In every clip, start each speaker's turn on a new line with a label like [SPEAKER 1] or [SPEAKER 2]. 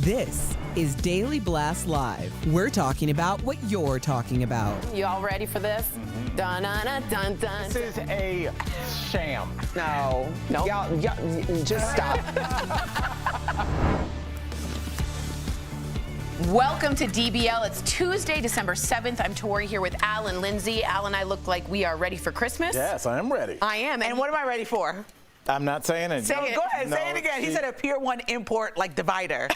[SPEAKER 1] This is Daily Blast Live. We're talking about what you're talking about.
[SPEAKER 2] You all ready for this? Dun dun dun dun dun.
[SPEAKER 3] This is a sham.
[SPEAKER 4] No.
[SPEAKER 2] Nope.
[SPEAKER 4] Y'all, just stop.
[SPEAKER 2] Welcome to DBL. It's Tuesday, December 7th. I'm Tori here with Al and Lindsay. Al and I look like we are ready for Christmas.
[SPEAKER 3] Yes, I am ready.
[SPEAKER 2] I am.
[SPEAKER 4] And what am I ready for?
[SPEAKER 3] I'm not saying it.
[SPEAKER 4] Say it. Go ahead, say it again. He said a Pier 1 import like divider.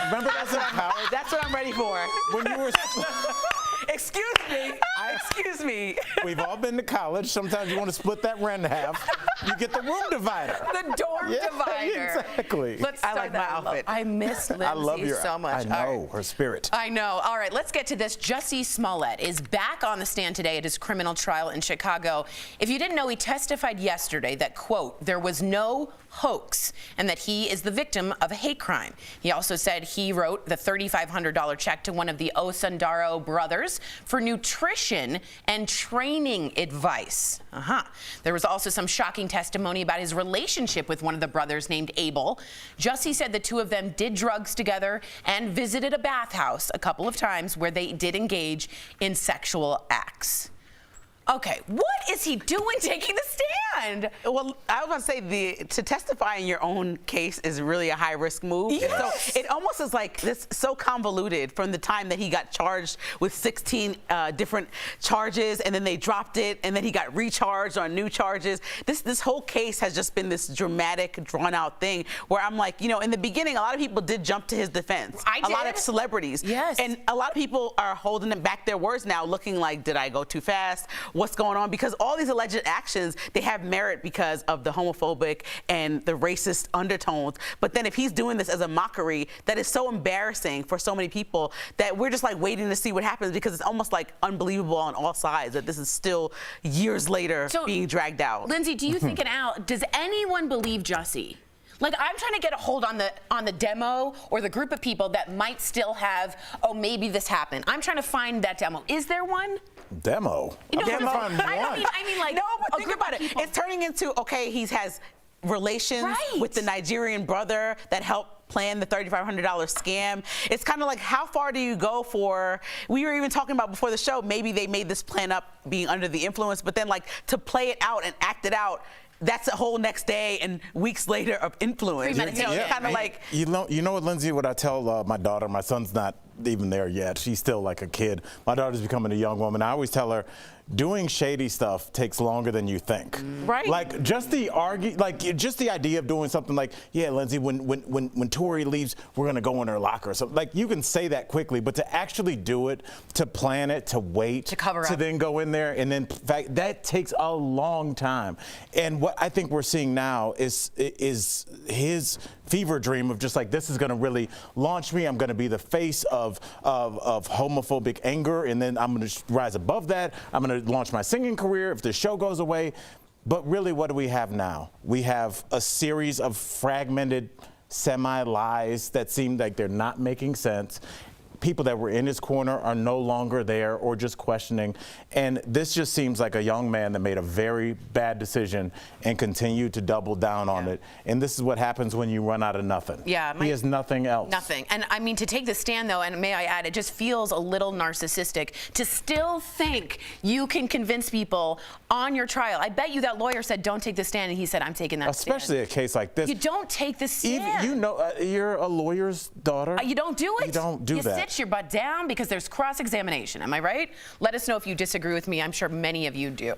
[SPEAKER 3] Remember that's in college?
[SPEAKER 4] That's what I'm ready for.
[SPEAKER 3] When you were...
[SPEAKER 4] Excuse me. Excuse me.
[SPEAKER 3] We've all been to college. Sometimes you want to split that rent in half. You get the room divider.
[SPEAKER 2] The dorm divider.
[SPEAKER 3] Exactly.
[SPEAKER 2] Let's start
[SPEAKER 4] I like my
[SPEAKER 2] that.
[SPEAKER 4] outfit.
[SPEAKER 2] I miss Lindsay
[SPEAKER 3] I love your
[SPEAKER 2] so much.
[SPEAKER 3] I know her spirit.
[SPEAKER 2] I know. All right, let's get to this. Jussie Smollett is back on the stand today at his criminal trial in Chicago. If you didn't know, he testified yesterday that, quote, there was no hoax and that he is the victim of a hate crime. He also said he wrote the $3,500 check to one of the Osundaro brothers for nutrition and training advice. There was also some shocking testimony about his relationship with one of the brothers named Abel. Jussie said the two of them did drugs together and visited a bathhouse a couple of times where they did engage in sexual acts. Okay, what is he doing taking the stand?
[SPEAKER 4] Well, I was going to say to testify in your own case is really a high-risk move.
[SPEAKER 2] Yes.
[SPEAKER 4] So it almost is like this so convoluted from the time that he got charged with 16 different charges, and then they dropped it, and then he got recharged on new charges. This whole case has just been this dramatic, drawn-out thing where I'm like, you know, in the beginning, a lot of people did jump to his defense.
[SPEAKER 2] I did.
[SPEAKER 4] A lot of celebrities.
[SPEAKER 2] Yes.
[SPEAKER 4] And a lot of people are holding back their words now, looking like, did I go too fast? What's going on? Because all these alleged actions, they have merit because of the homophobic and the racist undertones. But then if he's doing this as a mockery, that is so embarrassing for so many people that we're just like waiting to see what happens, because it's almost like unbelievable on all sides that this is still years later being dragged out.
[SPEAKER 2] Lindsay, do you think, and Al, does anyone believe Jussie? Like, I'm trying to get a hold on the demo or the group of people that might still have, oh, maybe this happened. I'm trying to find that demo. Is there one?
[SPEAKER 3] Demo?
[SPEAKER 2] You know,
[SPEAKER 3] I'm trying to find one.
[SPEAKER 2] I mean, like,
[SPEAKER 4] no, but
[SPEAKER 2] a
[SPEAKER 4] think
[SPEAKER 2] group
[SPEAKER 4] about
[SPEAKER 2] of
[SPEAKER 4] it.
[SPEAKER 2] people.
[SPEAKER 4] It's turning into, okay, he has relations with the Nigerian brother that helped plan the $3,500 scam. It's kind of like, how far do you go for, we were even talking about before the show, maybe they made this plan up being under the influence, but then like to play it out and act it out, that's a whole next day and weeks later of influence. You know, kind of like.
[SPEAKER 3] You know what, Lindsay, what I tell my daughter, my son's not even there yet. She's still like a kid. My daughter's becoming a young woman. I always tell her, doing shady stuff takes longer than you think.
[SPEAKER 4] Right.
[SPEAKER 3] Like just the idea of doing something like, yeah, Lindsay, when Tori leaves, we're gonna go in her locker. So like you can say that quickly, but to actually do it, to plan it, to wait,
[SPEAKER 2] to cover
[SPEAKER 3] to
[SPEAKER 2] up,
[SPEAKER 3] then go in there, and then that takes a long time. And what I think we're seeing now is his fever dream of just like, this is gonna really launch me. I'm gonna be the face of homophobic anger, and then I'm gonna rise above that. I'm gonna launch my singing career if the show goes away. But really, what do we have now? We have a series of fragmented semi-lies that seem like they're not making sense. People that were in his corner are no longer there or just questioning. And this just seems like a young man that made a very bad decision and continued to double down on it. And this is what happens when you run out of nothing.
[SPEAKER 2] Yeah.
[SPEAKER 3] He has nothing else.
[SPEAKER 2] Nothing. And I mean, to take the stand, though, and may I add, it just feels a little narcissistic to still think you can convince people on your trial. I bet you that lawyer said, don't take the stand, and he said, I'm taking that stand.
[SPEAKER 3] Especially a case like this.
[SPEAKER 2] You don't take the stand.
[SPEAKER 3] You know, you're a lawyer's daughter.
[SPEAKER 2] You don't do it.
[SPEAKER 3] You don't do that.
[SPEAKER 2] You sit your butt down because there's cross-examination. Am I right? Let us know if you disagree with me. I'm sure many of you do.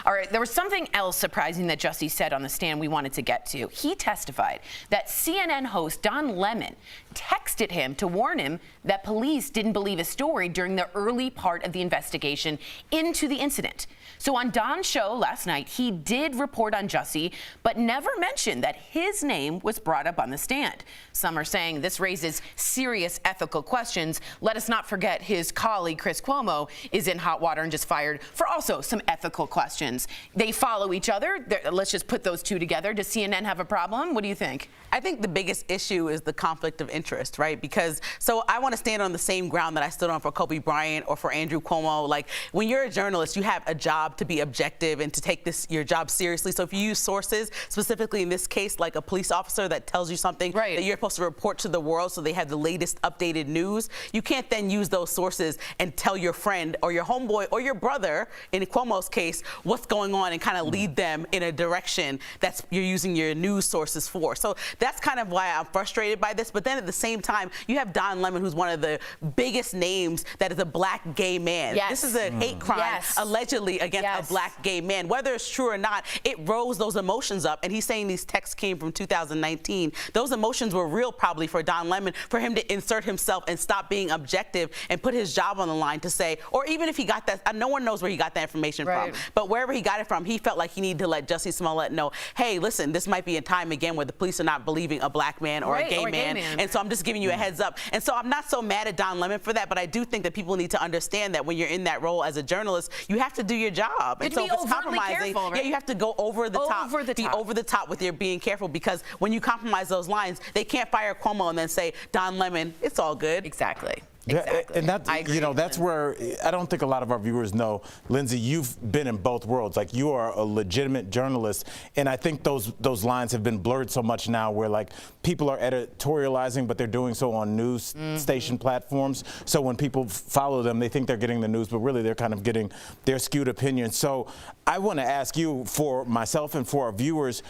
[SPEAKER 2] All right, there was something else surprising that Jussie said on the stand we wanted to get to. He testified that CNN host Don Lemon texted him to warn him that police didn't believe his story during the early part of the investigation into the incident. So on Don's show last night, he did report on Jussie, but never mentioned that his name was brought up on the stand. Some are saying this raises serious ethical questions let us not forget his colleague, Chris Cuomo, is in hot water and just fired for also some ethical questions. They follow each other. Let's just put those two together. Does CNN have a problem? What do you think?
[SPEAKER 4] I think the biggest issue is the conflict of interest, right? Because, so I want to stand on the same ground that I stood on for Kobe Bryant or for Andrew Cuomo. Like, when you're a journalist, you have a job to be objective and to take your job seriously. So if you use sources, specifically in this case, like a police officer that tells you something that you're supposed to report to the world so they have the latest updated news, you can't then use those sources and tell your friend or your homeboy or your brother, in Cuomo's case, what's going on and kind of lead them in a direction that's you're using your news sources for. So that's kind of why I'm frustrated by this. But then at the same time, you have Don Lemon, who's one of the biggest names that is a black gay man.
[SPEAKER 2] Yes.
[SPEAKER 4] This is a hate crime allegedly against a black gay man. Whether it's true or not, it rose those emotions up. And he's saying these texts came from 2019. Those emotions were real probably for Don Lemon, for him to insert himself and stop being objective and put his job on the line to say, or even if he got that, no one knows where he got that information from, but wherever he got it from, he felt like he needed to let Jussie Smollett know, hey, listen, this might be a time again where the police are not believing a black man or a gay man. And so I'm just giving you a heads up. And so I'm not so mad at Don Lemon for that, but I do think that people need to understand that when you're in that role as a journalist, you have to do your job. And so if it's compromising, you have to go over the top, be over the top with your being careful, because when you compromise those lines, they can't fire Cuomo and then say, Don Lemon, it's all good.
[SPEAKER 2] Exactly.
[SPEAKER 3] Exactly. And that's, that's where I don't think a lot of our viewers know, Lindsay, you've been in both worlds. Like, you are a legitimate journalist. And I think those lines have been blurred so much now where, like, people are editorializing, but they're doing so on news station platforms. So when people follow them, they think they're getting the news, but really they're kind of getting their skewed opinion. So I want to ask you, for myself and for our viewers,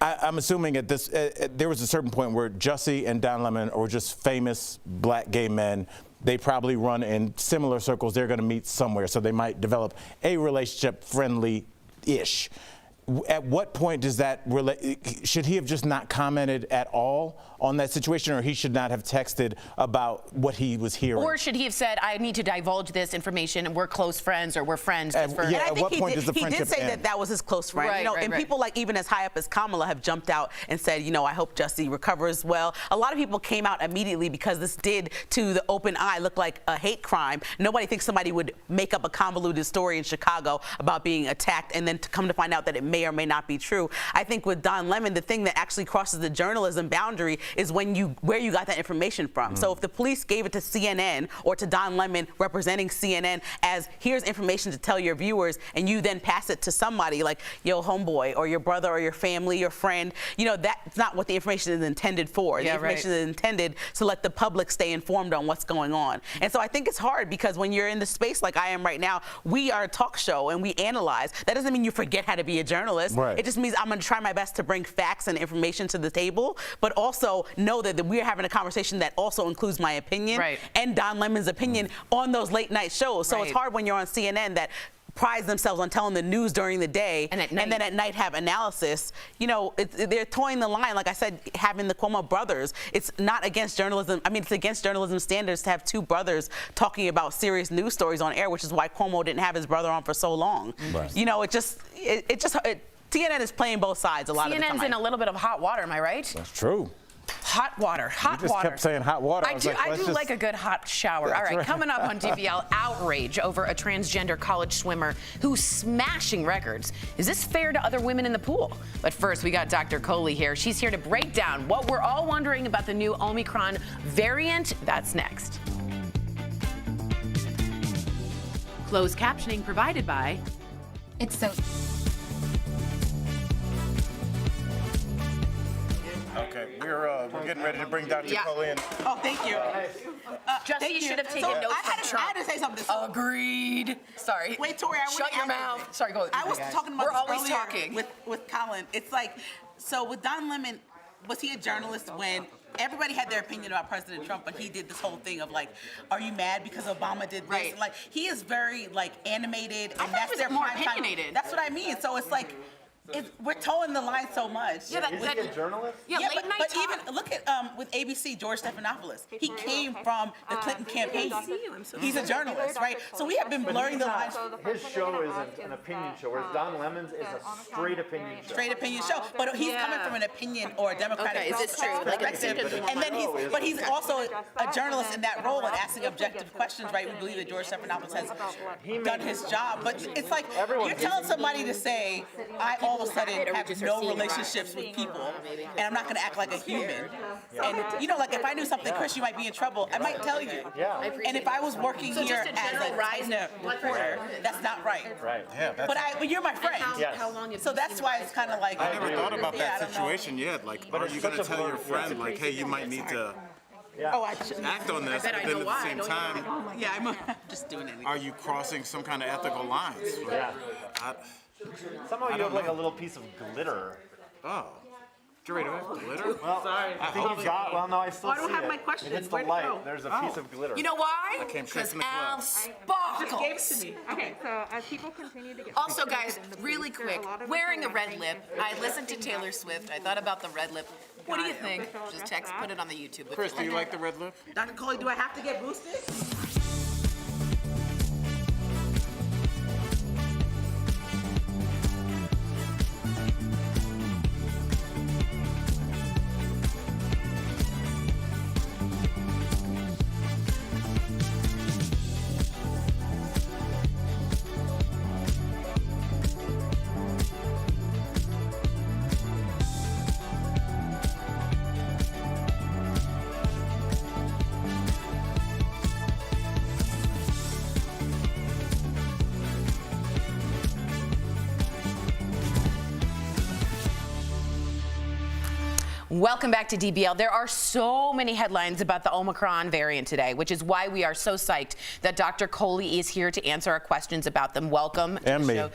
[SPEAKER 3] I'm assuming at this, there was a certain point where Jussie and Don Lemon are just famous black gay men. They probably run in similar circles. They're going to meet somewhere, so they might develop a relationship, friendly-ish. At what point does that should he have just not commented at all on that situation, or he should not have texted about what he was hearing?
[SPEAKER 2] Or should he have said, I need to divulge this information and we're close friends, or we're friends?
[SPEAKER 3] At what point does the friendship
[SPEAKER 4] end? He did say that was his close friend. And people like even as high up as Kamala have jumped out and said, I hope Jussie recovers well. A lot of people came out immediately because this did, to the open eye, look like a hate crime. Nobody thinks somebody would make up a convoluted story in Chicago about being attacked and then to come to find out that it may or may not be true. I think with Don Lemon, the thing that actually crosses the journalism boundary is where you got that information from. So if the police gave it to CNN or to Don Lemon representing CNN as, here's information to tell your viewers, and you then pass it to somebody like your homeboy or your brother or your family, your friend, that's not what the information is intended for. The information is intended to let the public stay informed on what's going on. And so I think it's hard because when you're in the space like I am right now, we are a talk show and we analyze. That doesn't mean you forget how to be a journalist. It just means I'm going to try my best to bring facts and information to the table, but also know that we're having a conversation that also includes my opinion and Don Lemon's opinion on those late night shows. So it's hard when you're on CNN that prides themselves on telling the news during the day and then at night have analysis. They're toying the line, like I said, having the Cuomo brothers. It's not against journalism. I mean, it's against journalism standards to have two brothers talking about serious news stories on air, which is why Cuomo didn't have his brother on for so long. CNN is playing both sides a lot of the time.
[SPEAKER 2] CNN's in a little bit of hot water, am I right?
[SPEAKER 3] That's true.
[SPEAKER 2] Hot water, hot
[SPEAKER 3] you just
[SPEAKER 2] water.
[SPEAKER 3] kept saying hot water.
[SPEAKER 2] I do like a good hot shower. All right, coming up on DBL, outrage over a transgender college swimmer who's smashing records. Is this fair to other women in the pool? But first, we got Dr. Coley here. She's here to break down what we're all wondering about the new Omicron variant. That's next. Closed captioning provided by...
[SPEAKER 5] It's so...
[SPEAKER 3] Okay, we're getting ready to bring Dr. Coley in.
[SPEAKER 4] Oh, thank you.
[SPEAKER 2] Jussie, you should have taken notes from Trump.
[SPEAKER 4] I had to say something.
[SPEAKER 2] Agreed. Sorry.
[SPEAKER 4] Wait, Tori,
[SPEAKER 2] shut your mouth. Sorry, go.
[SPEAKER 4] I was talking about
[SPEAKER 2] We're always
[SPEAKER 4] earlier
[SPEAKER 2] talking
[SPEAKER 4] with Colin. It's like, so with Don Lemon, was he a journalist when everybody had their opinion about President Trump, but he did this whole thing of like, are you mad because Obama did this? Like, he is very like animated, and that's their
[SPEAKER 2] more
[SPEAKER 4] prime time.
[SPEAKER 2] opinionated.
[SPEAKER 4] That's what I mean. So it's like, We're towing the line so much.
[SPEAKER 2] Yeah,
[SPEAKER 5] Is he a journalist?
[SPEAKER 2] Yeah, late night
[SPEAKER 4] but
[SPEAKER 2] talk.
[SPEAKER 4] even look at with ABC, George Stephanopoulos. He came from the Clinton campaign. He's a journalist, right? So we have been blurring the lines.
[SPEAKER 5] His show isn't an opinion show, whereas Don Lemon's is a straight opinion show.
[SPEAKER 4] Straight opinion show, but he's coming from an opinion or a democratic
[SPEAKER 2] Okay, is it true? Like,
[SPEAKER 4] perspective, and then he's also a journalist in that role and asking objective questions, right? We believe that George Stephanopoulos has done his job, but it's like you're telling somebody to say, I all of a sudden have no relationships with people, and I'm not going to act like a human. And like if I knew something, Chris, you might be in trouble. I might tell you.
[SPEAKER 5] Yeah.
[SPEAKER 4] And if I was working here
[SPEAKER 2] just a
[SPEAKER 4] as
[SPEAKER 2] general
[SPEAKER 4] a
[SPEAKER 2] rise
[SPEAKER 4] reporter, that's not right.
[SPEAKER 5] Right.
[SPEAKER 3] Yeah,
[SPEAKER 4] But you're my friend.
[SPEAKER 5] Yes.
[SPEAKER 4] So that's why it's kind of like.
[SPEAKER 3] I never thought about
[SPEAKER 4] Yeah, I
[SPEAKER 3] that
[SPEAKER 4] don't know.
[SPEAKER 3] situation yet. Like, are
[SPEAKER 5] it's
[SPEAKER 3] you going to
[SPEAKER 5] such a
[SPEAKER 3] tell your
[SPEAKER 5] blur-
[SPEAKER 3] friend, like, hey, you might need to
[SPEAKER 4] Oh, I shouldn't.
[SPEAKER 3] act on this,
[SPEAKER 2] bet
[SPEAKER 3] but
[SPEAKER 2] I
[SPEAKER 3] then
[SPEAKER 2] know
[SPEAKER 3] at
[SPEAKER 2] why,
[SPEAKER 3] the same
[SPEAKER 2] don't you?
[SPEAKER 3] time,
[SPEAKER 4] Yeah, I'm just doing anything.
[SPEAKER 3] are you crossing some kind of ethical lines?
[SPEAKER 5] Yeah.
[SPEAKER 3] I-
[SPEAKER 5] Somehow you have like a little piece of glitter.
[SPEAKER 3] oh. Jerry, do I have glitter?
[SPEAKER 5] Well, sorry. I think you got. Well, no, I still
[SPEAKER 4] I don't
[SPEAKER 5] see
[SPEAKER 4] have
[SPEAKER 5] it.
[SPEAKER 4] my question.
[SPEAKER 5] It hits the
[SPEAKER 4] Where'd it
[SPEAKER 5] light.
[SPEAKER 4] go?
[SPEAKER 5] There's a piece of glitter.
[SPEAKER 2] You know why?
[SPEAKER 3] came straight
[SPEAKER 2] Because
[SPEAKER 3] from the
[SPEAKER 2] Al
[SPEAKER 3] club.
[SPEAKER 2] sparkles.
[SPEAKER 4] Gave it to me.
[SPEAKER 6] Okay, so as people continue to get
[SPEAKER 2] Also,
[SPEAKER 6] frustrated
[SPEAKER 2] guys,
[SPEAKER 6] in the
[SPEAKER 2] really
[SPEAKER 6] booster,
[SPEAKER 2] quick,
[SPEAKER 6] a lot of
[SPEAKER 2] wearing a
[SPEAKER 6] us are
[SPEAKER 2] red
[SPEAKER 6] watching
[SPEAKER 2] lip. I listened to Taylor Swift. I thought about the red lip. What do you think? Just text, put it on the YouTube. if
[SPEAKER 3] Chris,
[SPEAKER 2] you
[SPEAKER 3] do you
[SPEAKER 2] like.
[SPEAKER 3] like the red lip?
[SPEAKER 4] Dr. Coley, do I have to get boosted?
[SPEAKER 2] Welcome back to DBL. There are so many headlines about the Omicron variant today, which is why we are so psyched that Dr. Coley is here to answer our questions about them. Welcome to
[SPEAKER 3] And
[SPEAKER 2] the
[SPEAKER 3] me.
[SPEAKER 2] show.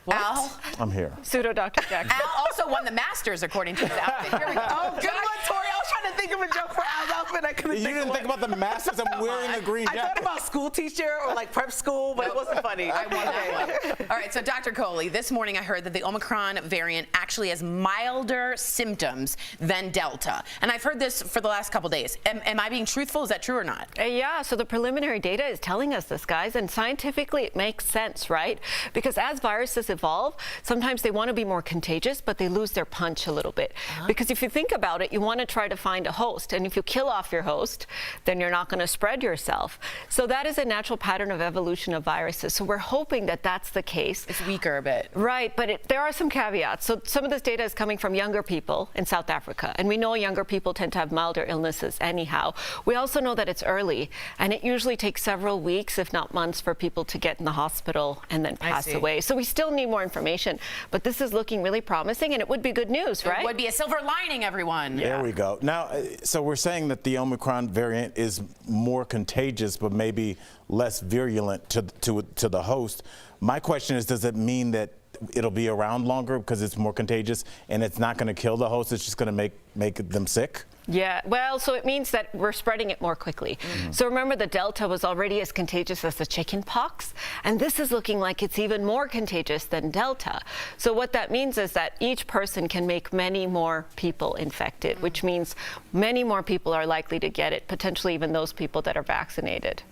[SPEAKER 2] Al,
[SPEAKER 3] I'm here.
[SPEAKER 6] Pseudo Dr. Jackson.
[SPEAKER 2] Al also won the Masters according to his outfit. Here we go.
[SPEAKER 4] Oh, good one, Tori. I was trying to think of a joke for Al's outfit. I couldn't
[SPEAKER 3] You
[SPEAKER 4] think
[SPEAKER 3] didn't
[SPEAKER 4] of
[SPEAKER 3] think
[SPEAKER 4] one.
[SPEAKER 3] about the Masters? I'm wearing a green
[SPEAKER 4] I thought
[SPEAKER 3] jacket.
[SPEAKER 4] about school teacher or like prep school, but it wasn't funny.
[SPEAKER 2] I won that one. All right, so Dr. Coley, this morning I heard that the Omicron variant actually has milder symptoms than Delta. And I've heard this for the last couple days. Am I being truthful? Is that true or not?
[SPEAKER 6] Yeah, so the preliminary data is telling us this, guys, and scientifically it makes sense, right? Because as viruses evolve, sometimes they want to be more contagious, but they lose their punch a little bit. Because if you think about it, you want to try to find a host, and if you kill off your host, then you're not going to spread yourself. So that is a natural pattern of evolution of viruses. So we're hoping that that's the case.
[SPEAKER 2] It's weaker a bit.
[SPEAKER 6] Right, but there are some caveats. So some of this data is coming from younger people in South Africa, and we know younger people tend to have milder illnesses anyhow. We also know that it's early, and it usually takes several weeks, if not months, for people to get in the hospital and then pass
[SPEAKER 2] see.
[SPEAKER 6] away. So we still need more information, but this is looking really promising, and it would be good news, right?
[SPEAKER 2] It would be a silver lining, everyone.
[SPEAKER 3] There we go. Now, so we're saying that the Omicron variant is more contagious, but maybe less virulent to the host. My question is, does it mean that it'll be around longer because it's more contagious and it's not going to kill the host? It's just going to make them sick?
[SPEAKER 6] Yeah, well, so it means that we're spreading it more quickly. So remember, the Delta was already as contagious as the chicken pox, and this is looking like it's even more contagious than Delta. So what that means is that each person can make many more people infected, which means many more people are likely to get it, potentially even those people that are vaccinated.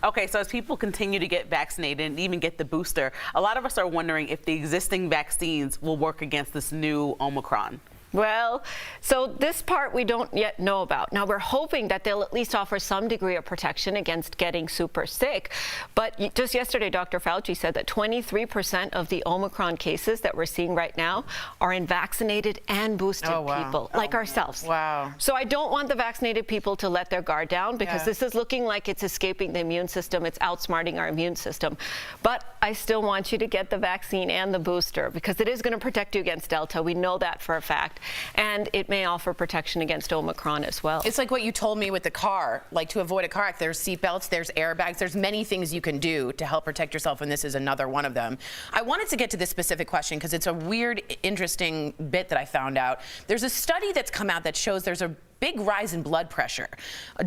[SPEAKER 4] Okay, so as people continue to get vaccinated and even get the booster, a lot of us are wondering if the existing vaccines will work against this new Omicron.
[SPEAKER 6] Well, so this part we don't yet know about. Now, we're hoping that they'll at least offer some degree of protection against getting super sick. But just yesterday, Dr. Fauci said that 23% of the Omicron cases that we're seeing right now are in vaccinated and boosted people, like ourselves.
[SPEAKER 2] Wow.
[SPEAKER 6] So I don't want the vaccinated people to let their guard down, because this is looking like it's escaping the immune system. It's outsmarting our immune system. But I still want you to get the vaccine and the booster, because it is going to protect you against Delta. We know that for a fact. And it may offer protection against Omicron as well.
[SPEAKER 2] It's like what you told me with the car. Like, to avoid a car wreck, there's seatbelts, there's airbags, there's many things you can do to help protect yourself, and this is another one of them. I wanted to get to this specific question because it's a weird, interesting bit that I found out. There's a study that's come out that shows there's a big rise in blood pressure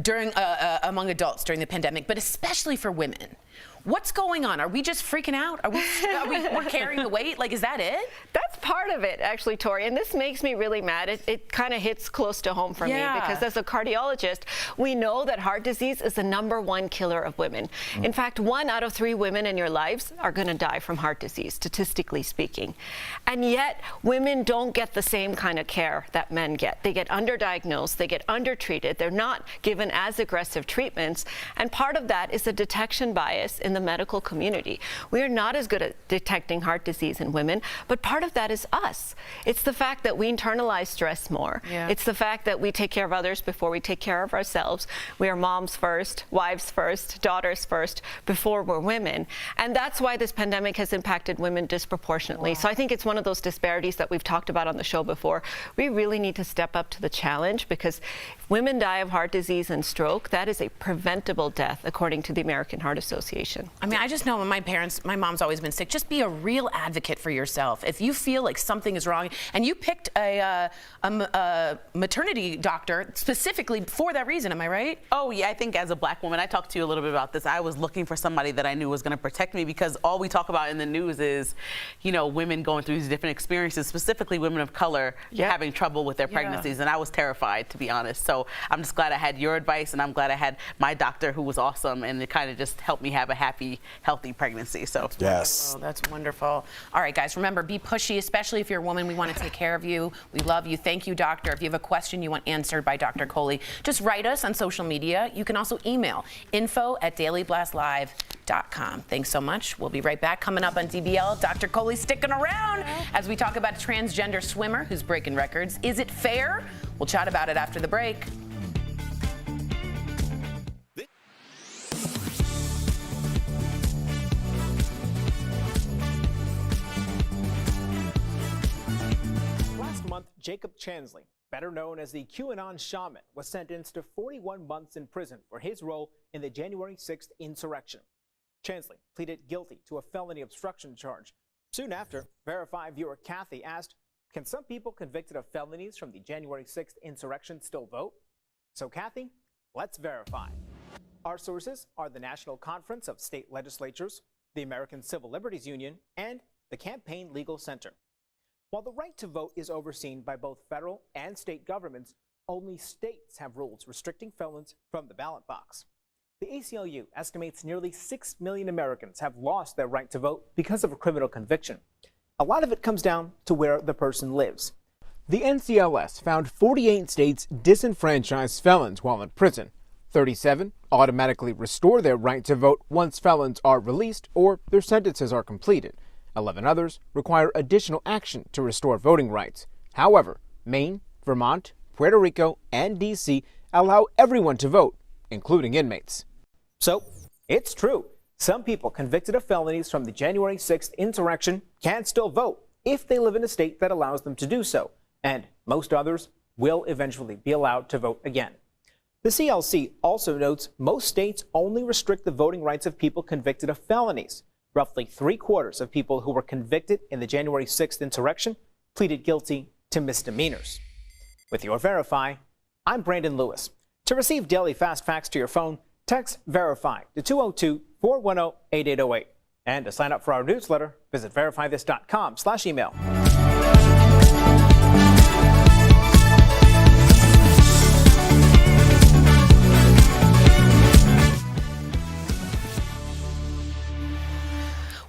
[SPEAKER 2] during among adults during the pandemic, but especially for women. What's going on? Are we just freaking out? We're carrying the weight? Like, is that it?
[SPEAKER 6] That's part of it, actually, Tori, and this makes me really mad. It kind of hits close to home for me because as a cardiologist, we know that heart disease is the #1 killer of women. In fact, 1 out of 3 women in your lives are going to die from heart disease, statistically speaking. And yet, women don't get the same kind of care that men get. They get underdiagnosed, they get undertreated, they're not given as aggressive treatments, and part of that is a detection bias in the medical community. We are not as good at detecting heart disease in women, but part of that is us. It's the fact that we internalize stress more. It's the fact that we take care of others before we take care of ourselves. We are moms first, wives first, daughters first, before we're women. And that's why this pandemic has impacted women disproportionately. So I think it's one of those disparities that we've talked about on the show before. We really need to step up to the challenge, because if women die of heart disease and stroke, that is a preventable death, according to the American Heart Association.
[SPEAKER 2] I mean, I just know when my mom's always been sick, just be a real advocate for yourself. If you feel like something is wrong, and you picked a maternity doctor specifically for that reason, am I right?
[SPEAKER 4] Oh, yeah, I think as a Black woman, I talked to you a little bit about this. I was looking for somebody that I knew was going to protect me, because all we talk about in the news is, you know, women going through these different experiences, specifically women of color having trouble with their pregnancies. And I was terrified, to be honest. So I'm just glad I had your advice, and I'm glad I had my doctor, who was awesome, and it kind of just helped me have a happy, healthy pregnancy. So
[SPEAKER 3] yes.
[SPEAKER 2] Oh, that's wonderful. All right, guys, remember, be pushy, especially if you're a woman. We want to take care of you. We love you. Thank you, doctor. If you have a question you want answered by Dr. Coley, just write us on social media. You can also email info@dailyblastlive.com. Thanks so much. We'll be right back. Coming up on DBL, Dr. Coley sticking around as we talk about a transgender swimmer who's breaking records. Is it fair? We'll chat about it after the break.
[SPEAKER 7] Jacob Chansley, better known as the QAnon shaman, was sentenced to 41 months in prison for his role in the January 6th insurrection. Chansley pleaded guilty to a felony obstruction charge. Soon after, Verify viewer Kathy asked, can some people convicted of felonies from the January 6th insurrection still vote? So Kathy, let's verify. Our sources are the National Conference of State Legislatures, the American Civil Liberties Union, and the Campaign Legal Center. While the right to vote is overseen by both federal and state governments, only states have rules restricting felons from the ballot box. The ACLU estimates nearly 6 million Americans have lost their right to vote because of a criminal conviction. A lot of it comes down to where the person lives. The NCLS found 48 states disenfranchise felons while in prison. 37 automatically restore their right to vote once felons are released or their sentences are completed. 11 others require additional action to restore voting rights. However, Maine, Vermont, Puerto Rico, and D.C. allow everyone to vote, including inmates. So, it's true. Some people convicted of felonies from the January 6th insurrection can still vote if they live in a state that allows them to do so, and most others will eventually be allowed to vote again. The CLC also notes most states only restrict the voting rights of people convicted of felonies. Roughly 3/4 of people who were convicted in the January 6th insurrection pleaded guilty to misdemeanors. With your Verify, I'm Brandon Lewis. To receive daily fast facts to your phone, text Verify to 202-410-8808. And to sign up for our newsletter, visit verifythis.com/email.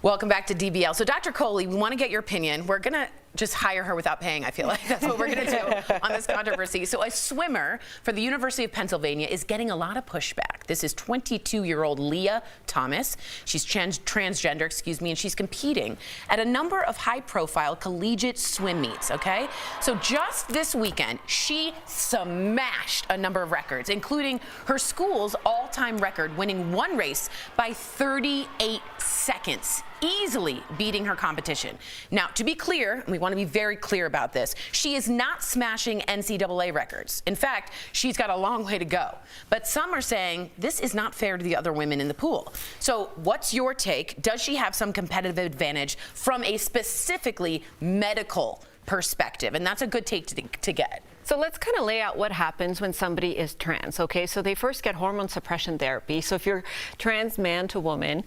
[SPEAKER 2] Welcome back to DBL. So Dr. Coley, we want to get your opinion. We're going to just hire her without paying, I feel like. That's what we're going to do on this controversy. So a swimmer for the University of Pennsylvania is getting a lot of pushback. This is 22-year-old Leah Thomas. She's transgender, and she's competing at a number of high-profile collegiate swim meets, okay? So just this weekend, she smashed a number of records, including her school's all-time record, winning one race by 38 seconds. Easily beating her competition. Now, to be clear, we want to be very clear about this, she is not smashing NCAA records. In fact, she's got a long way to go. But some are saying this is not fair to the other women in the pool. So what's your take? Does she have some competitive advantage from a specifically medical perspective? And that's a good take to get.
[SPEAKER 6] So let's kind of lay out what happens when somebody is trans, okay? So they first get hormone suppression therapy. So if you're trans man to woman,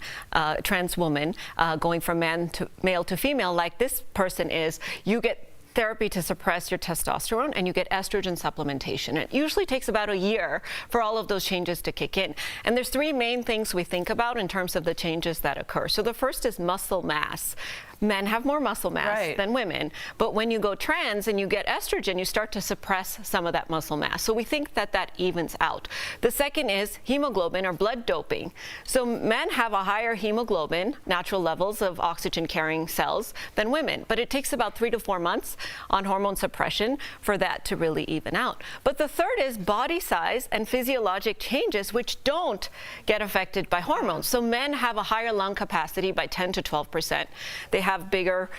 [SPEAKER 6] trans woman, going from male to female, like this person is, you get therapy to suppress your testosterone, and you get estrogen supplementation. It usually takes about a year for all of those changes to kick in. And there's three main things we think about in terms of the changes that occur. So the first is muscle mass. Men have more muscle mass than women, but when you go trans and you get estrogen, you start to suppress some of that muscle mass. So we think that that evens out. The second is hemoglobin or blood doping. So men have a higher hemoglobin, natural levels of oxygen-carrying cells, than women, but it takes about 3 to 4 months on hormone suppression for that to really even out. But the third is body size and physiologic changes, which don't get affected by hormones. So men have a higher lung capacity by 10 to 12%. They have bigger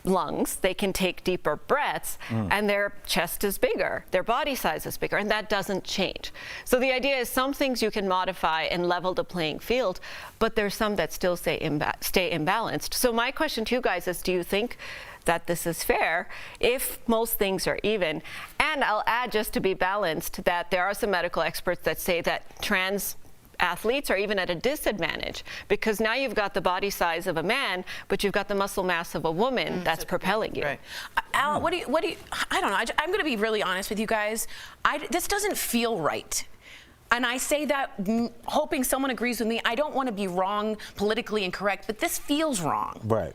[SPEAKER 6] lungs, they can take deeper breaths, and their chest is bigger, their body size is bigger, and that doesn't change. So the idea is some things you can modify and level the playing field, but there's some that still stay imbalanced. So my question to you guys is, do you think that this is fair if most things are even? And I'll add, just to be balanced, that there are some medical experts that say that trans athletes are even at a disadvantage, because now you've got the body size of a man, but you've got the muscle mass of a woman that's propelling you.
[SPEAKER 2] Right. Al, what do you, I don't know. I'm going to be really honest with you guys. This doesn't feel right. And I say that hoping someone agrees with me. I don't want to be wrong, politically incorrect, but this feels wrong.
[SPEAKER 3] Right.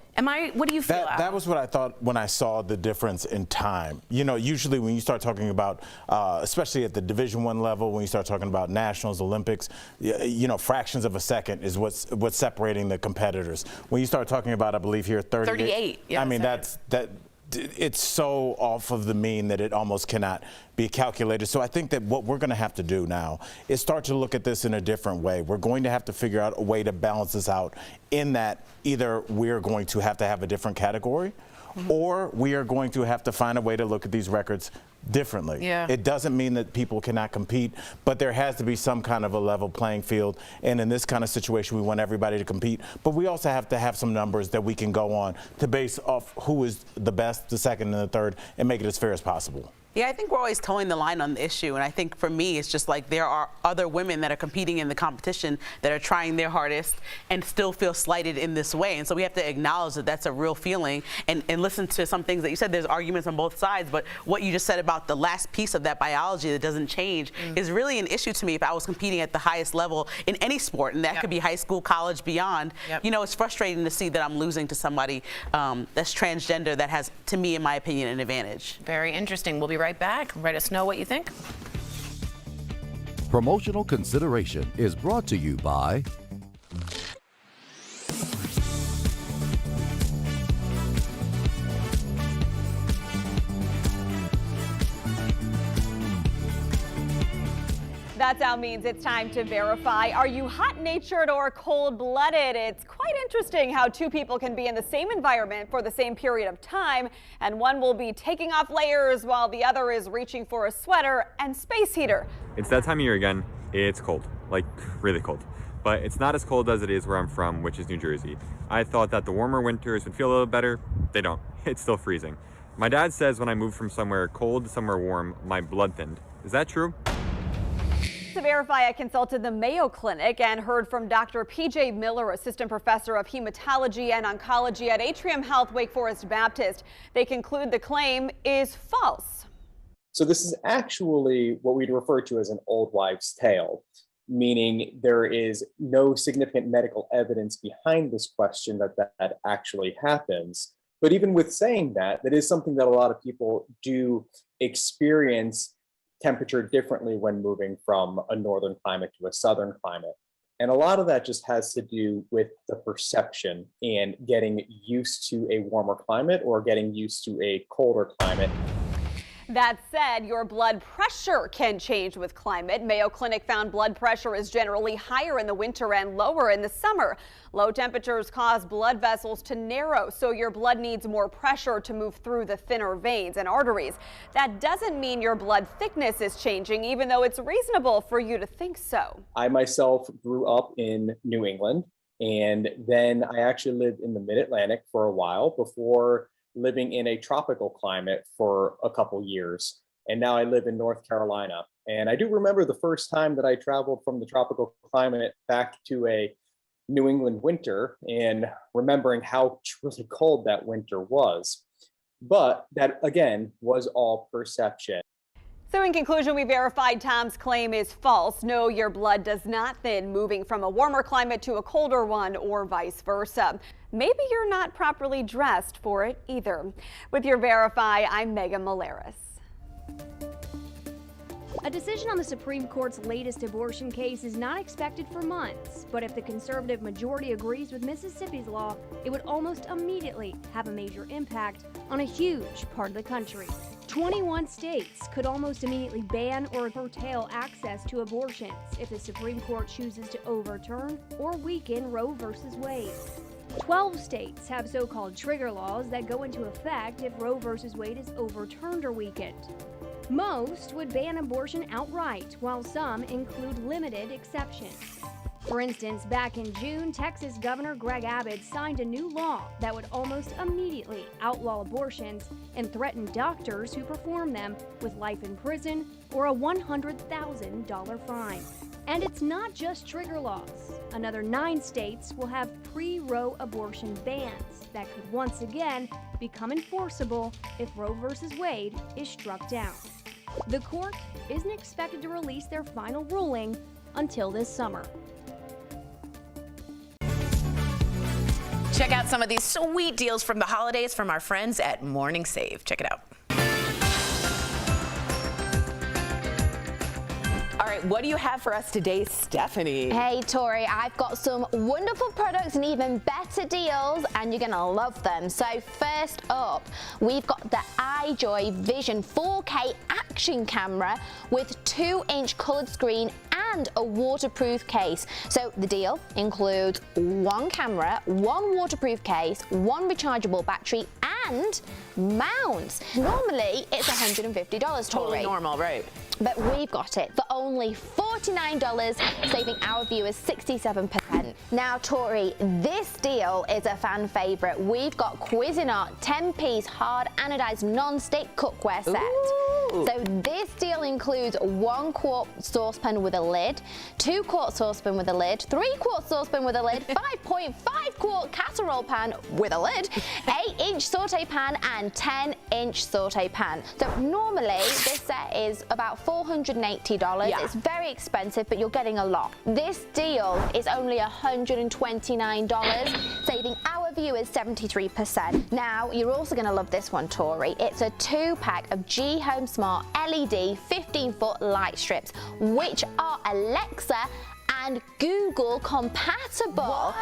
[SPEAKER 2] What do you feel, Al?
[SPEAKER 3] That was what I thought when I saw the difference in time. You know, usually when you start talking about, especially at the Division I level, when you start talking about nationals, Olympics, you know, fractions of a second is what's separating the competitors. When you start talking about, I believe here, 38.
[SPEAKER 2] Yeah,
[SPEAKER 3] I mean, it's so off of the mean that it almost cannot be calculated. So I think that what we're going to have to do now is start to look at this in a different way. We're going to have to figure out a way to balance this out, in that either we're going to have a different category, or we are going to have to find a way to look at these records differently.
[SPEAKER 2] Yeah.
[SPEAKER 3] It doesn't mean that people cannot compete, but there has to be some kind of a level playing field. And in this kind of situation, we want everybody to compete, but we also have to have some numbers that we can go on to base off who is the best, the second, and the third, and make it as fair as possible.
[SPEAKER 4] Yeah, I think we're always towing the line on the issue, and I think for me, it's just like there are other women that are competing in the competition that are trying their hardest and still feel slighted in this way, and so we have to acknowledge that that's a real feeling and listen to some things that you said. There's arguments on both sides, but what you just said about the last piece of that biology that doesn't change is really an issue to me if I was competing at the highest level in any sport, and that could be high school, college, beyond. You know, it's frustrating to see that I'm losing to somebody that's transgender that has, to me, in my opinion, an advantage.
[SPEAKER 2] Very interesting. We'll be right back. Let us know what you think.
[SPEAKER 8] Promotional consideration is brought to you by
[SPEAKER 9] That sound means it's time to verify. Are you hot-natured or cold-blooded? It's quite interesting how two people can be in the same environment for the same period of time, and one will be taking off layers while the other is reaching for a sweater and space heater.
[SPEAKER 10] It's that time of year again. It's cold, like really cold. But it's not as cold as it is where I'm from, which is New Jersey. I thought that the warmer winters would feel a little better. They don't. It's still freezing. My dad says when I moved from somewhere cold to somewhere warm, my blood thinned. Is that true?
[SPEAKER 9] To verify, I consulted the Mayo Clinic and heard from Dr. P.J. Miller, assistant professor of hematology and oncology at Atrium Health Wake Forest Baptist. They conclude the claim is false.
[SPEAKER 11] So this is actually what we'd refer to as an old wives' tale, meaning there is no significant medical evidence behind this question that actually happens. But even with saying that, that is something that a lot of people do experience temperature differently when moving from a northern climate to a southern climate. And a lot of that just has to do with the perception and getting used to a warmer climate or getting used to a colder climate.
[SPEAKER 9] That said, your blood pressure can change with climate. Mayo Clinic found blood pressure is generally higher in the winter and lower in the summer. Low temperatures cause blood vessels to narrow, so your blood needs more pressure to move through the thinner veins and arteries. That doesn't mean your blood thickness is changing, even though it's reasonable for you to think so.
[SPEAKER 11] I myself grew up in New England, and then I actually lived in the Mid-Atlantic for a while before living in a tropical climate for a couple years. and now I live in North Carolina. And I do remember the first time that I traveled from the tropical climate back to a New England winter and remembering how truly cold that winter was. But that, again, was all perception.
[SPEAKER 9] So in conclusion, we verified Tom's claim is false. No, your blood does not thin moving from a warmer climate to a colder one or vice versa. Maybe you're not properly dressed for it either. With your Verify, I'm Megan Malaris.
[SPEAKER 12] A decision on the Supreme Court's latest abortion case is not expected for months, but if the conservative majority agrees with Mississippi's law, it would almost immediately have a major impact on a huge part of the country. 21 states could almost immediately ban or curtail access to abortions if the Supreme Court chooses to overturn or weaken Roe v. Wade. 12 states have so-called trigger laws that go into effect if Roe v. Wade is overturned or weakened. Most would ban abortion outright, while some include limited exceptions. For instance, back in June, Texas Governor Greg Abbott signed a new law that would almost immediately outlaw abortions and threaten doctors who perform them with life in prison or a $100,000 fine. And it's not just trigger laws. Another 9 states will have pre-Roe abortion bans that could once again become enforceable if Roe v. Wade is struck down. The court isn't expected to release their final ruling until this summer.
[SPEAKER 2] Check out some of these sweet deals from the holidays from our friends at Morning Save. Check it out. All right, what do you have for us today, Stephanie?
[SPEAKER 13] Hey, Tori, I've got some wonderful products and even better deals, and you're going to love them. So first up, we've got the iJoy Vision 4K action camera with 2-inch colored screen and a waterproof case. So the deal includes 1 camera, 1 waterproof case, 1 rechargeable battery, and mounts. Normally, it's $150, Tori.
[SPEAKER 2] Totally normal, right?
[SPEAKER 13] But we've got it for only $49, saving our viewers 67%. Now, Tori, this deal is a fan favorite. We've got Cuisinart 10-piece hard anodized non-stick cookware set.
[SPEAKER 2] Ooh.
[SPEAKER 13] So this deal includes 1-quart saucepan with a lid, 2-quart saucepan with a lid, 3-quart saucepan with a lid, 5.5-quart casserole pan with a lid, 8-inch saute pan, and 10-inch saute pan. So normally this set is about $480.
[SPEAKER 2] Yeah.
[SPEAKER 13] It's very expensive, but you're getting a lot. This deal is only $129, saving our viewers 73%. Now, you're also going to love this one, Tori. It's a 2-pack of G-Home Smart LED 15-foot light strips, which are Alexa and Google compatible.
[SPEAKER 2] What?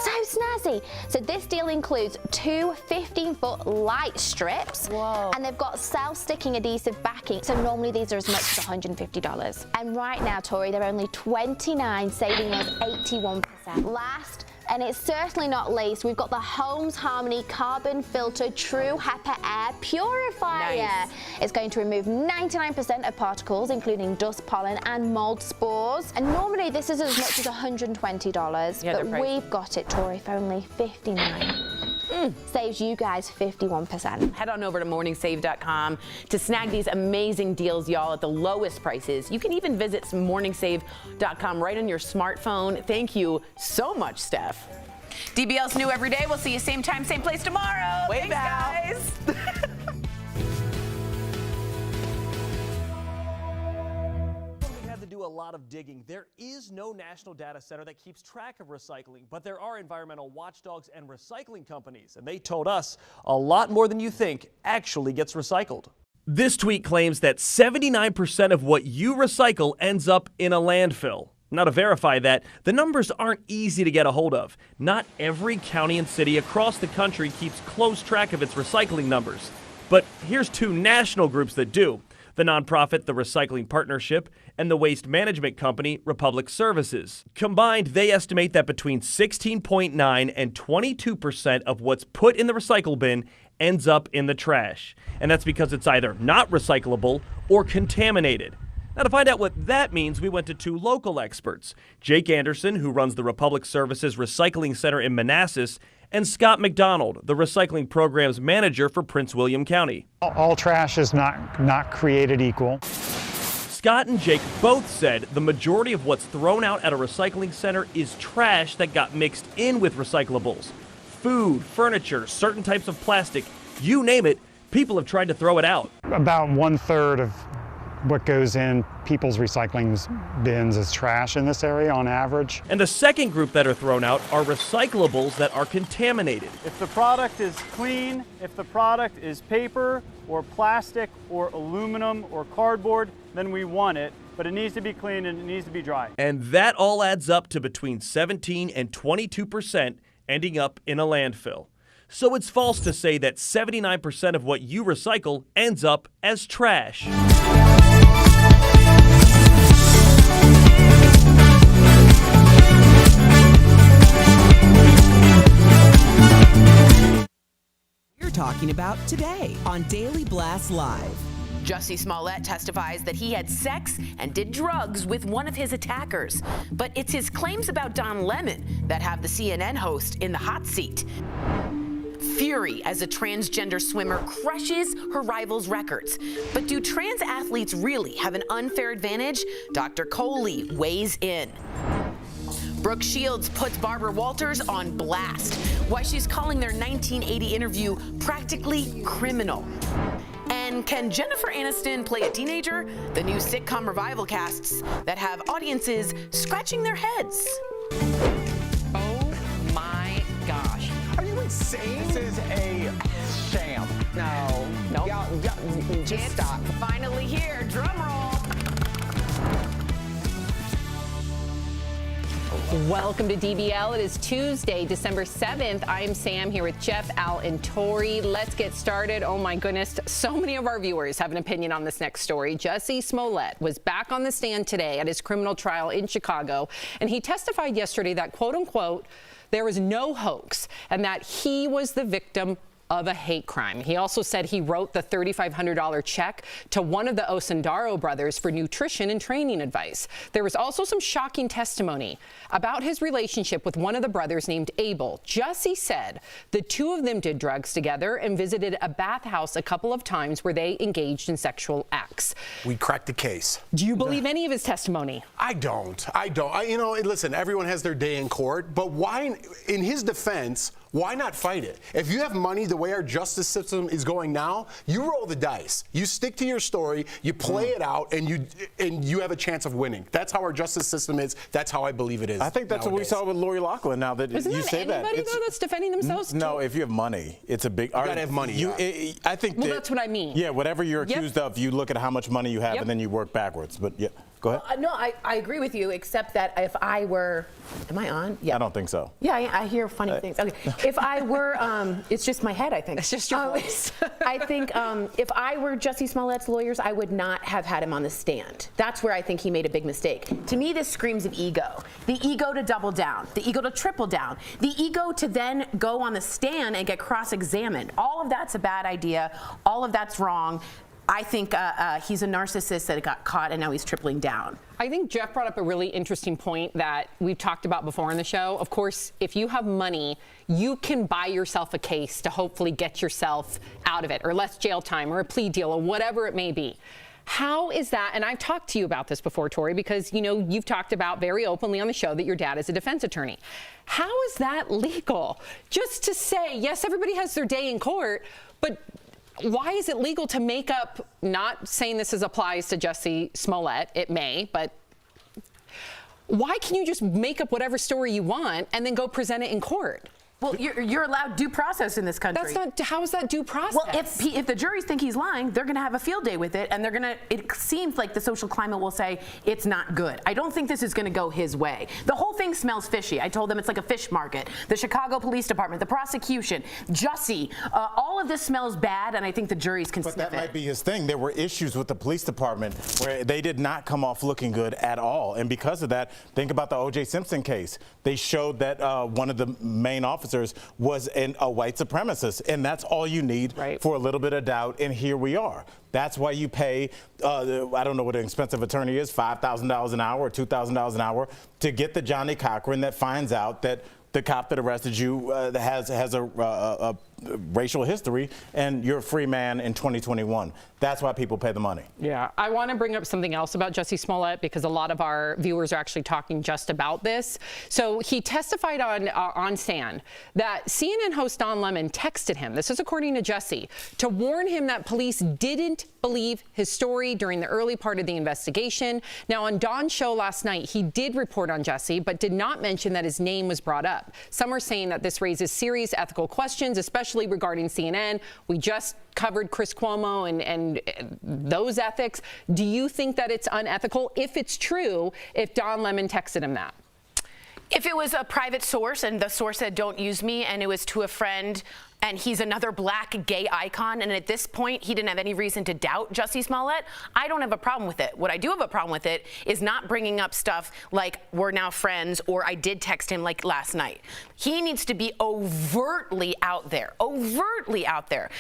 [SPEAKER 13] So snazzy. So this deal includes 2 15-foot light strips.
[SPEAKER 2] Whoa.
[SPEAKER 13] And they've got self-sticking adhesive backing. So normally these are as much as $150. And right now, Tori, they're only $29, saving us 81%. Last, and it's certainly not least, we've got the Holmes Harmony Carbon Filter True HEPA Air Purifier.
[SPEAKER 2] Nice.
[SPEAKER 13] It's going to remove 99% of particles, including dust, pollen, and mold spores. And normally this is as much as $120,
[SPEAKER 2] Yeah,
[SPEAKER 13] but
[SPEAKER 2] they're pricey.
[SPEAKER 13] we've got it, Tori, for only $59. Saves you guys 51%.
[SPEAKER 2] Head on over to morningsave.com to snag these amazing deals, y'all, at the lowest prices. You can even visit morningsave.com right on your smartphone. Thank you so much, Steph. DBL's new every day. We'll see you same time, same place tomorrow.
[SPEAKER 4] Wave
[SPEAKER 2] Thanks,
[SPEAKER 4] out.
[SPEAKER 2] guys.
[SPEAKER 14] Do a lot of digging. There is no national data center that keeps track of recycling, but there are environmental watchdogs and recycling companies, and they told us a lot more than you think actually gets recycled. This tweet claims that 79% of what you recycle ends up in a landfill. Now, to verify that, the numbers aren't easy to get a hold of. Not every county and city across the country keeps close track of its recycling numbers. But here's 2 national groups that do. The nonprofit The Recycling Partnership and the waste management company Republic Services. Combined, they estimate that between 16.9 and 22% of what's put in the recycle bin ends up in the trash. And that's because it's either not recyclable or contaminated. Now, to find out what that means, we went to 2 local experts. Jake Anderson, who runs the Republic Services Recycling Center in Manassas, and Scott McDonald, the recycling program's manager for Prince William County.
[SPEAKER 15] All trash is not created equal.
[SPEAKER 14] Scott and Jake both said the majority of what's thrown out at a recycling center is trash that got mixed in with recyclables. Food, furniture, certain types of plastic, you name it, people have tried to throw it out.
[SPEAKER 15] About 1/3 of what goes in people's recycling bins is trash in this area on average.
[SPEAKER 14] And the second group that are thrown out are recyclables that are contaminated.
[SPEAKER 16] If the product is clean, if the product is paper or plastic or aluminum or cardboard, then we want it, but it needs to be clean and it needs to be dry.
[SPEAKER 14] And that all adds up to between 17 and 22% ending up in a landfill. So it's false to say that 79% of what you recycle ends up as trash.
[SPEAKER 1] We're talking about today on Daily Blast Live.
[SPEAKER 2] Jussie Smollett testifies that he had sex and did drugs with one of his attackers. But it's his claims about Don Lemon that have the CNN host in the hot seat. Fury as a transgender swimmer crushes her rival's records. But do trans athletes really have an unfair advantage? Dr. Coley weighs in. Brooke Shields puts Barbara Walters on blast. Why she's calling their 1980 interview practically criminal. And can Jennifer Aniston play a teenager? The new sitcom revival casts that have audiences scratching their heads. Oh my gosh.
[SPEAKER 17] Are you insane? This is a sham.
[SPEAKER 2] No.
[SPEAKER 17] Just stop.
[SPEAKER 2] Finally here, drum roll.
[SPEAKER 18] Welcome to DBL. It is Tuesday, December 7th. I am Sam here with Jeff, Al, and Tori. Let's get started. Oh my goodness, so many of our viewers have an opinion on this next story. Jussie Smollett was back on the stand today at his criminal trial in Chicago, and he testified yesterday that, quote unquote, there was no hoax and that he was the victim of a hate crime. He also said he wrote the $3,500 check to one of the Osendaro brothers for nutrition and training advice. There was also some shocking testimony about his relationship with one of the brothers named Abel. Jussie said the two of them did drugs together and visited a bathhouse a couple of times where they engaged in sexual acts.
[SPEAKER 19] We cracked the case.
[SPEAKER 18] Do you believe any of his testimony?
[SPEAKER 19] I don't. Listen, everyone has their day in court, but why, in his defense, why not fight it? If you have money the way our justice system is going now, you roll the dice. You stick to your story, you play it out, and you have a chance of winning. That's how our justice system is. That's how I believe it is.
[SPEAKER 3] I think that's what we saw with Lori Loughlin. Now that
[SPEAKER 18] Isn't
[SPEAKER 3] you
[SPEAKER 18] that
[SPEAKER 3] say that,
[SPEAKER 18] anybody though that's defending themselves?
[SPEAKER 3] No, if you have money, it's a big.
[SPEAKER 19] You gotta have money.
[SPEAKER 3] I think.
[SPEAKER 18] Well, that's what I mean.
[SPEAKER 3] Yeah, whatever you're accused of, you look at how much money you have, and then you work backwards. But yeah, go ahead.
[SPEAKER 2] No, I agree with you, except that if I were, am I on? Yeah.
[SPEAKER 3] I don't think so.
[SPEAKER 2] Yeah, I hear funny things. Okay, if I were, it's just my head, I think.
[SPEAKER 18] It's just your voice.
[SPEAKER 2] I think if I were Jussie Smollett's lawyers, I would not have had him on the stand. That's where I think he made a big mistake. To me, this screams of ego. The ego to double down, the ego to triple down, the ego to then go on the stand and get cross-examined. All of that's a bad idea. All of that's wrong. I think he's a narcissist that got caught and now he's tripling down.
[SPEAKER 18] I think Jeff brought up a really interesting point that we've talked about before on the show. Of course, if you have money, you can buy yourself a case to hopefully get yourself out of it, or less jail time, or a plea deal, or whatever it may be. How is that? And I've talked to you about this before, Tori, because you've talked about very openly on the show that your dad is a defense attorney. How is that legal? Just to say, yes, everybody has their day in court, but why is it legal to make up, not saying this applies to Jussie Smollett, it may, but why can you just make up whatever story you want and then go present it in court?
[SPEAKER 2] Well, you're allowed due process in this country.
[SPEAKER 18] How is that due process?
[SPEAKER 2] Well, if the juries think he's lying, they're going to have a field day with it, and it seems like the social climate will say it's not good. I don't think this is going to go his way. The whole thing smells fishy. I told them it's like a fish market. The Chicago Police Department, the prosecution, Jussie, all of this smells bad, and I think the juries can sniff it.
[SPEAKER 3] But that might be his thing. There were issues with the police department where they did not come off looking good at all, and because of that, think about the O.J. Simpson case. They showed that one of the main officers was a white supremacist, and that's all you need for a little bit of doubt, and here we are. That's why you pay, I don't know what an expensive attorney is, $5,000 an hour or $2,000 an hour to get the Johnny Cochran that finds out that the cop that arrested you has a racial history, and you're a free man in 2021. That's why people pay the money.
[SPEAKER 18] Yeah, I want to bring up something else about Jussie Smollett because a lot of our viewers are actually talking just about this. So he testified on stand that CNN host Don Lemon texted him, this is according to Jussie, to warn him that police didn't believe his story during the early part of the investigation. Now, on Don's show last night, he did report on Jussie, but did not mention that his name was brought up. Some are saying that this raises serious ethical questions, especially regarding CNN. We just covered Chris Cuomo and those ethics. Do you think that it's unethical, if it's true, if Don Lemon texted him that?
[SPEAKER 2] If it was a private source and the source said, don't use me, and it was to a friend, and he's another black gay icon, and at this point he didn't have any reason to doubt Jussie Smollett, I don't have a problem with it. What I do have a problem with it is not bringing up stuff like we're now friends or I did text him like last night. He needs to be overtly out there,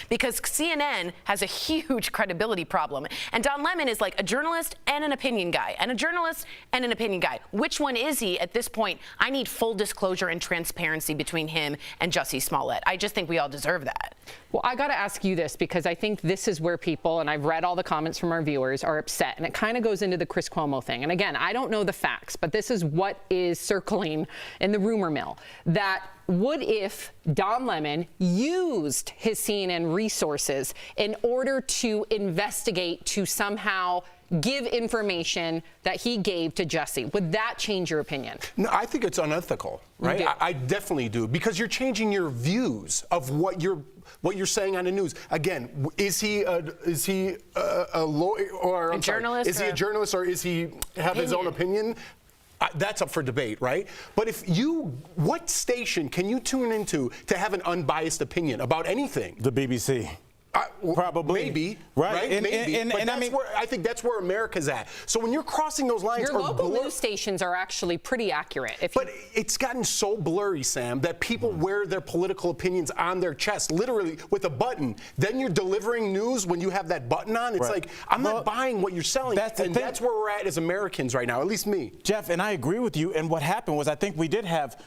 [SPEAKER 2] because CNN has a huge credibility problem. And Don Lemon is like a journalist and an opinion guy, and a journalist and an opinion guy. Which one is he at this point? I need full disclosure and transparency between him and Jussie Smollett. I just think we all deserve that.
[SPEAKER 18] Well, I got to ask you this because I think this is where people, and I've read all the comments from our viewers, are upset. And it kind of goes into the Chris Cuomo thing. And again, I don't know the facts, but this is what is circling in the rumor mill. That what if Don Lemon used his CNN resources in order to investigate, to somehow give information that he gave to Jussie? Would that change your opinion?
[SPEAKER 19] No, I think it's unethical, right? I definitely do, because you're changing your views of what you're saying on the news. Again, is he a lawyer or a journalist? Is he a journalist, or is he have his own opinion? That's up for debate, right? But what station can you tune into to have an unbiased opinion about anything?
[SPEAKER 3] The BBC. Probably.
[SPEAKER 19] Maybe.
[SPEAKER 3] Right.
[SPEAKER 19] Maybe. And I think that's where America's at. So when you're crossing those lines,
[SPEAKER 18] your local news stations are actually pretty accurate.
[SPEAKER 19] But it's gotten so blurry, Sam, that people wear their political opinions on their chest, literally with a button. Then you're delivering news when you have that button on. It's like, I'm not buying what you're selling. That's where we're at as Americans right now, at least me.
[SPEAKER 3] Jeff, and I agree with you. And what happened was, I think we did have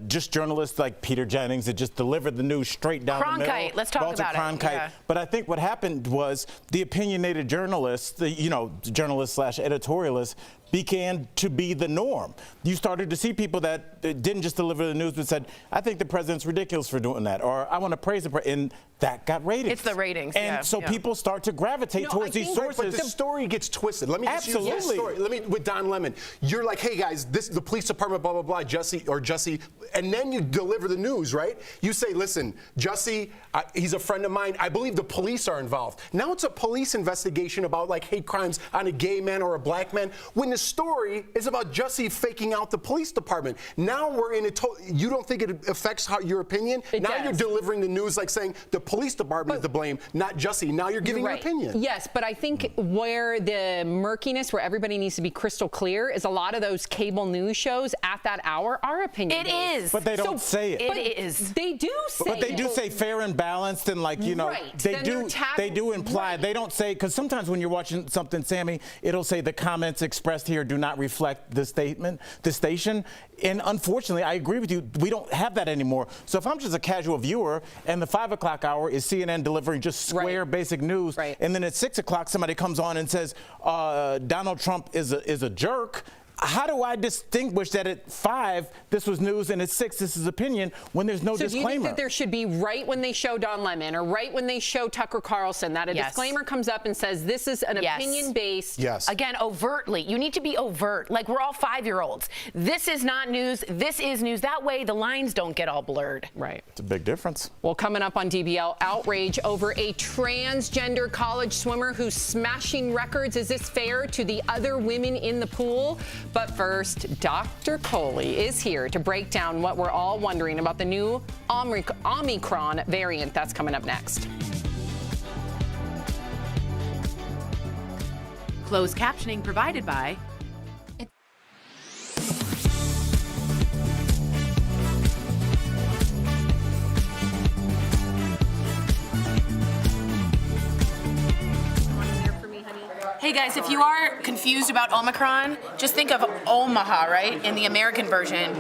[SPEAKER 3] just journalists like Peter Jennings that just delivered the news straight down the middle.
[SPEAKER 2] Cronkite, let's talk about it. Yeah.
[SPEAKER 3] But I think what happened was the opinionated journalists, journalists/editorialists, began to be the norm. You started to see people that didn't just deliver the news but said, I think the president's ridiculous for doing that, or I want to praise the president, and that got ratings.
[SPEAKER 2] It's the ratings,
[SPEAKER 3] and so people start to gravitate towards these sources.
[SPEAKER 19] But the story gets twisted. Let me just use this story. With Don Lemon, you're like, hey guys, this is the police department, blah, blah, blah, Jussie, and then you deliver the news, right? You say, listen, Jussie, he's a friend of mine. I believe the police are involved. Now it's a police investigation about like hate crimes on a gay man or a black man, when the story is about Jussie faking out the police department. Now we're in you don't think it affects your opinion? Now you're delivering the news like saying the police department is to blame, not Jussie. Now you're giving your opinion.
[SPEAKER 18] Yes, but I think where the murkiness, where everybody needs to be crystal clear, is a lot of those cable news shows at that hour are opinion based.
[SPEAKER 2] It is.
[SPEAKER 3] But they don't say it.
[SPEAKER 2] It is.
[SPEAKER 18] They do say it.
[SPEAKER 3] But they do say fair and balanced, and like, they do imply. They don't say, because sometimes when you're watching something, Sammy, it'll say the comments expressed here do not reflect the station. And unfortunately, I agree with you, we don't have that anymore. So if I'm just a casual viewer and the 5 o'clock hour is CNN delivering just square basic news, and then at 6 o'clock somebody comes on and says Donald Trump is a jerk, how do I distinguish that at 5 this was news and at 6 this is opinion when there's no disclaimer?
[SPEAKER 18] Do you think that there should be, right when they show Don Lemon or right when they show Tucker Carlson, that a disclaimer comes up and says this is an opinion-based?
[SPEAKER 3] Yes.
[SPEAKER 2] Again, overtly. You need to be overt. Like, we're all 5-year-olds. This is not news. This is news. That way the lines don't get all blurred.
[SPEAKER 18] Right.
[SPEAKER 3] It's a big difference.
[SPEAKER 18] Well, coming up on DBL, outrage over a transgender college swimmer who's smashing records. Is this fair to the other women in the pool? But first, Dr. Coley is here to break down what we're all wondering about the new Omicron variant. That's coming up next.
[SPEAKER 2] Closed captioning provided by Hey guys, if you are confused about Omicron, just think of Omaha, right? In the American version.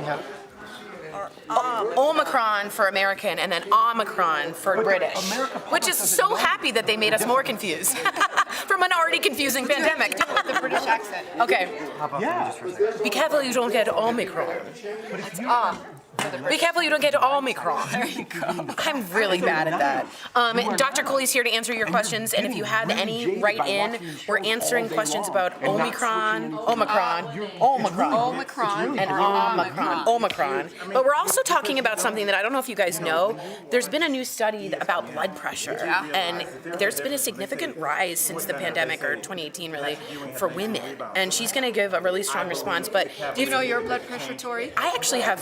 [SPEAKER 2] Omicron for American and then Omicron for British, which is so happy that they made us more confused from an already confusing pandemic.
[SPEAKER 20] The British accent.
[SPEAKER 2] Okay.
[SPEAKER 20] Yeah.
[SPEAKER 2] Be careful you don't get Omicron. Be careful you don't get Omicron. There you go. I'm really bad at that. Dr. Coley's here to answer your questions, and if you have any, write in. We're answering questions about Omicron, and Omicron. But we're also talking about something that I don't know if you guys know. There's been a new study about blood pressure, and there's been a significant rise since the pandemic, or 2018 really, for women. And she's going to give a really strong response. But
[SPEAKER 20] do you know your blood pressure, Tori?
[SPEAKER 2] I actually have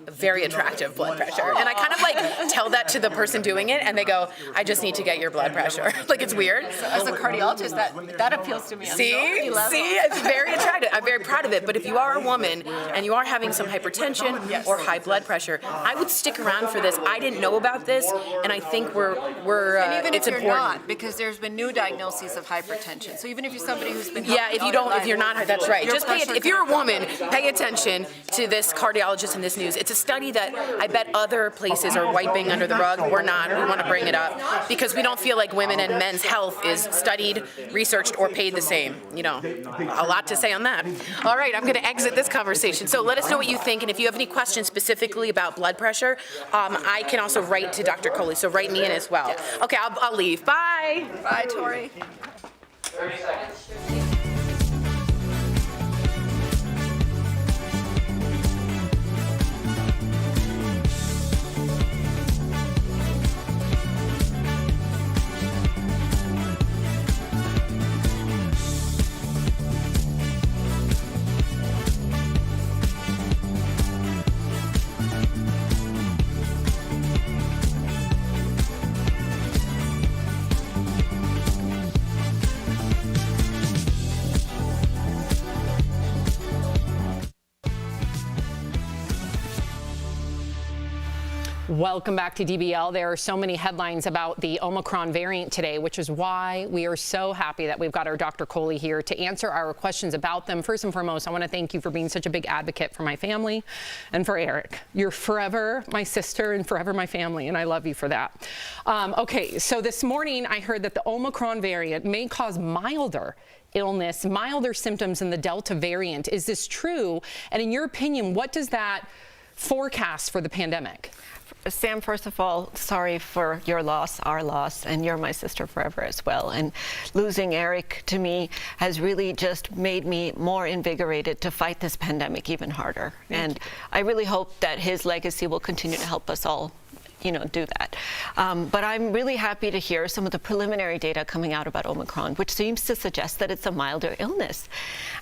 [SPEAKER 2] very attractive blood pressure, and I kind of like tell that to the person doing it, and they go, "I just need to get your blood pressure." Like, it's weird.
[SPEAKER 20] As a cardiologist, that appeals to me.
[SPEAKER 2] See, it's very attractive. I'm very proud of it. But if you are a woman and you are having some hypertension or high blood pressure, I would stick around for this. I didn't know about this, and I think we're
[SPEAKER 20] and even
[SPEAKER 2] it's
[SPEAKER 20] if you're
[SPEAKER 2] important.
[SPEAKER 20] not, because there's been new diagnoses of hypertension. So even if you're somebody who's been
[SPEAKER 2] if you're not, that's right.
[SPEAKER 20] Your
[SPEAKER 2] Just
[SPEAKER 20] pressure
[SPEAKER 2] if you're a woman, pay attention to this cardiologist in this news. It's a study that I bet other places are wiping under the rug. We're not. We want to bring it up because we don't feel like women and men's health is studied, researched, or paid the same. You know, a lot to say on that. All right, I'm going to exit this conversation. So let us know what you think, and if you have any questions specifically about blood pressure, I can also write to Dr. Coley. So write me in as well. Okay, I'll leave. Bye.
[SPEAKER 20] Bye, Tori.
[SPEAKER 2] 30 seconds.
[SPEAKER 18] Welcome back to DBL. There are so many headlines about the Omicron variant today, which is why we are so happy that we've got our Dr. Coley here to answer our questions about them. First and foremost, I want to thank you for being such a big advocate for my family and for Eric. You're forever my sister and forever my family, and I love you for that. Okay, so this morning I heard that the Omicron variant may cause milder illness, milder symptoms than the Delta variant. Is this true? And in your opinion, what does that forecast for the pandemic?
[SPEAKER 6] Sam, first of all, sorry for your loss, our loss, and you're my sister forever as well. And losing Eric to me has really just made me more invigorated to fight this pandemic even harder. And I really hope that his legacy will continue to help us all, do that. But I'm really happy to hear some of the preliminary data coming out about Omicron, which seems to suggest that it's a milder illness.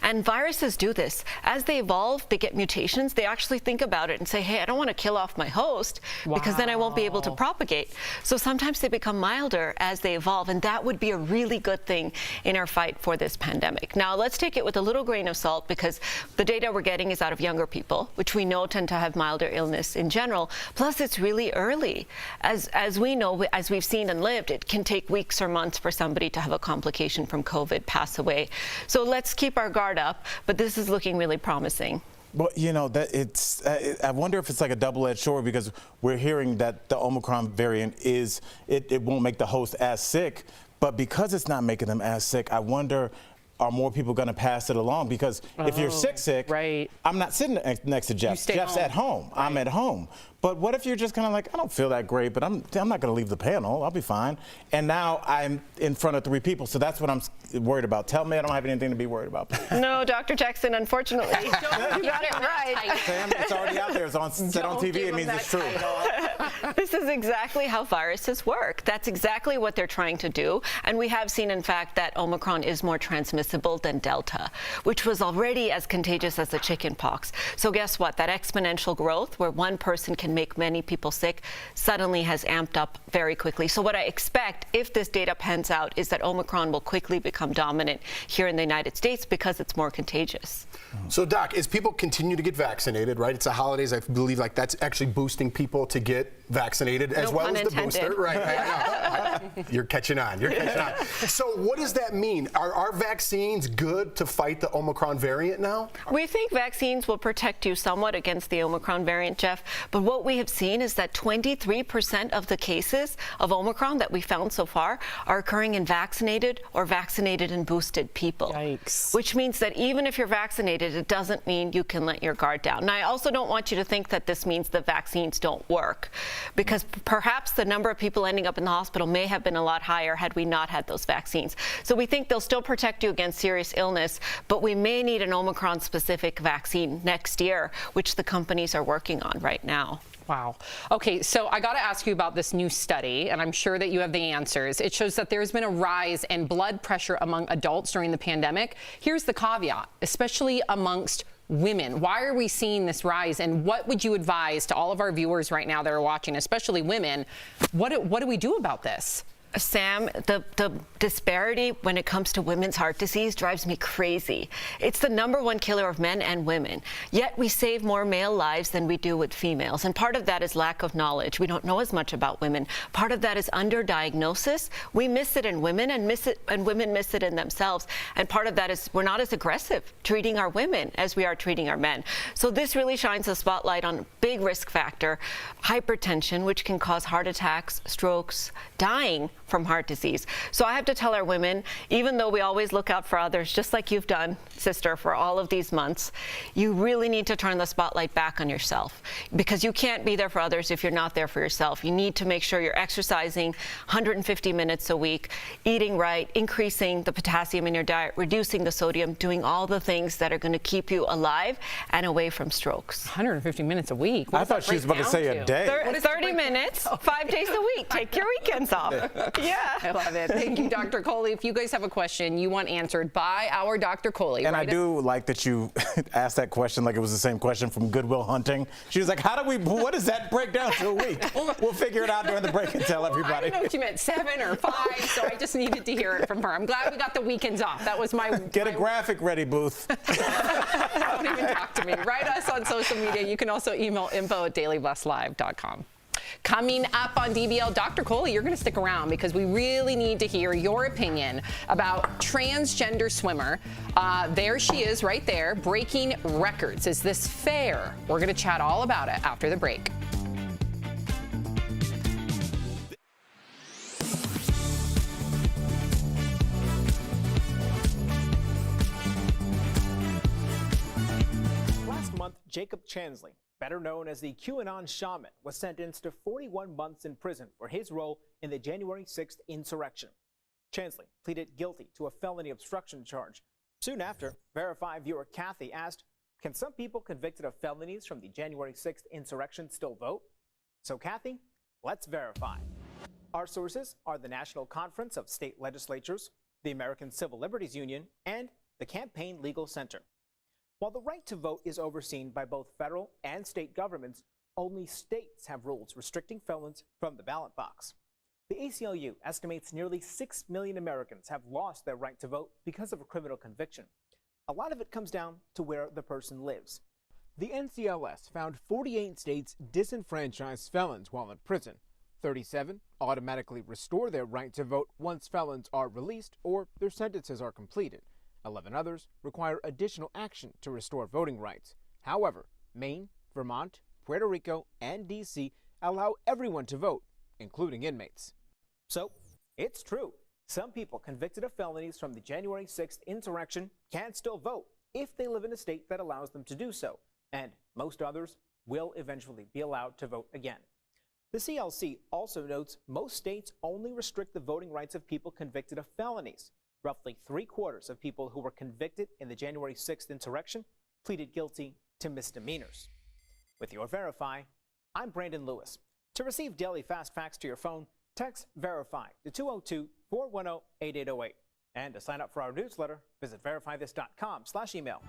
[SPEAKER 6] And viruses do this. As they evolve, they get mutations. They actually think about it and say, hey, I don't want to kill off my host because then I won't be able to propagate. So sometimes they become milder as they evolve, and that would be a really good thing in our fight for this pandemic. Now, let's take it with a little grain of salt because the data we're getting is out of younger people, which we know tend to have milder illness in general. Plus, it's really early. As we know, as we've seen and lived, it can take weeks or months for somebody to have a complication from COVID, pass away. So let's keep our guard up, but this is looking really promising.
[SPEAKER 3] Well, I wonder if it's like a double-edged sword because we're hearing that the Omicron variant it won't make the host as sick, but because it's not making them as sick, I wonder, are more people going to pass it along? Because if you're sick,
[SPEAKER 18] right.
[SPEAKER 3] I'm not sitting next to Jeff. Jeff's at home. Right. I'm at home. But what if you're just kind of like, I don't feel that great, but I'm not going to leave the panel. I'll be fine. And now I'm in front of 3 people, so that's what I'm worried about. Tell me I don't have anything to be worried about.
[SPEAKER 6] No, Dr. Jackson, unfortunately. You got it right.
[SPEAKER 3] Sam, it's already out there. It's on set on TV. It means it's true.
[SPEAKER 6] This is exactly how viruses work. That's exactly what they're trying to do. And we have seen, in fact, that Omicron is more transmissible than Delta, which was already as contagious as the chicken pox. So guess what? That exponential growth, where one person can make many people sick, suddenly has amped up very quickly. So what I expect, if this data pans out, is that Omicron will quickly become dominant here in the United States because it's more contagious.
[SPEAKER 19] So, Doc, as people continue to get vaccinated, right? It's the holidays. I believe like that's actually boosting people to get vaccinated as
[SPEAKER 6] No
[SPEAKER 19] well
[SPEAKER 6] pun
[SPEAKER 19] as the
[SPEAKER 6] intended.
[SPEAKER 19] booster. Right. I know. You're catching on. You're catching on. So what does that mean? Are our vaccines good to fight the Omicron variant now?
[SPEAKER 6] We think vaccines will protect you somewhat against the Omicron variant, Jeff, but what we have seen is that 23% of the cases of Omicron that we found so far are occurring in vaccinated or vaccinated and boosted people.
[SPEAKER 18] Yikes.
[SPEAKER 6] Which means that even if you're vaccinated, it doesn't mean you can let your guard down. Now, I also don't want you to think that this means the vaccines don't work, because perhaps the number of people ending up in the hospital may have been a lot higher had we not had those vaccines. So we think they'll still protect you against serious illness, but we may need an Omicron-specific vaccine next year, which the companies are working on right now.
[SPEAKER 18] Wow. Okay, so I got to ask you about this new study, and I'm sure that you have the answers. It shows that there's been a rise in blood pressure among adults during the pandemic. Here's the caveat, especially amongst women. Why are we seeing this rise, and what would you advise to all of our viewers right now that are watching, especially women? What do we do about this?
[SPEAKER 6] Sam, the disparity when it comes to women's heart disease drives me crazy. It's the #1 killer of men and women. Yet we save more male lives than we do with females. And part of that is lack of knowledge. We don't know as much about women. Part of that is underdiagnosis. We miss it in women and women miss it in themselves. And part of that is we're not as aggressive treating our women as we are treating our men. So this really shines a spotlight on a big risk factor, hypertension, which can cause heart attacks, strokes, dying from heart disease. So I have to tell our women, even though we always look out for others, just like you've done, sister, for all of these months, you really need to turn the spotlight back on yourself, because you can't be there for others if you're not there for yourself. You need to make sure you're exercising 150 minutes a week, eating right, increasing the potassium in your diet, reducing the sodium, doing all the things that are going to keep you alive and away from strokes.
[SPEAKER 18] 150 minutes a week?
[SPEAKER 3] I thought she was about to say a day.
[SPEAKER 6] 30 minutes, 5 days a week. Take your weekends off. Yeah.
[SPEAKER 18] I love it. Thank you, Dr. Coley. If you guys have a question you want answered by our Dr. Coley.
[SPEAKER 3] And I do like that you asked that question like it was the same question from Goodwill Hunting. She was like, what does that break down to a week? We'll figure it out during the break and tell everybody.
[SPEAKER 18] I didn't know if you meant 7 or 5, so I just needed to hear it from her. I'm glad we got the weekends off. That was my...
[SPEAKER 3] Get a graphic ready, Booth.
[SPEAKER 18] Don't even talk to me. Write us on social media. You can also email info@dailyblesslive.com. Coming up on DBL, Dr. Coley, you're going to stick around because we really need to hear your opinion about transgender swimmer. There she is right there, breaking records. Is this fair? We're going to chat all about it after the break.
[SPEAKER 7] Last month, Jacob Chansley, better known as the QAnon shaman, was sentenced to 41 months in prison for his role in the January 6th insurrection. Chansley pleaded guilty to a felony obstruction charge. Soon after, Verify viewer Kathy asked, can some people convicted of felonies from the January 6th insurrection still vote? So Kathy, let's verify. Our sources are the National Conference of State Legislatures, the American Civil Liberties Union, and the Campaign Legal Center. While the right to vote is overseen by both federal and state governments, only states have rules restricting felons from the ballot box. The ACLU estimates nearly 6 million Americans have lost their right to vote because of a criminal conviction. A lot of it comes down to where the person lives.
[SPEAKER 21] The NCLS found 48 states disenfranchise felons while in prison. 37 automatically restore their right to vote once felons are released or their sentences are completed. 11 others require additional action to restore voting rights. However, Maine, Vermont, Puerto Rico, and D.C. allow everyone to vote, including inmates.
[SPEAKER 7] So, it's true. Some people convicted of felonies from the January 6th insurrection can still vote if they live in a state that allows them to do so, and most others will eventually be allowed to vote again. The CLC also notes most states only restrict the voting rights of people convicted of felonies. Roughly 3/4 of people who were convicted in the January 6th insurrection pleaded guilty to misdemeanors. With your Verify, I'm Brandon Lewis. To receive daily fast facts to your phone, text Verify to 202-410-8808. And to sign up for our newsletter, visit verifythis.com/email.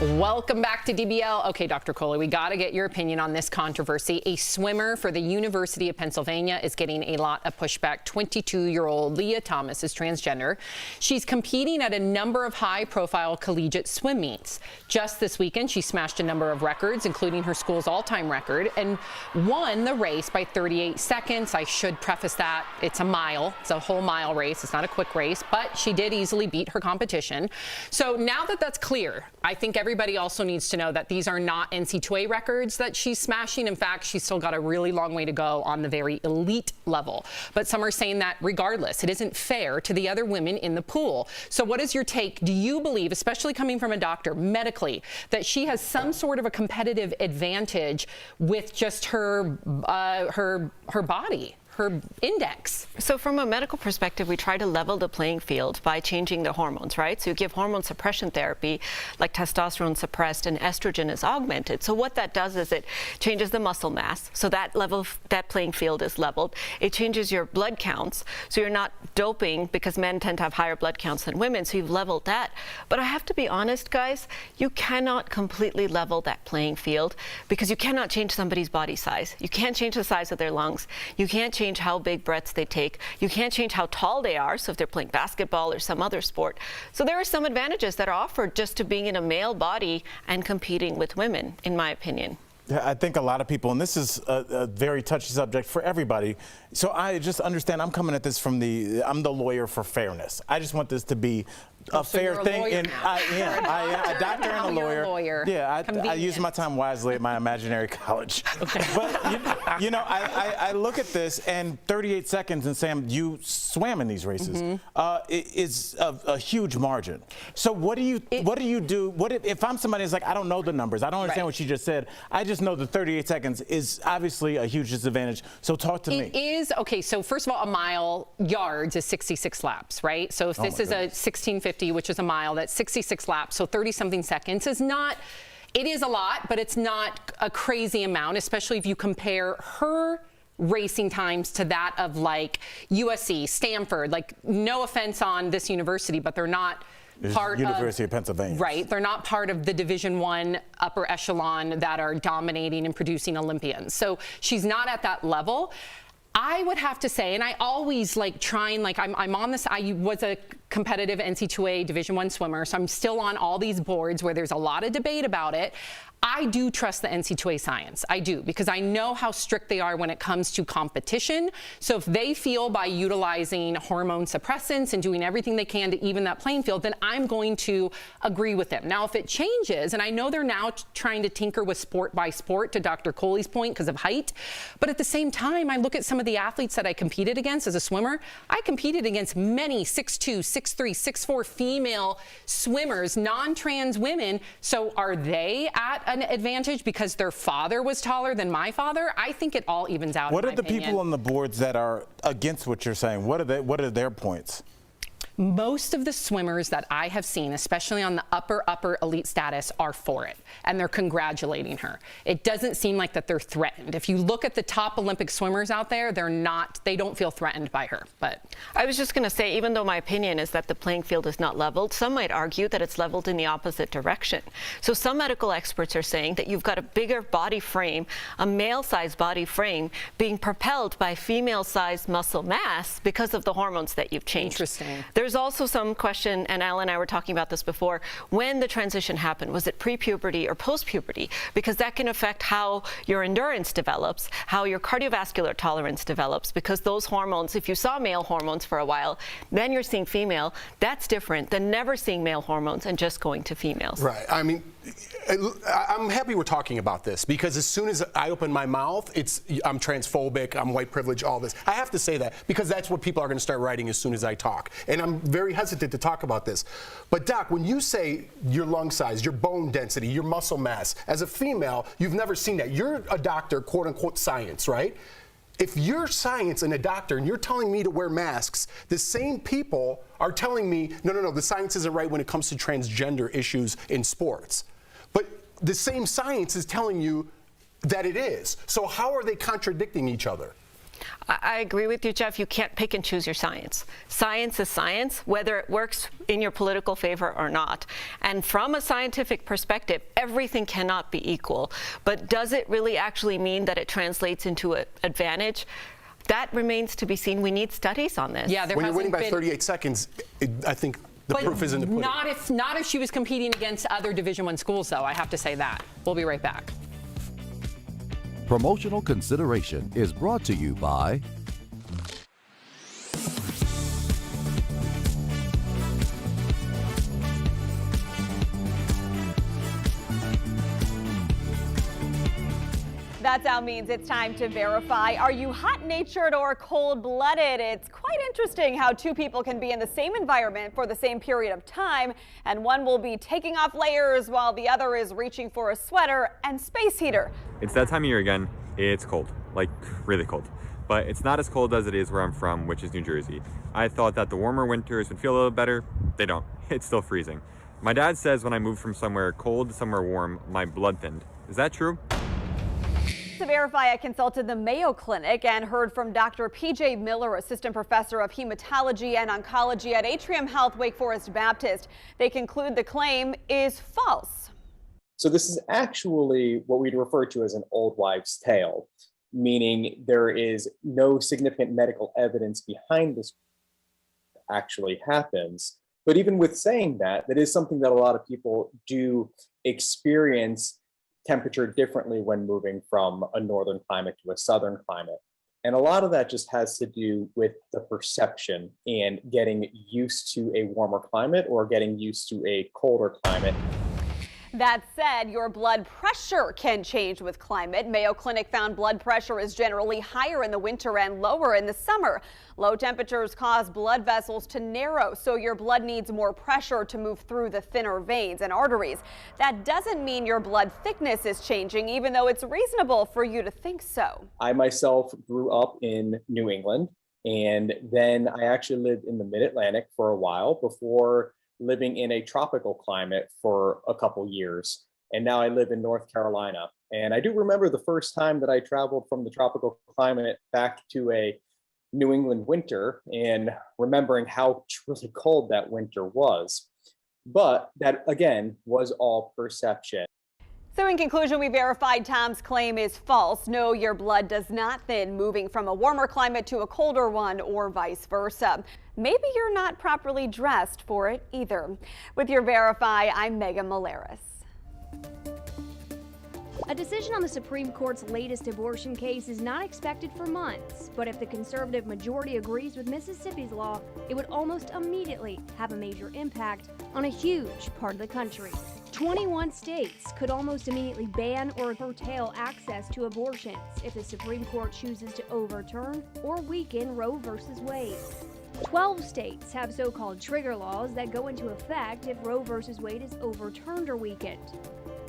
[SPEAKER 18] Welcome back to DBL. Okay, Dr. Coley, we got to get your opinion on this controversy. A swimmer for the University of Pennsylvania is getting a lot of pushback. 22-year-old Leah Thomas is transgender. She's competing at a number of high-profile collegiate swim meets. Just this weekend, she smashed a number of records, including her school's all-time record, and won the race by 38 seconds. I should preface that it's a mile. It's a whole mile race. It's not a quick race, but she did easily beat her competition. So now that that's clear, I think everybody also needs to know that these are not NCAA records that she's smashing. In fact, she's still got a really long way to go on the very elite level. But some are saying that regardless, it isn't fair to the other women in the pool. So what is your take? Do you believe, especially coming from a doctor medically, that she has some sort of a competitive advantage with just her body? Her index.
[SPEAKER 6] So from a medical perspective, we try to level the playing field by changing the hormones, right? So you give hormone suppression therapy, like testosterone suppressed and estrogen is augmented. So what that does is it changes the muscle mass. So that playing field is leveled. It changes your blood counts. So you're not doping because men tend to have higher blood counts than women. So you've leveled that. But I have to be honest, guys, you cannot completely level that playing field because you cannot change somebody's body size. You can't change the size of their lungs. You can't change how big breaths they take. You can't change how tall they are, so if they're playing basketball or some other sport. So there are some advantages that are offered just to being in a male body and competing with women, in my opinion.
[SPEAKER 3] Yeah, I think a lot of people, and this is a very touchy subject for everybody, so I just understand, I'm coming at this from I'm the lawyer for fairness. I just want this to be a fair thing. And a doctor and a lawyer. Yeah, I use my time wisely at my imaginary college. Okay. But you know, I look at this, and 38 seconds, and Sam, you swam in these races, is a huge margin. So what do you do? What if I'm somebody who's like, I don't know the numbers, I don't understand what she just said. I just know that 38 seconds is obviously a huge disadvantage. So talk to me.
[SPEAKER 18] It is okay. So first of all, a mile yards is 66 laps, right? So if this is a 1650, which is a mile, that's 66 laps, so 30-something seconds is not, it is a lot, but it's not a crazy amount, especially if you compare her racing times to that of like USC, Stanford. Like, no offense on this university, but they're not part
[SPEAKER 3] University of Pennsylvania.
[SPEAKER 18] Right, they're not part of the Division I upper echelon that are dominating and producing Olympians. So she's not at that level. I would have to say, and I always like trying, like I'm on this, I was a competitive NCAA Division I swimmer, so I'm still on all these boards where there's a lot of debate about it. I do trust the NCAA science. I do, because I know how strict they are when it comes to competition. So if they feel by utilizing hormone suppressants and doing everything they can to even that playing field, then I'm going to agree with them. Now, if it changes, and I know they're now trying to tinker with sport by sport, to Dr. Coley's point, because of height, but at the same time, I look at some of the athletes that I competed against as a swimmer. I competed against many 6'2", 6'3", 6'4" female swimmers, non-trans women. So are they at an advantage because their father was taller than my father? I think it all evens out.
[SPEAKER 3] What are the people on the boards that are against what you're saying? What are their points?
[SPEAKER 18] Most of the swimmers that I have seen, especially on the upper elite status, are for it, and they're congratulating her. It doesn't seem like that they're threatened. If you look at the top Olympic swimmers out there, they don't feel threatened by her. But
[SPEAKER 6] I was just going to say, even though my opinion is that the playing field is not leveled, some might argue that it's leveled in the opposite direction. So some medical experts are saying that you've got a bigger body frame, a male-sized body frame, being propelled by female-sized muscle mass because of the hormones that you've changed.
[SPEAKER 18] Interesting.
[SPEAKER 6] There's also some question, and Al and I were talking about this before, when the transition happened. Was it pre-puberty or post-puberty? Because that can affect how your endurance develops, how your cardiovascular tolerance develops, because those hormones, if you saw male hormones for a while, then you're seeing female, that's different than never seeing male hormones and just going to females.
[SPEAKER 19] Right. I mean, I'm happy we're talking about this, because as soon as I open my mouth, I'm transphobic, I'm white privilege, all this. I have to say that because that's what people are going to start writing as soon as I talk. And I'm very hesitant to talk about this. But Doc, when you say your lung size, your bone density, your muscle mass, as a female, you've never seen that. You're a doctor, quote unquote science, right? If you're science and a doctor and you're telling me to wear masks, the same people are telling me, no, the science isn't right when it comes to transgender issues in sports. But the same science is telling you that it is. So how are they contradicting each other?
[SPEAKER 6] I agree with you, Jeff. You can't pick and choose your science. Science is science, whether it works in your political favor or not. And from a scientific perspective, everything cannot be equal. But does it really actually mean that it translates into an advantage? That remains to be seen. We need studies on this.
[SPEAKER 18] Yeah,
[SPEAKER 19] when you're winning by 38 seconds, I think the proof is in the pudding.
[SPEAKER 18] Not if she was competing against other Division I schools, though. I have to say that. We'll be right back.
[SPEAKER 8] Promotional consideration is brought to you by
[SPEAKER 9] That sound means it's time to verify. Are you hot-natured or cold-blooded? It's quite interesting how two people can be in the same environment for the same period of time, and one will be taking off layers while the other is reaching for a sweater and space heater.
[SPEAKER 10] It's that time of year again. It's cold, like really cold. But it's not as cold as it is where I'm from, which is New Jersey. I thought that the warmer winters would feel a little better. They don't. It's still freezing. My dad says when I moved from somewhere cold to somewhere warm, my blood thinned. Is that true?
[SPEAKER 9] To verify, I consulted the Mayo Clinic and heard from Dr. P.J. Miller, assistant professor of hematology and oncology at Atrium Health Wake Forest Baptist. They conclude the claim is false.
[SPEAKER 11] So this is actually what we'd refer to as an old wives' tale, meaning there is no significant medical evidence behind this actually happens. But even with saying that, that is something that a lot of people do experience temperature differently when moving from a northern climate to a southern climate. And a lot of that just has to do with the perception and getting used to a warmer climate or getting used to a colder climate.
[SPEAKER 9] That said, your blood pressure can change with climate. Mayo Clinic found blood pressure is generally higher in the winter and lower in the summer. Low temperatures cause blood vessels to narrow, so your blood needs more pressure to move through the thinner veins and arteries. That doesn't mean your blood thickness is changing, even though it's reasonable for you to think so.
[SPEAKER 11] I myself grew up in New England, and then I actually lived in the Mid-Atlantic for a while before living in a tropical climate for a couple years. And now I live in North Carolina. And I do remember the first time that I traveled from the tropical climate back to a New England winter and remembering how truly cold that winter was. But that, again, was all perception.
[SPEAKER 9] So in conclusion, we verified Tom's claim is false. No, your blood does not thin moving from a warmer climate to a colder one or vice versa. Maybe you're not properly dressed for it either. With your Verify, I'm Megan Malaris.
[SPEAKER 12] A decision on the Supreme Court's latest abortion case is not expected for months, but if the conservative majority agrees with Mississippi's law, it would almost immediately have a major impact on a huge part of the country. 21 states could almost immediately ban or curtail access to abortions if the Supreme Court chooses to overturn or weaken Roe v. Wade. 12 states have so-called trigger laws that go into effect if Roe v. Wade is overturned or weakened.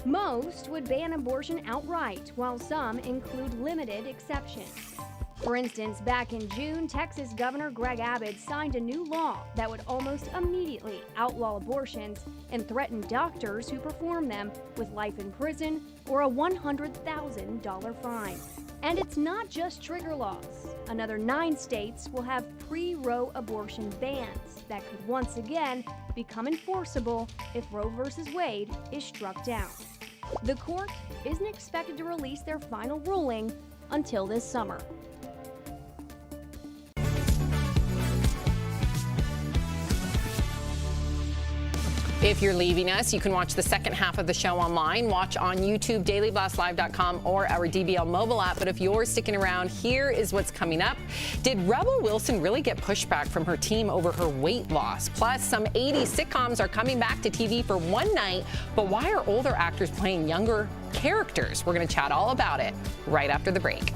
[SPEAKER 12] Most would ban abortion outright, while some include limited exceptions. For instance, back in June, Texas Governor Greg Abbott signed a new law that would almost immediately outlaw abortions and threaten doctors who perform them with life in prison or a $100,000 fine. And it's not just trigger laws. Another 9 states will have pre-Roe abortion bans that could once again become enforceable if Roe v. Wade is struck down. The court isn't expected to release their final ruling until this summer.
[SPEAKER 18] If you're leaving us, you can watch the second half of the show online. Watch on YouTube, dailyblastlive.com, or our DBL mobile app. But if you're sticking around, here is what's coming up. Did Rebel Wilson really get pushback from her team over her weight loss? Plus, some 80s sitcoms are coming back to TV for one night. But why are older actors playing younger characters? We're going to chat all about it right after the break.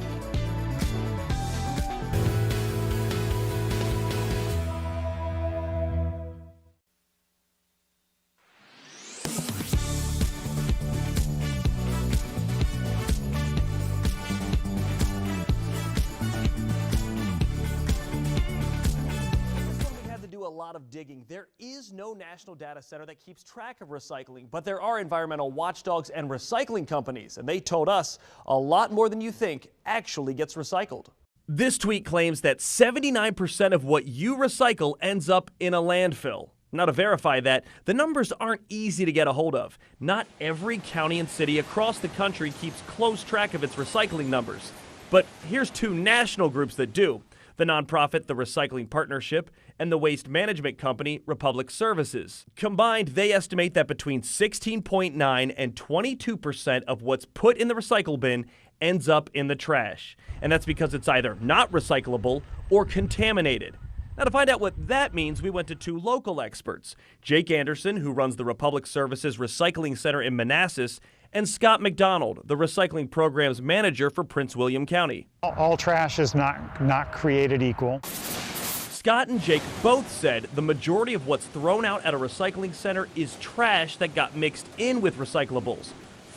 [SPEAKER 14] Of digging. There is no national data center that keeps track of recycling, but there are environmental watchdogs and recycling companies, and they told us a lot more than you think actually gets recycled. This tweet claims that 79% of what you recycle ends up in a landfill. Now, to verify that, the numbers aren't easy to get a hold of. Not every county and city across the country keeps close track of its recycling numbers. But here's two national groups that do: the nonprofit The Recycling Partnership and the waste management company Republic Services. Combined, they estimate that between 16.9 and 22% of what's put in the recycle bin ends up in the trash. And that's because it's either not recyclable or contaminated. Now, to find out what that means, we went to two local experts: Jake Anderson, who runs the Republic Services Recycling Center in Manassas, and Scott McDonald, the recycling program's manager for Prince William County.
[SPEAKER 15] All trash is not created equal.
[SPEAKER 14] Scott and Jake both said the majority of what's thrown out at a recycling center is trash that got mixed in with recyclables.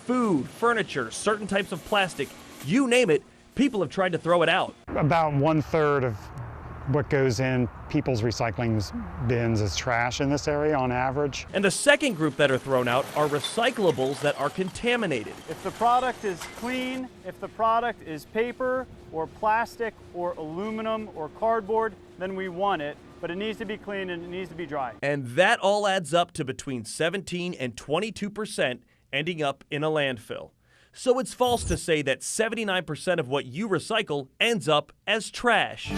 [SPEAKER 14] Food, furniture, certain types of plastic, you name it, people have tried to throw it out.
[SPEAKER 15] About 1/3 of what goes in people's recycling bins is trash in this area on average.
[SPEAKER 14] And the second group that are thrown out are recyclables that are contaminated.
[SPEAKER 16] If the product is clean, if the product is paper or plastic or aluminum or cardboard, then we want it, but it needs to be clean and it needs to be dry.
[SPEAKER 14] And that all adds up to between 17 and 22% ending up in a landfill. So it's false to say that 79% of what you recycle ends up as trash.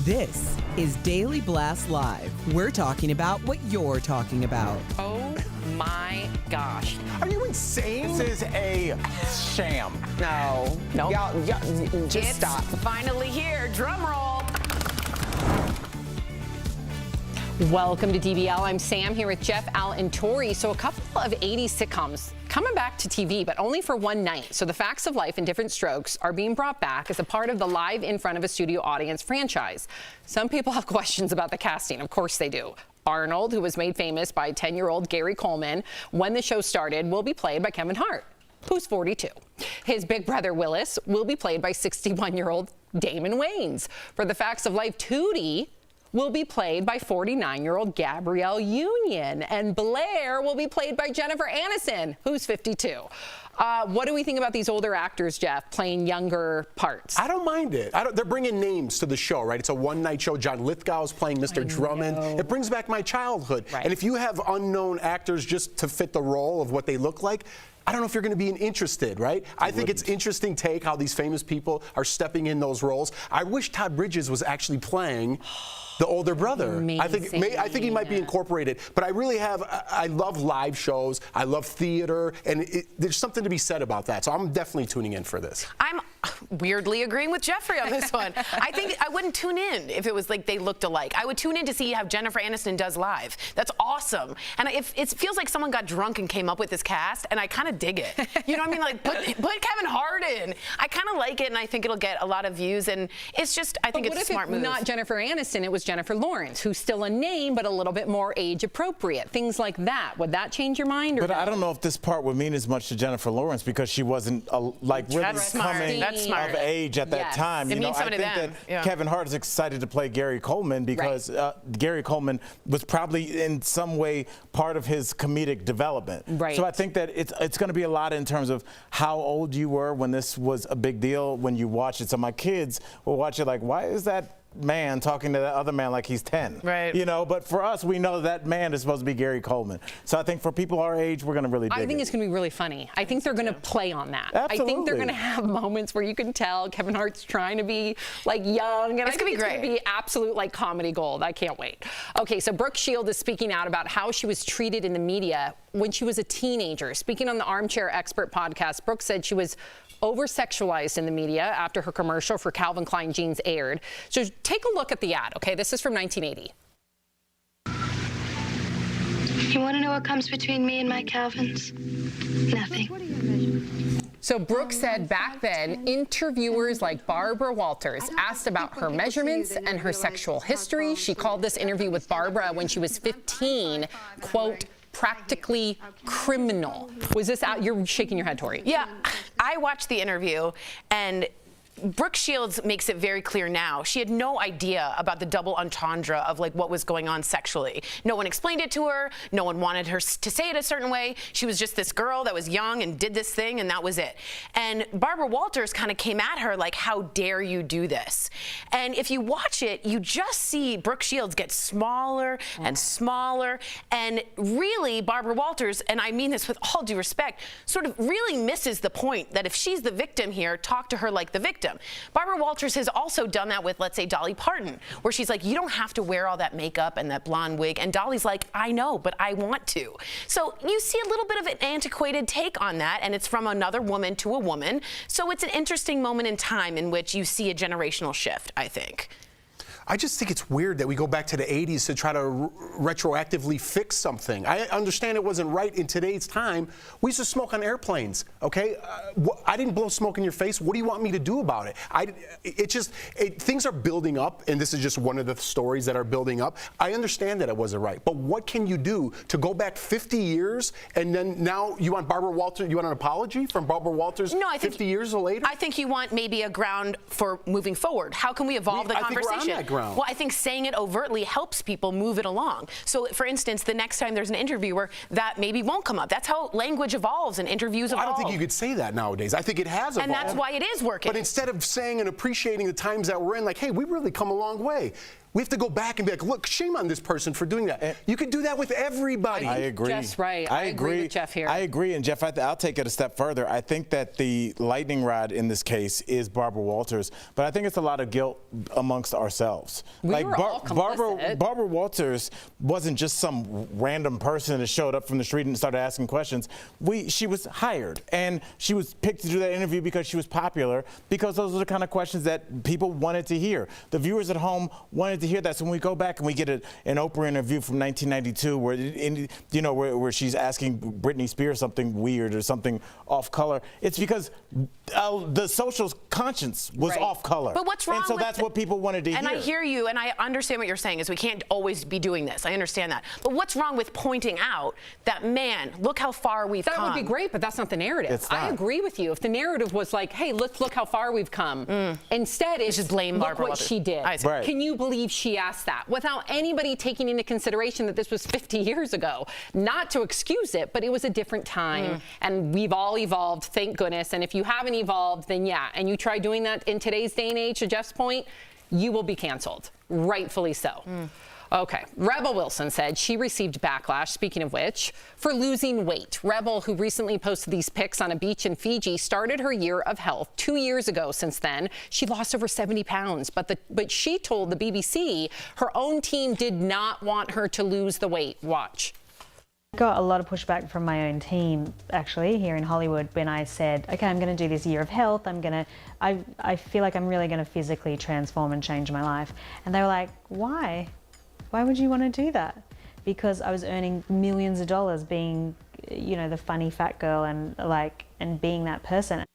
[SPEAKER 1] This is Daily Blast Live. We're talking about what you're talking about.
[SPEAKER 2] Oh my gosh.
[SPEAKER 17] Are you insane?
[SPEAKER 3] This is a sham.
[SPEAKER 17] No. Y'all, just stop.
[SPEAKER 2] Finally here. Drum roll.
[SPEAKER 18] Welcome to DBL. I'm Sam here with Jeff, Al, and Tori. So a couple of 80s sitcoms coming back to TV, but only for one night. So the Facts of Life and Different Strokes are being brought back as a part of the Live in Front of a Studio Audience franchise. Some people have questions about the casting. Of course they do. Arnold, who was made famous by 10-year-old Gary Coleman when the show started, will be played by Kevin Hart, who's 42. His big brother Willis will be played by 61-year-old Damon Wayans. For the Facts of Life, Tootie will be played by 49-year-old Gabrielle Union, and Blair will be played by Jennifer Aniston, who's 52. What do we think about these older actors, Jeff, playing younger parts?
[SPEAKER 19] I don't mind it. They're bringing names to the show, right? It's a one-night show. John Lithgow is playing Mr. Drummond. It brings back my childhood.
[SPEAKER 18] Right.
[SPEAKER 19] And if you have unknown actors just to fit the role of what they look like, I don't know if you're going to be interested, right? I think it's interesting take how these famous people are stepping in those roles. I wish Todd Bridges was actually playing the older brother.
[SPEAKER 18] Amazing.
[SPEAKER 19] I think he might be incorporated. But I love live shows. I love theater. And there's something to be said about that. So I'm definitely tuning in for this.
[SPEAKER 2] I'm weirdly agreeing with Jeffrey on this one. I think I wouldn't tune in if it was like they looked alike. I would tune in to see how Jennifer Aniston does live. That's awesome. And it feels like someone got drunk and came up with this cast, and I kind of dig it. You know what I mean? Like, put Kevin Hart in. I kind of like it, and I think it'll get a lot of views. And it's just, I think it's a smart move.
[SPEAKER 18] Not Jennifer Aniston, it was Jennifer Lawrence, who's still a name, but a little bit more age appropriate. Things like that. Would that change your mind? Or
[SPEAKER 3] but I don't know if this part would mean as much to Jennifer Lawrence because she wasn't really coming of age at that time. You know, I think that Kevin Hart is excited to play Gary Coleman because Gary Coleman was probably in some way part of his comedic development.
[SPEAKER 18] Right.
[SPEAKER 3] So I think that it's going to be a lot in terms of how old you were when this was a big deal when you watch it. So my kids will watch it like, why is that man talking to that other man like he's 10?
[SPEAKER 2] Right.
[SPEAKER 3] You know, but for us, we know that man is supposed to be Gary Coleman. So I think for people our age, we're going to really dig it.
[SPEAKER 18] I think it's going to be really funny. I think they're going to play on that.
[SPEAKER 3] Absolutely.
[SPEAKER 18] I think they're going to have moments where you can tell Kevin Hart's trying to be like young, and
[SPEAKER 2] it's going to be great.
[SPEAKER 18] It's going to be absolute like comedy gold. I can't wait. Okay, so Brooke Shield is speaking out about how she was treated in the media when she was a teenager. Speaking on the Armchair Expert podcast, Brooke said she was over-sexualized in the media after her commercial for Calvin Klein jeans aired. So take a look at the ad, okay? This is from 1980.
[SPEAKER 5] You want to know what comes between me and my Calvins? Nothing.
[SPEAKER 18] So Brooke said back then, interviewers like Barbara Walters asked about her measurements and her sexual history. She called this interview with Barbara when she was 15, quote, practically criminal. Was this out? You're shaking your head, Tori.
[SPEAKER 2] Yeah, I watched the interview, and Brooke Shields makes it very clear now. She had no idea about the double entendre of like what was going on sexually. No one explained it to her. No one wanted her to say it a certain way. She was just this girl that was young and did this thing, and that was it. And Barbara Walters kind of came at her like, how dare you do this? And if you watch it, you just see Brooke Shields get smaller and smaller. And really, Barbara Walters, and I mean this with all due respect, sort of really misses the point that if she's the victim here, talk to her like the victim. Barbara Walters has also done that with, let's say, Dolly Parton, where she's like, you don't have to wear all that makeup and that blonde wig. And Dolly's like, I know, but I want to. So you see a little bit of an antiquated take on that, and it's from another woman to a woman. So it's an interesting moment in time in which you see a generational shift, I think.
[SPEAKER 19] I just think it's weird that we go back to the 80s to try to retroactively fix something. I understand it wasn't right in today's time. We used to smoke on airplanes, okay? I didn't blow smoke in your face. What do you want me to do about it? Things are building up, and this is just one of the stories that are building up. I understand that it wasn't right, but what can you do to go back 50 years and then now you want Barbara Walters, you want an apology from Barbara Walters 50 years later?
[SPEAKER 2] I think you want maybe a ground for moving forward. How can we evolve the conversation?
[SPEAKER 19] I think we're on that ground.
[SPEAKER 2] Well, I think saying it overtly helps people move it along. So, for instance, the next time there's an interviewer, that maybe won't come up. That's how language evolves and interviews evolve.
[SPEAKER 19] I don't think you could say that nowadays. I think it has evolved.
[SPEAKER 2] And that's why it is working.
[SPEAKER 19] But instead of saying and appreciating the times that we're in, like, hey, we've really come a long way. We have to go back and be like, look, shame on this person for doing that. You could do that with everybody.
[SPEAKER 3] I agree.
[SPEAKER 18] Jeff's right. I agree with Jeff here.
[SPEAKER 3] I agree. And Jeff, I'll take it a step further. I think that the lightning rod in this case is Barbara Walters, but I think it's a lot of guilt amongst ourselves.
[SPEAKER 18] We were all complicit.
[SPEAKER 3] Barbara Walters wasn't just some random person that showed up from the street and started asking questions. She was hired, and she was picked to do that interview because she was popular, because those are the kind of questions that people wanted to hear. The viewers at home wanted to hear that. So when we go back and we get an Oprah interview from 1992 where she's asking Britney Spears something weird or something off color, it's because the social conscience was off color.
[SPEAKER 2] But what's wrong
[SPEAKER 3] And so
[SPEAKER 2] with
[SPEAKER 3] that's what people wanted to hear.
[SPEAKER 2] And I hear you, and I understand what you're saying, is we can't always be doing this. I understand that. But what's wrong with pointing out that, man, look how far we've come?
[SPEAKER 18] That would be great, but that's not the narrative. I agree with you. If the narrative was like, hey, let's look how far we've come. Instead, it's
[SPEAKER 2] just blame
[SPEAKER 18] look
[SPEAKER 2] Barbara
[SPEAKER 18] what
[SPEAKER 2] Walters.
[SPEAKER 18] she did.
[SPEAKER 3] Right.
[SPEAKER 18] Can you believe she asked that without anybody taking into consideration that this was 50 years ago? Not to excuse it, but it was a different time, and we've all evolved, thank goodness. And if you haven't evolved, then yeah, and you try doing that in today's day and age, to Jeff's point, you will be canceled, rightfully so. Okay, Rebel Wilson said she received backlash, speaking of which, for losing weight. Rebel, who recently posted these pics on a beach in Fiji, started her year of health 2 years ago. Since then, she lost over 70 pounds. But she told the BBC her own team did not want her to lose the weight. Watch.
[SPEAKER 13] Got a lot of pushback from my own team, actually, here in Hollywood, when I said, okay, I'm going to do this year of health. I feel like I'm really going to physically transform and change my life. And they were like, why? Why would you want to do that? Because I was earning millions of dollars being, the funny fat girl and being that person.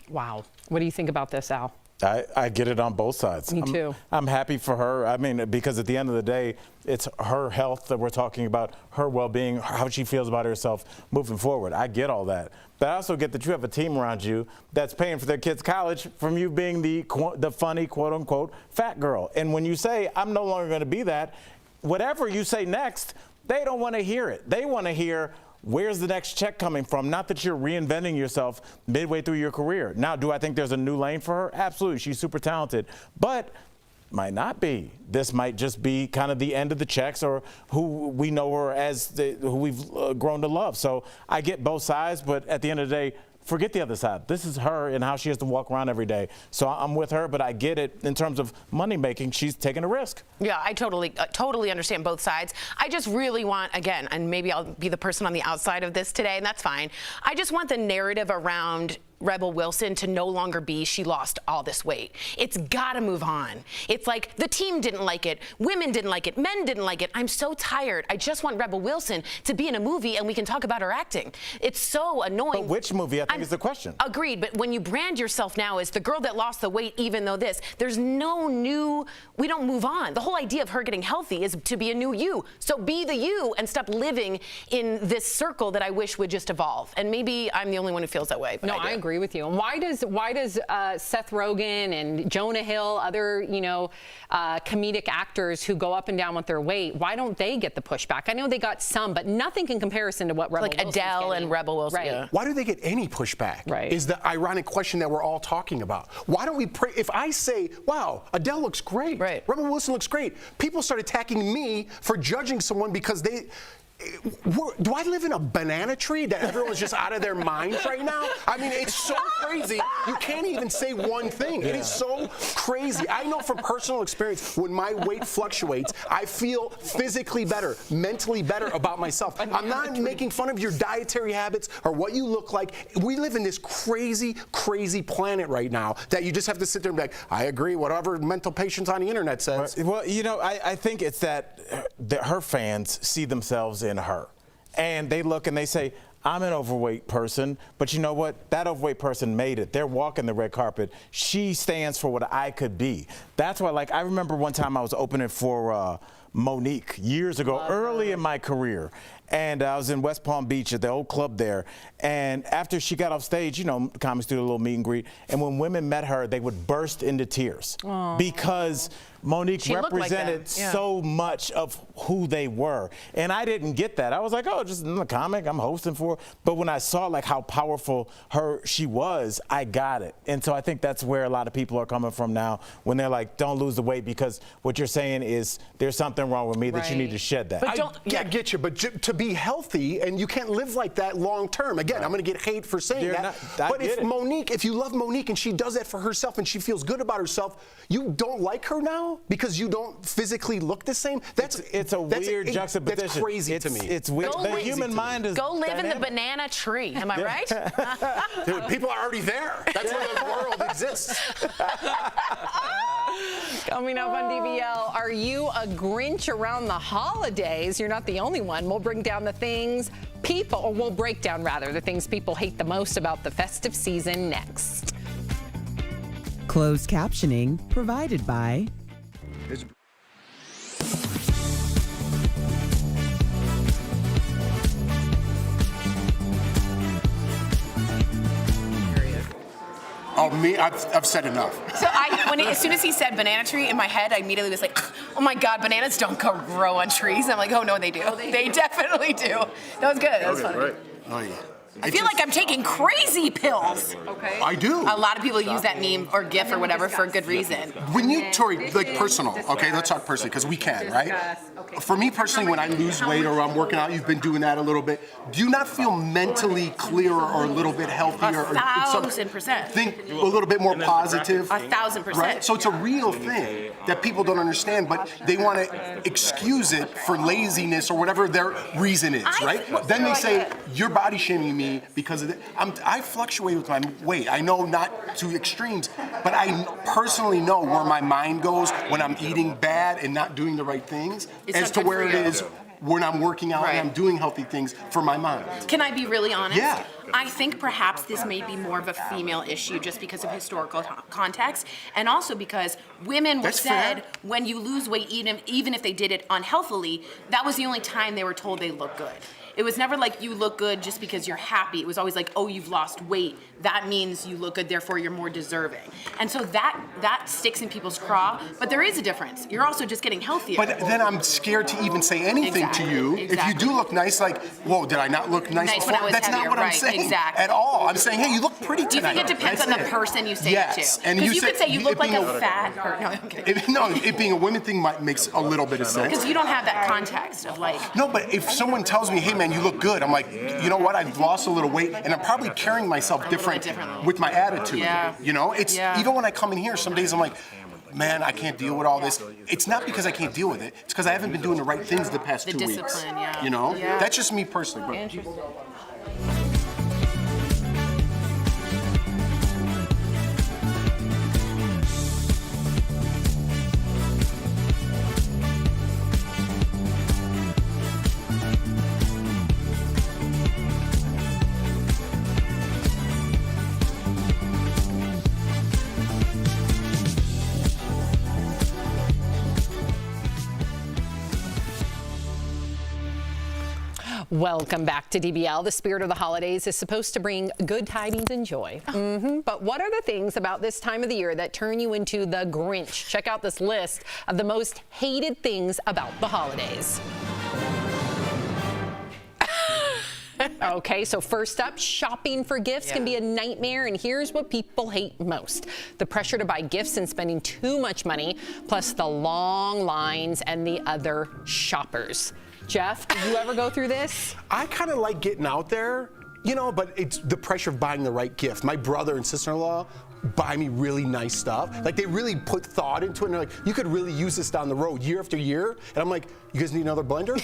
[SPEAKER 18] Wow. What do you think about this, Al?
[SPEAKER 3] I get it on both sides.
[SPEAKER 18] Me too.
[SPEAKER 3] I'm happy for her. I mean, because at the end of the day, it's her health that we're talking about, her well-being, how she feels about herself moving forward. I get all that. But I also get that you have a team around you that's paying for their kids' college from you being the funny, quote-unquote, fat girl. And when you say, I'm no longer going to be that, whatever you say next, they don't want to hear it. They want to hear, where's the next check coming from? Not that you're reinventing yourself midway through your career. Now, do I think there's a new lane for her? Absolutely. She's super talented. But might not be. This might just be kind of the end of the checks, or who we know her as, who we've grown to love. So I get both sides, but at the end of the day, forget the other side. This is her and how she has to walk around every day. So I'm with her, but I get it in terms of money making. She's taking a risk.
[SPEAKER 2] Yeah, I totally understand both sides. I just really want, again, and maybe I'll be the person on the outside of this today, and that's fine. I just want the narrative around Rebel Wilson to no longer be she lost all this weight. It's got to move on. It's like the team didn't like it, women didn't like it, men didn't like it. I'm so tired. I just want Rebel Wilson to be in a movie and we can talk about her acting. It's so annoying.
[SPEAKER 3] But which movie, I think, is the question.
[SPEAKER 2] Agreed, but when you brand yourself now as the girl that lost the weight, even though there's no new, we don't move on. The whole idea of her getting healthy is to be a new you. So be the you and stop living in this circle that I wish would just evolve. And maybe I'm the only one who feels that way. But
[SPEAKER 18] no, I agree agree with you. And why does Seth Rogen and Jonah Hill, other comedic actors who go up and down with their weight, why don't they get the pushback? I know they got some, but nothing in comparison to what Rebel Wilson's
[SPEAKER 2] Adele
[SPEAKER 18] getting.
[SPEAKER 2] and Rebel Wilson.
[SPEAKER 18] Right.
[SPEAKER 2] Yeah.
[SPEAKER 19] Why do they get any pushback?
[SPEAKER 18] Right.
[SPEAKER 19] Is the ironic question that we're all talking about. Why don't we pray? If I say, wow, Adele looks great, right. Rebel Wilson looks great, people start attacking me for judging someone because they. Do I live in a banana tree that everyone's just out of their minds right now? I mean, it's so crazy. You can't even say one thing. It is so crazy. I know from personal experience, when my weight fluctuates, I feel physically better, mentally better about myself. I'm not making fun of your dietary habits or what you look like. We live in this crazy, crazy planet right now that you just have to sit there and be like, I agree, whatever mental patients on the internet says.
[SPEAKER 3] Well, I think it's that her fans see themselves in her. And they look and they say, I'm an overweight person, but you know what? That overweight person made it. They're walking the red carpet. She stands for what I could be. That's why, I remember one time I was opening for Monique years ago, early in my career. And I was in West Palm Beach at the old club there. And after she got off stage, comics do a little meet and greet. And when women met her, they would burst into tears. Aww. Because Monique represented so much of who they were. And I didn't get that. I was like, oh, just a comic I'm hosting for. But when I saw how powerful she was, I got it. And so I think that's where a lot of people are coming from now when they're like, don't lose the weight because what you're saying is there's something wrong with me that you need to shed that.
[SPEAKER 19] But I get you, but to be healthy, and you can't live like that long term. Again, I'm going to get hate for saying that. But if you love Monique and she does that for herself and she feels good about herself, you don't like her now because you don't physically look the same?
[SPEAKER 3] It's a weird juxtaposition.
[SPEAKER 19] That's crazy to me.
[SPEAKER 3] It's weird. The human mind is
[SPEAKER 2] Go live
[SPEAKER 3] dynamic.
[SPEAKER 2] in the banana tree. Am I right?
[SPEAKER 19] Dude, people are already there. That's where the world exists.
[SPEAKER 18] Coming up on DBL, are you a Grinch around the holidays? You're not the only one. We'll bring down the things we'll break down the things people hate the most about the festive season next.
[SPEAKER 1] Closed captioning provided by
[SPEAKER 19] Oh, me? I've said enough.
[SPEAKER 2] So as soon as he said banana tree, in my head, I immediately was like, oh my God, bananas don't grow on trees. I'm like, oh no, they do. They definitely do. That was good. That was funny.
[SPEAKER 19] Right. Oh, yeah.
[SPEAKER 2] I feel like I'm taking crazy pills.
[SPEAKER 19] Okay. I do.
[SPEAKER 2] A lot of people use that meme or GIF or whatever for a good reason.
[SPEAKER 19] When you, Tori, personal, okay, let's talk personally, because we can, right? For me personally, when I lose weight or I'm working out, you've been doing that a little bit, do you not feel mentally clearer or a little bit healthier?
[SPEAKER 2] 1,000%.
[SPEAKER 19] Think a little bit more positive?
[SPEAKER 2] 1,000%.
[SPEAKER 19] Right? So it's a real thing that people don't understand, but they want to excuse it for laziness or whatever their reason is, right? Then they say, you're body shaming me because of it. I fluctuate with my weight. I know not to extremes, but I personally know where my mind goes when I'm eating bad and not doing the right things as to where it is when I'm working out and I'm doing healthy things for my mind.
[SPEAKER 2] Can I be really honest?
[SPEAKER 19] Yeah.
[SPEAKER 2] I think perhaps this may be more of a female issue just because of historical context, and also because women were said when you lose weight, even if they did it unhealthily, that was the only time they were told they look good. It was never like you look good just because you're happy. It was always like, oh, you've lost weight. That means you look good, therefore you're more deserving. And so that sticks in people's craw, but there is a difference. You're also just getting healthier.
[SPEAKER 19] But then I'm scared to even say anything to you. If you do look nice, like, whoa, did I not look nice before?
[SPEAKER 2] When I was
[SPEAKER 19] That's
[SPEAKER 2] heavier,
[SPEAKER 19] not what I'm saying at all. I'm saying, hey, you look pretty tonight.
[SPEAKER 2] Do you think it depends on the person you say it to?
[SPEAKER 19] And
[SPEAKER 2] because you could say you look like a fat, or no, I'm kidding.
[SPEAKER 19] It being a women thing makes a little bit of sense.
[SPEAKER 2] Because you don't have that context of like.
[SPEAKER 19] No, but if someone tells me, hey man, you look good, I'm like, you know what, I've lost a little weight and I'm probably carrying myself differently with my attitude.
[SPEAKER 2] Yeah.
[SPEAKER 19] You know, it's even when I come in here, some days I'm like, man, I can't deal with all this. It's not because I can't deal with it. It's because I haven't been doing the right things the past 2 weeks.
[SPEAKER 2] Discipline, yeah.
[SPEAKER 19] You know, that's just me personally.
[SPEAKER 18] Welcome back to DBL. The spirit of the holidays is supposed to bring good tidings and joy. But what are the things about this time of the year that turn you into the Grinch? Check out this list of the most hated things about the holidays. Okay, so first up, shopping for gifts can be a nightmare, and here's what people hate most. The pressure to buy gifts and spending too much money, plus the long lines and the other shoppers. Jeff, did you ever go through this?
[SPEAKER 19] I kind of like getting out there, you know, but it's the pressure of buying the right gift. My brother and sister-in-law buy me really nice stuff. Like, they really put thought into it, and they're like, you could really use this down the road year after year. And I'm like, you guys need another blender?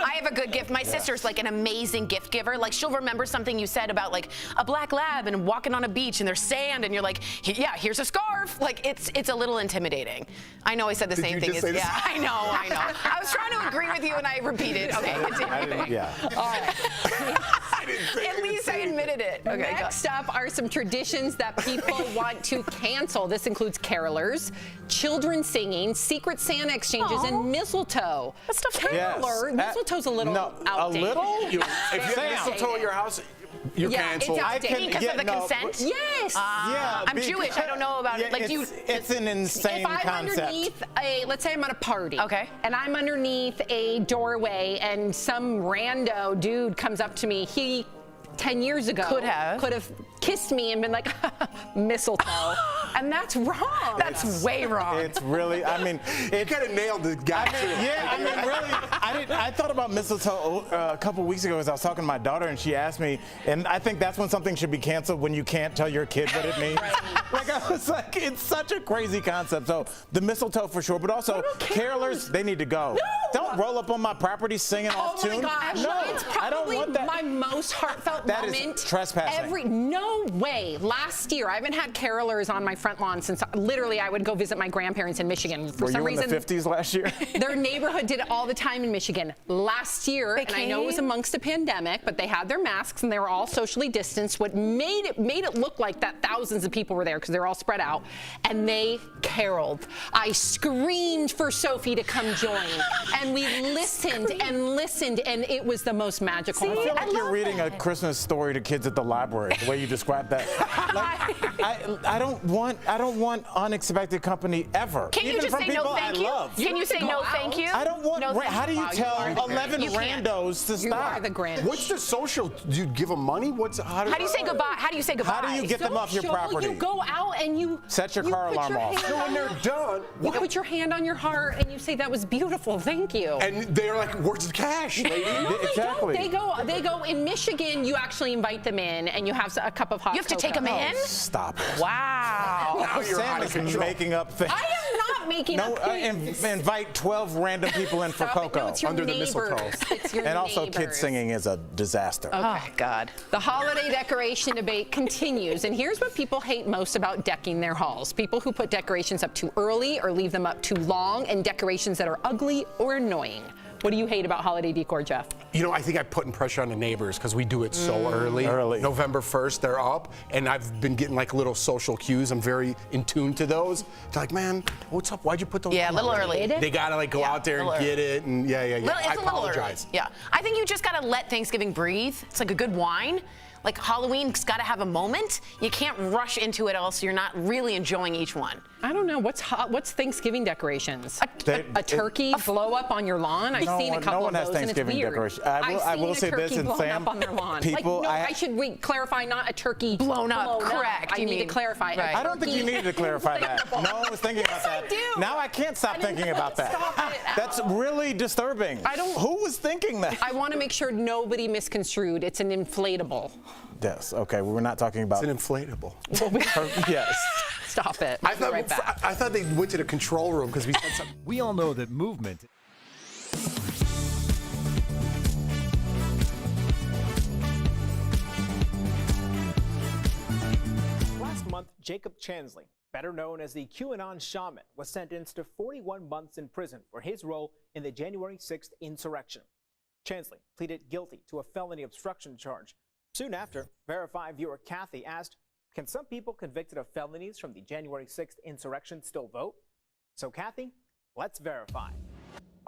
[SPEAKER 2] I have a good gift. My sister's like an amazing gift giver. Like, she'll remember something you said about like a black lab and walking on a beach and there's sand, and you're like, yeah, here's a scarf. Like, it's a little intimidating. I know I said the same thing. Yeah, I know. I was trying to agree with you and I repeated. Okay, continue. All right. At least I admitted it. Okay,
[SPEAKER 18] Next up are some traditions that people want to cancel. This includes carolers, children singing, secret Santa exchanges, and mistletoe.
[SPEAKER 2] That stuff's
[SPEAKER 18] caroler. Mistletoe's a little outdated.
[SPEAKER 19] A little? If you have mistletoe at your house, you're canceled.
[SPEAKER 2] It's outdated because of the consent?
[SPEAKER 18] Yes.
[SPEAKER 2] I'm Jewish. I don't know about it. Like,
[SPEAKER 3] it's an insane
[SPEAKER 18] concept. If I'm underneath let's say I'm at a party. Okay. And I'm underneath a doorway and some rando dude comes up to me. He 10 years ago could have kissed me and been like, mistletoe. And that's wrong.
[SPEAKER 2] That's way wrong.
[SPEAKER 3] It's really, I mean,
[SPEAKER 19] you kind of nailed the guy.
[SPEAKER 3] I thought about mistletoe a couple weeks ago as I was talking to my daughter, and she asked me, and I think that's when something should be canceled, when you can't tell your kid what it means. Like, I was like, it's such a crazy concept. So the mistletoe for sure, but also carolers, they need to go. No. Don't roll up on my property singing off tune.
[SPEAKER 18] Oh my gosh,
[SPEAKER 3] no,
[SPEAKER 18] it's probably
[SPEAKER 3] I don't want that.
[SPEAKER 18] My most heartfelt
[SPEAKER 3] that
[SPEAKER 18] moment.
[SPEAKER 3] Is trespassing.
[SPEAKER 18] No way. Last year, I haven't had carolers on my front lawn since literally I would go visit my grandparents in Michigan. For some reason,
[SPEAKER 3] in the 50s last year?
[SPEAKER 18] Their neighborhood did it all the time in Michigan. Last year, and I know it was amongst a pandemic, but they had their masks and they were all socially distanced. What made it look like that thousands of people were there because they're all spread out, and they caroled. I screamed for Sophie to come join, and we listened and listened, and it was the most magical.
[SPEAKER 3] I feel like you're reading a Christmas story to kids at the library, the way you described that. Like, I don't want unexpected company ever.
[SPEAKER 2] Can you just say no thank you? Can you say no thank you?
[SPEAKER 3] I don't want. How do you tell 11 randos to stop?
[SPEAKER 18] You are the Grinch.
[SPEAKER 19] What's the social? Do you give them money?
[SPEAKER 2] How do you say goodbye? How do you say goodbye?
[SPEAKER 3] How do you get them off your property?
[SPEAKER 18] You go out and you
[SPEAKER 3] set your car alarm off.
[SPEAKER 19] So when they're done,
[SPEAKER 18] you put your hand on your heart and you say, "That was beautiful, thank you."
[SPEAKER 19] And they're like, "Where's the cash, lady?"
[SPEAKER 18] No,
[SPEAKER 3] exactly.
[SPEAKER 18] They go in Michigan. You actually invite them in, and you have a cup of hot.
[SPEAKER 2] You have to take them in.
[SPEAKER 3] Stop it!
[SPEAKER 2] Wow.
[SPEAKER 19] Now you're out of control.
[SPEAKER 3] Making up things.
[SPEAKER 18] I am not making up things.
[SPEAKER 3] Invite 12 random people in for cocoa
[SPEAKER 18] under the mistletoe. It's your
[SPEAKER 3] and also
[SPEAKER 18] neighbors.
[SPEAKER 3] Kids singing is a disaster.
[SPEAKER 18] Okay.
[SPEAKER 2] Oh, God.
[SPEAKER 18] The holiday decoration debate continues, and here's what people hate most about decking their halls. People who put decorations up too early or leave them up too long, and decorations that are ugly or annoying. What do you hate about holiday decor, Jeff?
[SPEAKER 19] You know, I think I'm putting pressure on the neighbors because we do it so early. November 1st, they're up, and I've been getting like little social cues. I'm very in tune to those. They're like, man, what's up? Why'd you put those?
[SPEAKER 2] Yeah, a little early.
[SPEAKER 19] They gotta like go out there and get it, and yeah. I apologize.
[SPEAKER 2] Yeah, I think you just gotta let Thanksgiving breathe. It's like a good wine. Like, Halloween's got to have a moment. You can't rush into it, else you're not really enjoying each one.
[SPEAKER 18] I don't know. What's Thanksgiving decorations? A turkey blow up on your lawn? I've seen a couple of those, and it's weird.
[SPEAKER 3] Decoration. I will say this, and Sam,
[SPEAKER 18] on their lawn.
[SPEAKER 3] people,
[SPEAKER 18] I should clarify, not a turkey
[SPEAKER 2] blown up. Correct.
[SPEAKER 18] I need to clarify.
[SPEAKER 2] Right.
[SPEAKER 3] I don't think you needed to clarify that. No one was thinking about that. Now I can't stop thinking about that. That's really disturbing. Who was thinking that?
[SPEAKER 18] I want to make sure nobody misconstrued. It's an inflatable.
[SPEAKER 3] Yes. Okay. We're not talking about.
[SPEAKER 19] It's an inflatable.
[SPEAKER 3] Yes.
[SPEAKER 18] Stop it.
[SPEAKER 19] I thought they went to the control room because we said something.
[SPEAKER 8] We all know that movement.
[SPEAKER 7] Last month, Jacob Chansley, better known as the QAnon shaman, was sentenced to 41 months in prison for his role in the January 6th insurrection. Chansley pleaded guilty to a felony obstruction charge. Soon after, Verify viewer Kathy asked, can some people convicted of felonies from the January 6th insurrection still vote? So Kathy, let's verify.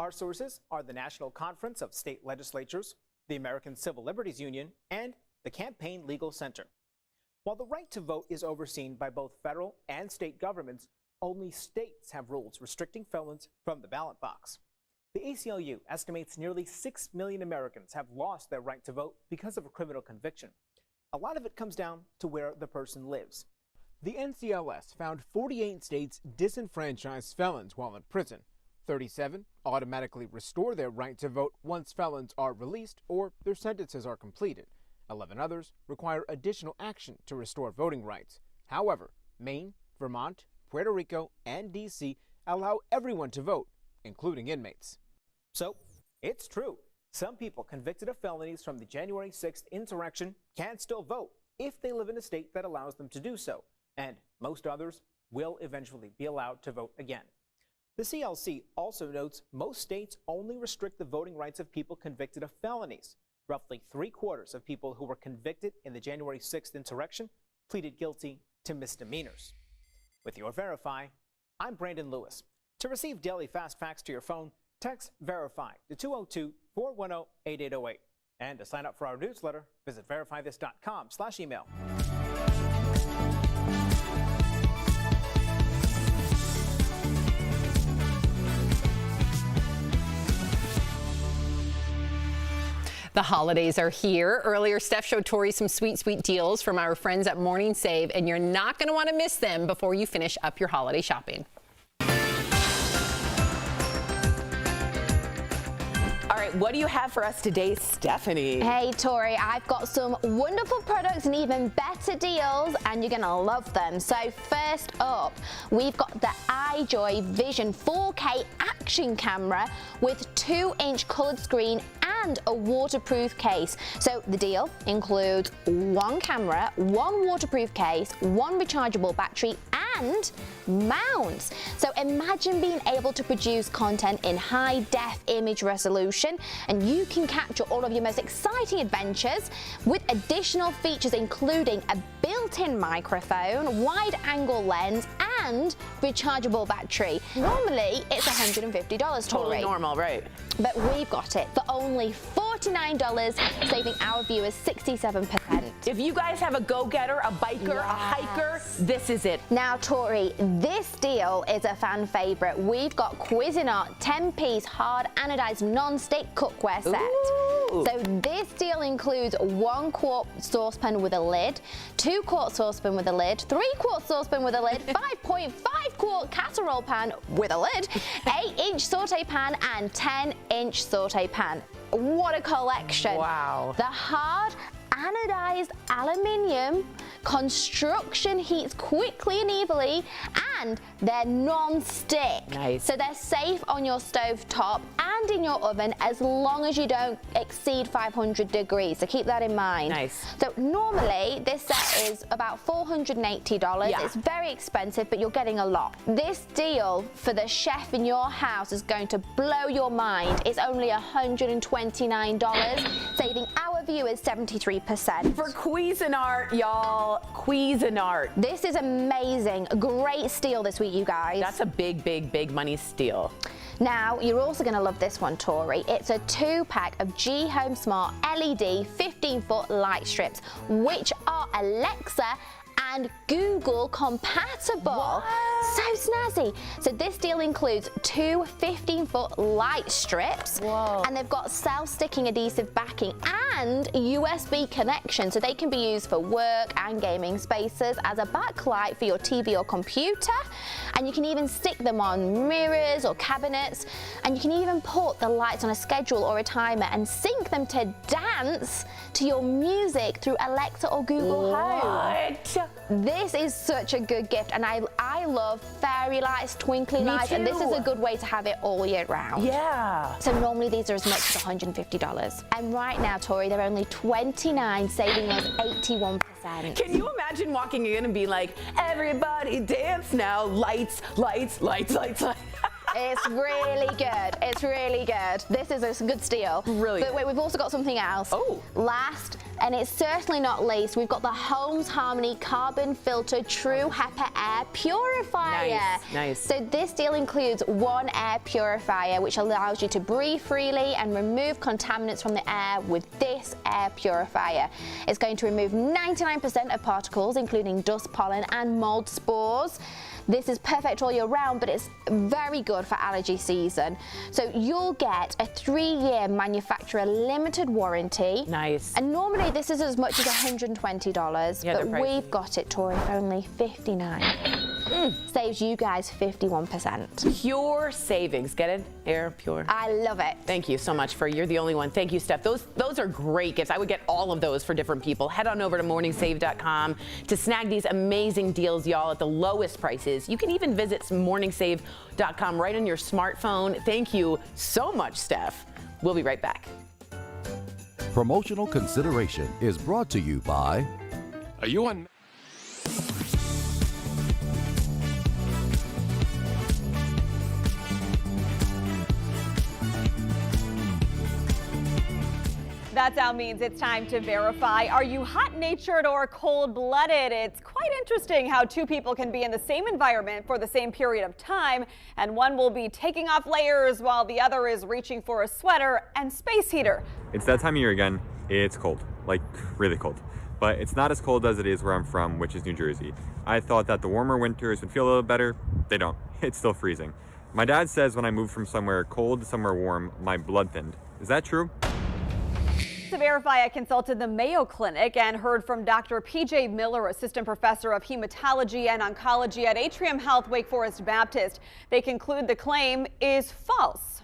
[SPEAKER 7] Our sources are the National Conference of State Legislatures, the American Civil Liberties Union, and the Campaign Legal Center. While the right to vote is overseen by both federal and state governments, only states have rules restricting felons from the ballot box. The ACLU estimates nearly 6 million Americans have lost their right to vote because of a criminal conviction. A lot of it comes down to where the person lives. The NCLS found 48 states disenfranchise felons while in prison. 37 automatically restore their right to vote once felons are released or their sentences are completed. 11 others require additional action to restore voting rights. However, Maine, Vermont, Puerto Rico, and D.C. allow everyone to vote, including inmates. So, it's true. Some people convicted of felonies from the January 6th insurrection can still vote if they live in a state that allows them to do so, and most others will eventually be allowed to vote again. The CLC also notes most states only restrict the voting rights of people convicted of felonies. Roughly 3/4 of people who were convicted in the January 6th insurrection pleaded guilty to misdemeanors. With your Verify, I'm Brandon Lewis. To receive daily fast facts to your phone, text Verify to 202-410-8808. And to sign up for our newsletter, visit verifythis.com/email.
[SPEAKER 18] The holidays are here. Earlier, Steph showed Tori some sweet, sweet deals from our friends at Morning Save, and you're not going to want to miss them before you finish up your holiday shopping. All right, what do you have for us today, Stephanie?
[SPEAKER 4] Hey, Tori, I've got some wonderful products and even better deals, and you're going to love them. So first up, we've got the iJoy Vision 4K action camera with 2-inch colored screen and a waterproof case. So the deal includes one camera, one waterproof case, one rechargeable battery, and mounts. So imagine being able to produce content in high-def image resolution, and you can capture all of your most exciting adventures with additional features including a built-in microphone, wide-angle lens, and rechargeable battery. Normally, it's $150, Tori.
[SPEAKER 2] Totally normal, right?
[SPEAKER 4] But we've got it for only $49, saving our viewers 67%.
[SPEAKER 2] If you guys have a go-getter, a biker, a hiker, this is it.
[SPEAKER 4] Now, Tori, this deal is a fan favorite. We've got Cuisinart 10-piece hard anodized non-stick cookware set.
[SPEAKER 2] Ooh.
[SPEAKER 4] So this deal includes 1-quart saucepan with a lid, 2-quart saucepan with a lid, 3-quart saucepan with a lid, 5.5-quart casserole pan with a lid, 8-inch saute pan, and 10-inch saute pan. What a collection.
[SPEAKER 2] Wow.
[SPEAKER 4] The hard anodized aluminium construction heats quickly and evenly, and they're non-stick.
[SPEAKER 2] Nice.
[SPEAKER 4] So they're safe on your stove top and in your oven as long as you don't exceed 500 degrees. So keep that in mind.
[SPEAKER 2] Nice.
[SPEAKER 4] So normally this set is about $480.
[SPEAKER 2] Yeah.
[SPEAKER 4] It's very expensive, but you're getting a lot. This deal for the chef in your house is going to blow your mind. It's only $129, saving our viewers 73%.
[SPEAKER 2] For Cuisinart, y'all, Cuisinart.
[SPEAKER 4] This is amazing. Great steal this week, you guys.
[SPEAKER 2] That's a big, big, big money steal.
[SPEAKER 4] Now, you're also going to love this one, Tori. It's a 2-pack of G Home Smart LED 15-foot light strips, which are Alexa and Google compatible.
[SPEAKER 2] What?
[SPEAKER 4] So snazzy. So this deal includes 2 15-foot light strips.
[SPEAKER 2] Whoa.
[SPEAKER 4] And they've got self-sticking adhesive backing and USB connection, so they can be used for work and gaming spaces as a backlight for your TV or computer. And you can even stick them on mirrors or cabinets, and you can even put the lights on a schedule or a timer and sync them to dance to your music through Alexa or Google Home. This is such a good gift, and I love fairy lights, twinkly lights, and this is a good way to have it all year round.
[SPEAKER 2] Yeah.
[SPEAKER 4] So normally these are as much as $150. And right now, Tori, they're only $29, saving us 81%.
[SPEAKER 2] Can you imagine walking in and being like, everybody dance now, lights, lights, lights, lights, lights.
[SPEAKER 4] It's really good. It's really good. This is a good steal.
[SPEAKER 2] Really
[SPEAKER 4] But wait, we've also got something else.
[SPEAKER 2] Oh.
[SPEAKER 4] Last And it's certainly not least, we've got the Holmes Harmony Carbon Filter True HEPA Air Purifier.
[SPEAKER 2] Nice.
[SPEAKER 4] So this deal includes one air purifier, which allows you to breathe freely and remove contaminants from the air with this air purifier. It's going to remove 99% of particles, including dust, pollen, and mold spores. This is perfect all year round, but it's very good for allergy season. So you'll get a 3-year manufacturer limited warranty.
[SPEAKER 2] Nice.
[SPEAKER 4] And normally this is as much as $120,
[SPEAKER 2] Yeah,
[SPEAKER 4] but
[SPEAKER 2] they're pricey.
[SPEAKER 4] we've got it, Tori, for only $59. Saves you guys 51%.
[SPEAKER 2] Pure savings. Get it? Air Pure.
[SPEAKER 4] I love it.
[SPEAKER 2] Thank you so much you're the only one. Thank you, Steph. Those are great gifts. I would get all of those for different people. Head on over to morningsave.com to snag these amazing deals, y'all, at the lowest prices. You can even visit morningsave.com right on your smartphone. Thank you so much, Steph. We'll be right back.
[SPEAKER 8] Promotional consideration is brought to you by...
[SPEAKER 20] Are you on...
[SPEAKER 9] That sound means it's time to verify. Are you hot-natured or cold-blooded? It's quite interesting how two people can be in the same environment for the same period of time, and one will be taking off layers while the other is reaching for a sweater and space heater.
[SPEAKER 10] It's that time of year again. It's cold, like really cold. But it's not as cold as it is where I'm from, which is New Jersey. I thought that the warmer winters would feel a little better. They don't. It's still freezing. My dad says when I moved from somewhere cold to somewhere warm, my blood thinned. Is that true?
[SPEAKER 9] To verify, I consulted the Mayo Clinic and heard from Dr. P.J. Miller, assistant professor of hematology and oncology at Atrium Health Wake Forest Baptist. They conclude the claim is false.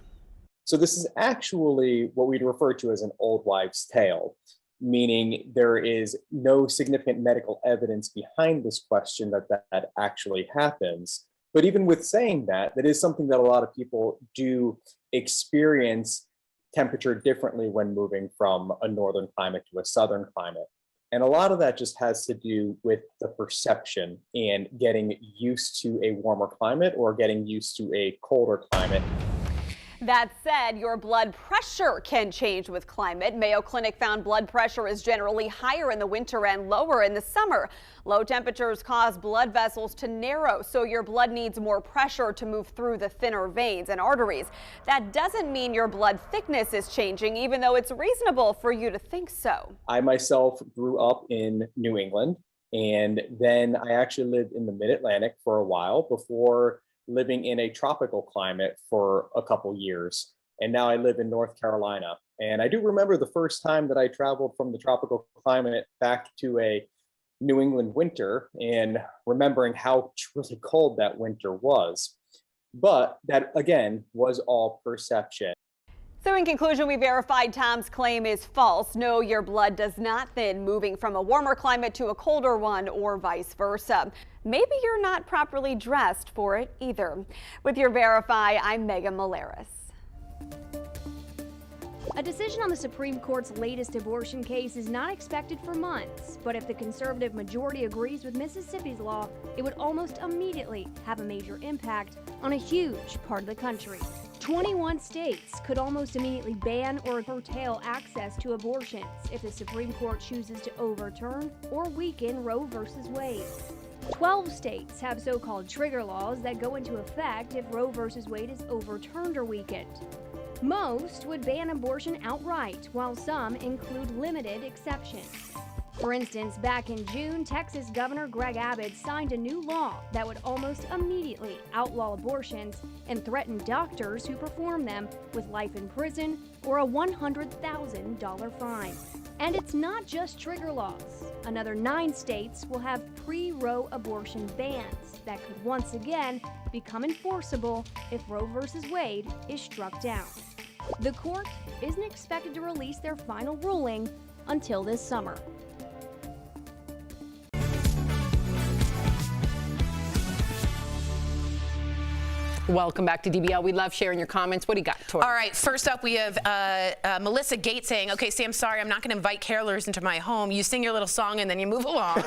[SPEAKER 11] So this is actually what we'd refer to as an old wives' tale, meaning there is no significant medical evidence behind this question that actually happens. But even with saying that is something that a lot of people do experience temperature differently when moving from a northern climate to a southern climate. And a lot of that just has to do with the perception and getting used to a warmer climate or getting used to a colder climate.
[SPEAKER 9] That said, your blood pressure can change with climate. Mayo Clinic found blood pressure is generally higher in the winter and lower in the summer. Low temperatures cause blood vessels to narrow, so your blood needs more pressure to move through the thinner veins and arteries. That doesn't mean your blood thickness is changing, even though it's reasonable for you to think so.
[SPEAKER 11] I myself grew up in New England, and then I actually lived in the mid-Atlantic for a while before living in a tropical climate for a couple years. And now I live in North Carolina. And I do remember the first time that I traveled from the tropical climate back to a New England winter and remembering how really cold that winter was. But that, again, was all perception.
[SPEAKER 9] So in conclusion, we verified Tom's claim is false. No, your blood does not thin moving from a warmer climate to a colder one or vice versa. Maybe you're not properly dressed for it either. With your Verify, I'm Megan Malaris.
[SPEAKER 12] A decision on the Supreme Court's latest abortion case is not expected for months, but if the conservative majority agrees with Mississippi's law, it would almost immediately have a major impact on a huge part of the country. 21 states could almost immediately ban or curtail access to abortions if the Supreme Court chooses to overturn or weaken Roe v. Wade. 12 states have so-called trigger laws that go into effect if Roe v. Wade is overturned or weakened. Most would ban abortion outright, while some include limited exceptions. For instance, back in June, Texas Governor Greg Abbott signed a new law that would almost immediately outlaw abortions and threaten doctors who perform them with life in prison or a $100,000 fine. And it's not just trigger laws. Another 9 states will have pre-Roe abortion bans that could once again become enforceable if Roe v. Wade is struck down. The court isn't expected to release their final ruling until this summer.
[SPEAKER 18] Welcome back to DBL. We love sharing your comments. What do you got, Tori?
[SPEAKER 2] All right, first up, we have Melissa Gates saying, okay, Sam, sorry, I'm not going to invite carolers into my home. You sing your little song and then you move along.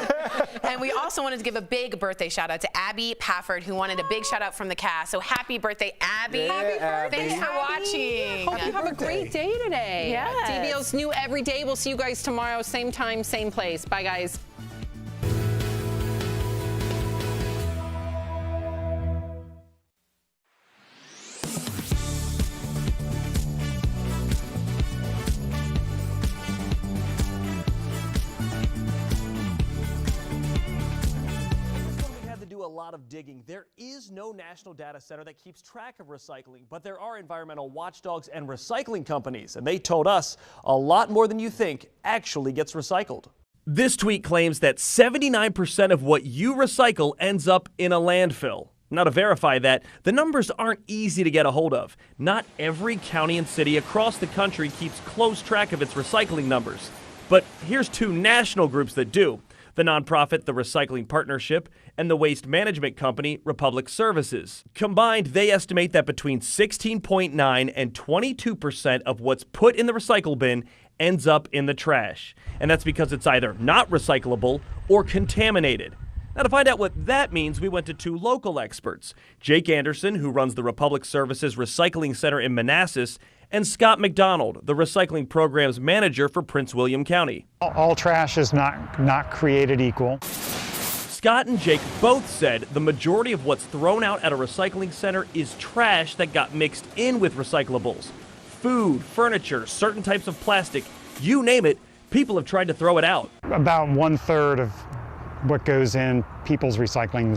[SPEAKER 2] And we also wanted to give a big birthday shout out to Abby Pafford, who wanted a big shout out from the cast. So happy birthday, Abby.
[SPEAKER 18] Happy birthday,
[SPEAKER 2] Thanks for watching.
[SPEAKER 18] Hope you have a great day today.
[SPEAKER 2] Yes.
[SPEAKER 18] DBL's new every day. We'll see you guys tomorrow, same time, same place. Bye, guys.
[SPEAKER 14] A lot of digging. There is no national data center that keeps track of recycling, but there are environmental watchdogs and recycling companies, and they told us a lot more than you think actually gets recycled.
[SPEAKER 20] This tweet claims that 79% of what you recycle ends up in a landfill. Now, to verify that, the numbers aren't easy to get a hold of. Not every county and city across the country keeps close track of its recycling numbers. But here's two national groups that do: the nonprofit The Recycling Partnership and the waste management company Republic Services. Combined, they estimate that between 16.9 and 22% of what's put in the recycle bin ends up in the trash. And that's because it's either not recyclable or contaminated. Now, to find out what that means, we went to two local experts: Jake Anderson, who runs the Republic Services Recycling Center in Manassas, and Scott McDonald, the recycling programs manager for Prince William County.
[SPEAKER 15] All trash is not created equal.
[SPEAKER 20] Scott and Jake both said the majority of what's thrown out at a recycling center is trash that got mixed in with recyclables. Food, furniture, certain types of plastic, you name it, people have tried to throw it out.
[SPEAKER 15] About 1/3 of what goes in people's recycling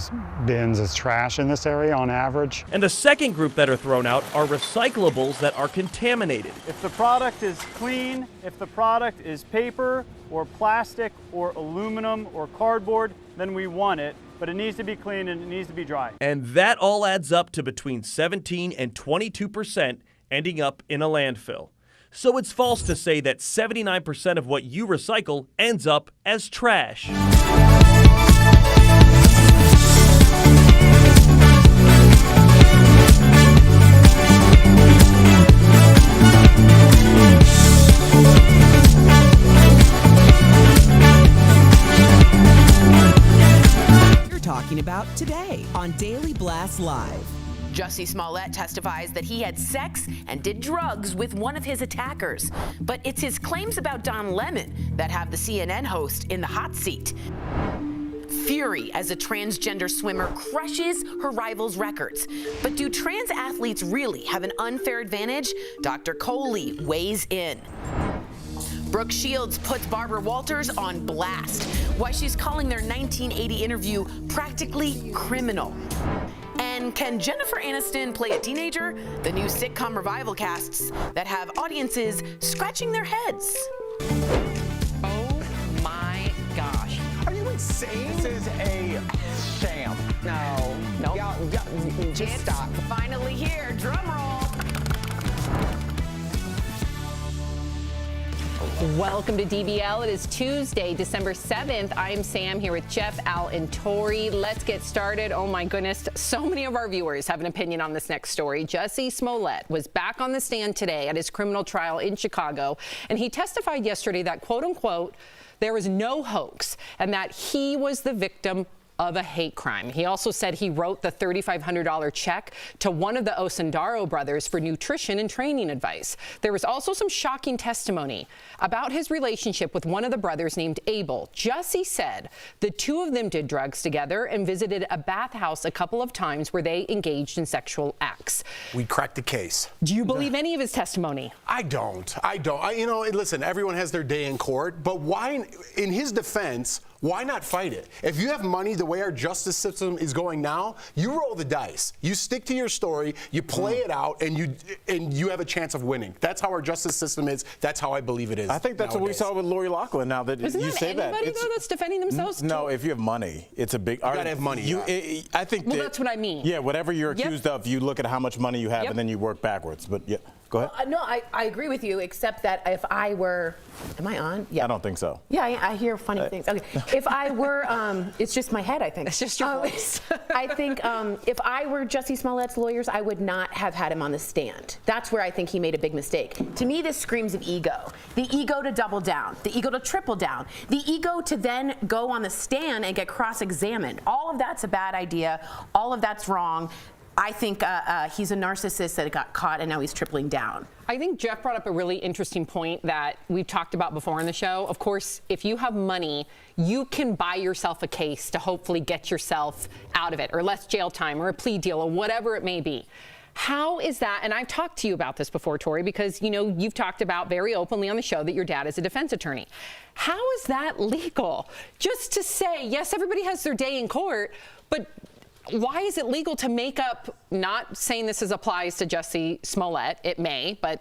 [SPEAKER 15] bins is trash in this area on average.
[SPEAKER 20] And the second group that are thrown out are recyclables that are contaminated.
[SPEAKER 16] If the product is clean, if the product is paper or plastic or aluminum or cardboard, then we want it, but it needs to be clean and it needs to be dry.
[SPEAKER 20] And that all adds up to between 17 and 22% ending up in a landfill. So it's false to say that 79% of what you recycle ends up as trash.
[SPEAKER 1] Talking about today on Daily Blast Live.
[SPEAKER 2] Jussie Smollett testifies that he had sex and did drugs with one of his attackers. But it's his claims about Don Lemon that have the CNN host in the hot seat. Fury as a transgender swimmer crushes her rival's records. But do trans athletes really have an unfair advantage? Dr. Coley weighs in. Brooke Shields puts Barbara Walters on blast. Why she's calling their 1980 interview practically criminal. And can Jennifer Aniston play a teenager? The new sitcom revival casts that have audiences scratching their heads.
[SPEAKER 18] Oh my gosh.
[SPEAKER 17] Are you insane? This is a sham. No.
[SPEAKER 18] Nope.
[SPEAKER 17] Y'all, just stop.
[SPEAKER 2] Finally here, drum roll.
[SPEAKER 18] Welcome to DBL. It is Tuesday, December 7th. I'm Sam here with Jeff, Al, and Tori. Let's get started. Oh my goodness, so many of our viewers have an opinion on this next story. Jussie Smollett was back on the stand today at his criminal trial in Chicago, and he testified yesterday that, quote unquote, there was no hoax and that he was the victim of a hate crime. He also said he wrote the $3,500 check to one of the Osundaro brothers for nutrition and training advice. There was also some shocking testimony about his relationship with one of the brothers named Abel. Jussie said the two of them did drugs together and visited a bathhouse a couple of times where they engaged in sexual acts.
[SPEAKER 19] We cracked the case.
[SPEAKER 18] Do you believe any of his testimony?
[SPEAKER 19] I don't. Listen, everyone has their day in court, but why, in his defense, why not fight it? If you have money the way our justice system is going now, you roll the dice. You stick to your story, you play it out, and you have a chance of winning. That's how our justice system is. That's how I believe it is.
[SPEAKER 3] I think that's
[SPEAKER 19] nowadays.
[SPEAKER 3] what we saw with Lori Loughlin. Now that
[SPEAKER 18] Isn't
[SPEAKER 3] you
[SPEAKER 18] that
[SPEAKER 3] say that,
[SPEAKER 18] anybody though that's defending themselves?
[SPEAKER 3] No, if you have money, it's a big.
[SPEAKER 19] You gotta have money.
[SPEAKER 3] I think.
[SPEAKER 18] Well, that's what I mean.
[SPEAKER 3] Yeah, whatever you're accused of, you look at how much money you have, and then you work backwards. But yeah, go ahead.
[SPEAKER 2] No, I agree with you, except that if I were, am I on? Yeah.
[SPEAKER 3] I don't think so.
[SPEAKER 2] Yeah, I hear funny things. Okay. If I were, it's just my head, I think.
[SPEAKER 18] It's just your voice.
[SPEAKER 2] I think if I were Jussie Smollett's lawyers, I would not have had him on the stand. That's where I think he made a big mistake. To me, this screams of ego. The ego to double down, the ego to triple down, the ego to then go on the stand and get cross-examined. All of that's a bad idea. All of that's wrong. I think he's a narcissist that got caught and now he's tripling down.
[SPEAKER 18] I think Jeff brought up a really interesting point that we've talked about before on the show. Of course, if you have money, you can buy yourself a case to hopefully get yourself out of it, or less jail time, or a plea deal, or whatever it may be. How is that? And I've talked to you about this before, Tori, because, you know, you've talked about very openly on the show that your dad is a defense attorney. How is that legal? Just to say, yes, everybody has their day in court, but why is it legal to make up, not saying this applies to Jussie Smollett, it may, but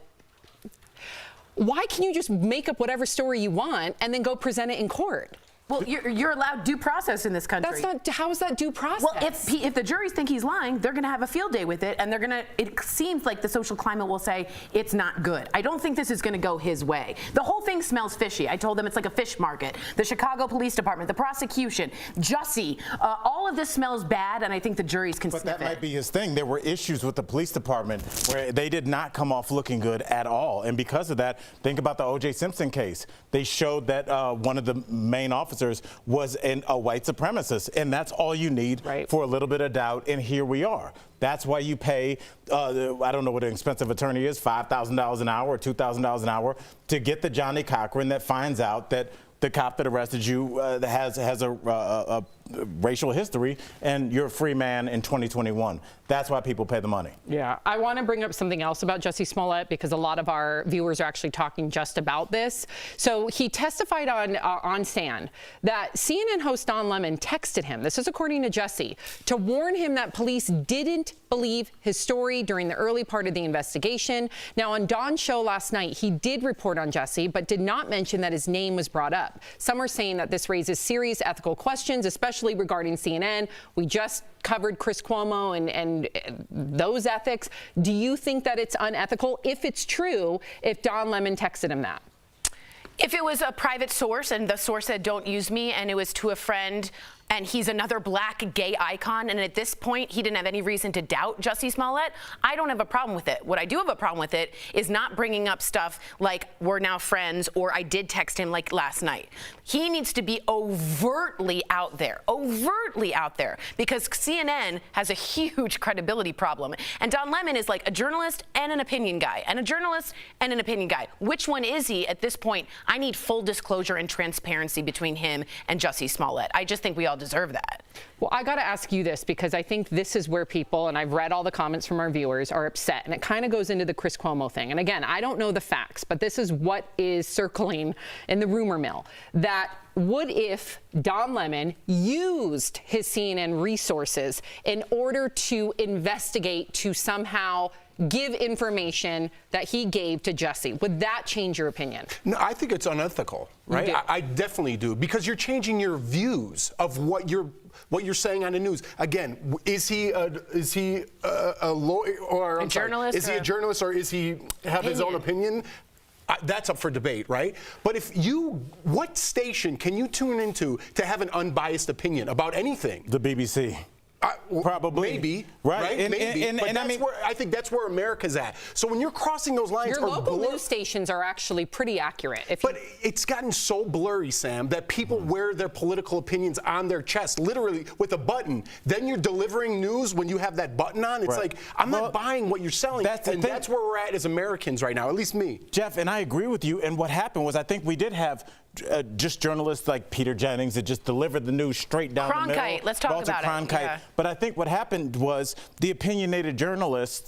[SPEAKER 18] why can you just make up whatever story you want and then go present it in court?
[SPEAKER 2] Well, you're allowed due process in this country.
[SPEAKER 18] That's not, how is that due process?
[SPEAKER 2] Well, if the juries think he's lying, they're going to have a field day with it, and it seems like the social climate will say it's not good. I don't think this is going to go his way. The whole thing smells fishy. I told them it's like a fish market. The Chicago Police Department, the prosecution, Jussie, all of this smells bad, and I think the juries can sniff it.
[SPEAKER 3] But that might be his thing. There were issues with the police department where they did not come off looking good at all, and because of that, think about the O.J. Simpson case. They showed that one of the main officers was a white supremacist, and that's all you need for a little bit of doubt, and here we are. That's why you pay, I don't know what an expensive attorney is, $5,000 an hour or $2,000 an hour to get the Johnny Cochran that finds out that the cop that arrested you has a racial history, and you're a free man in 2021. That's why people pay the money.
[SPEAKER 18] Yeah, I want to bring up something else about Jussie Smollett because a lot of our viewers are actually talking just about this. So he testified on stand that CNN host Don Lemon texted him, this is according to Jussie, to warn him that police didn't believe his story during the early part of the investigation. Now, on Don's show last night, he did report on Jussie, but did not mention that his name was brought up. Some are saying that this raises serious ethical questions, especially regarding CNN. We just covered Chris Cuomo and those ethics. Do you think that it's unethical, if it's true, if Don Lemon texted him that?
[SPEAKER 2] If it was a private source and the source said, don't use me, and it was to a friend, and he's another black gay icon, and at this point he didn't have any reason to doubt Jussie Smollett, I don't have a problem with it. What I do have a problem with it is not bringing up stuff like we're now friends or I did text him like last night. He needs to be overtly out there, because CNN has a huge credibility problem. And Don Lemon is like a journalist and an opinion guy, and a journalist and an opinion guy. Which one is he at this point? I need full disclosure and transparency between him and Jussie Smollett. I just think we all deserve that.
[SPEAKER 18] Well, I got to ask you this because I think this is where people, and I've read all the comments from our viewers, are upset. And it kind of goes into the Chris Cuomo thing. And again, I don't know the facts, but this is what is circling in the rumor mill. That what if Don Lemon used his CNN resources in order to investigate, to somehow give information that he gave to Jussie? Would that change your opinion?
[SPEAKER 19] No, I think it's unethical, right? I definitely do, because you're changing your views of what you're saying on the news. Again, is he a lawyer or a journalist? Is he a journalist, or is he have his own opinion? That's up for debate, right? But what station can you tune into to have an unbiased opinion about anything?
[SPEAKER 3] The BBC. Probably.
[SPEAKER 19] Maybe.
[SPEAKER 3] Right.
[SPEAKER 19] Maybe. But I think that's where America's at. So when you're crossing those lines...
[SPEAKER 18] Your local news stations are actually pretty accurate.
[SPEAKER 19] But it's gotten so blurry, Sam, that people wear their political opinions on their chest, literally with a button. Then you're delivering news when you have that button on. It's like, I'm not buying what you're selling. That's where we're at as Americans right now, at least me.
[SPEAKER 3] Jeff, and I agree with you. And what happened was, I think we did have just journalists like Peter Jennings that just delivered the news straight down the middle.
[SPEAKER 2] Let's talk about it.
[SPEAKER 3] Yeah. But I think what happened was the opinionated journalists,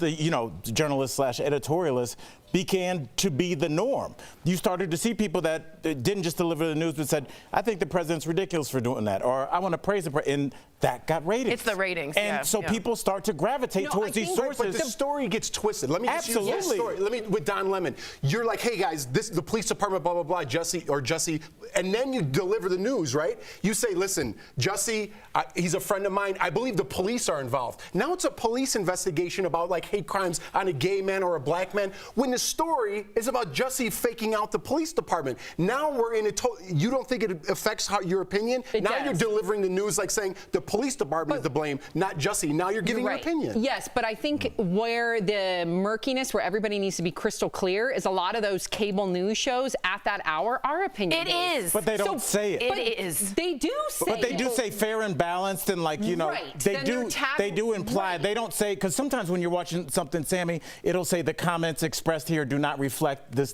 [SPEAKER 3] journalists / editorialists, began to be the norm. You started to see people that didn't just deliver the news but said, I think the president's ridiculous for doing that, or I want to praise the president, and that got ratings.
[SPEAKER 2] It's the ratings,
[SPEAKER 3] and so people start to gravitate towards these sources.
[SPEAKER 19] But the story gets twisted. Let me just use that story. With Don Lemon, you're like, hey guys, the police department, blah, blah, blah, Jussie, and then you deliver the news, right? You say, listen, Jussie, he's a friend of mine. I believe the police are involved. Now it's a police investigation about like hate crimes on a gay man or a black man, when the story is about Jussie faking out the police department. Now we're in a you don't think it affects your opinion? Now you're delivering the news like saying the police department is to blame, not Jussie. Now you're giving your opinion.
[SPEAKER 18] Yes, but I think where the murkiness, where everybody needs to be crystal clear, is a lot of those cable news shows at that hour are opinion based.
[SPEAKER 2] It is.
[SPEAKER 3] But they don't say it.
[SPEAKER 18] It is. They do say it.
[SPEAKER 3] But they do say fair and balanced, and like, you know, they do imply. They don't say, because sometimes when you're watching something, Sammy, it'll say the comments expressed here do not reflect the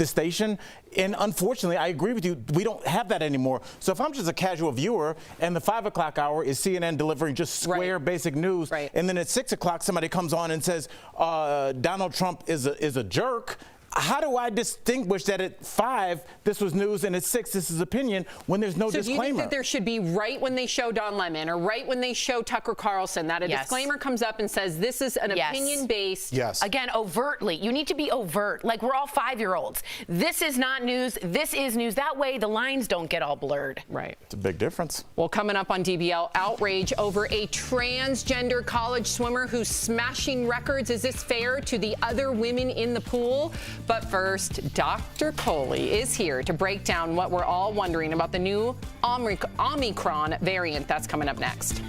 [SPEAKER 3] station. And unfortunately, I agree with you, we don't have that anymore. So if I'm just a casual viewer and the 5 o'clock hour is CNN delivering just square basic news, and then at 6 o'clock somebody comes on and says Donald Trump is a jerk, how do I distinguish that at 5 this was news and at 6 this is opinion when there's no disclaimer?
[SPEAKER 18] So do you think that there should be right when they show Don Lemon or right when they show Tucker Carlson that a disclaimer comes up and says this is an opinion-based?
[SPEAKER 2] Yes. Again, overtly. You need to be overt. Like we're all 5-year-olds. This is not news. This is news. That way the lines don't get all blurred.
[SPEAKER 18] Right.
[SPEAKER 3] It's a big difference.
[SPEAKER 18] Well, coming up on DBL, outrage over a transgender college swimmer who's smashing records. Is this fair to the other women in the pool? But first, Dr. Coley is here to break down what we're all wondering about the new Omicron variant. That's coming up next.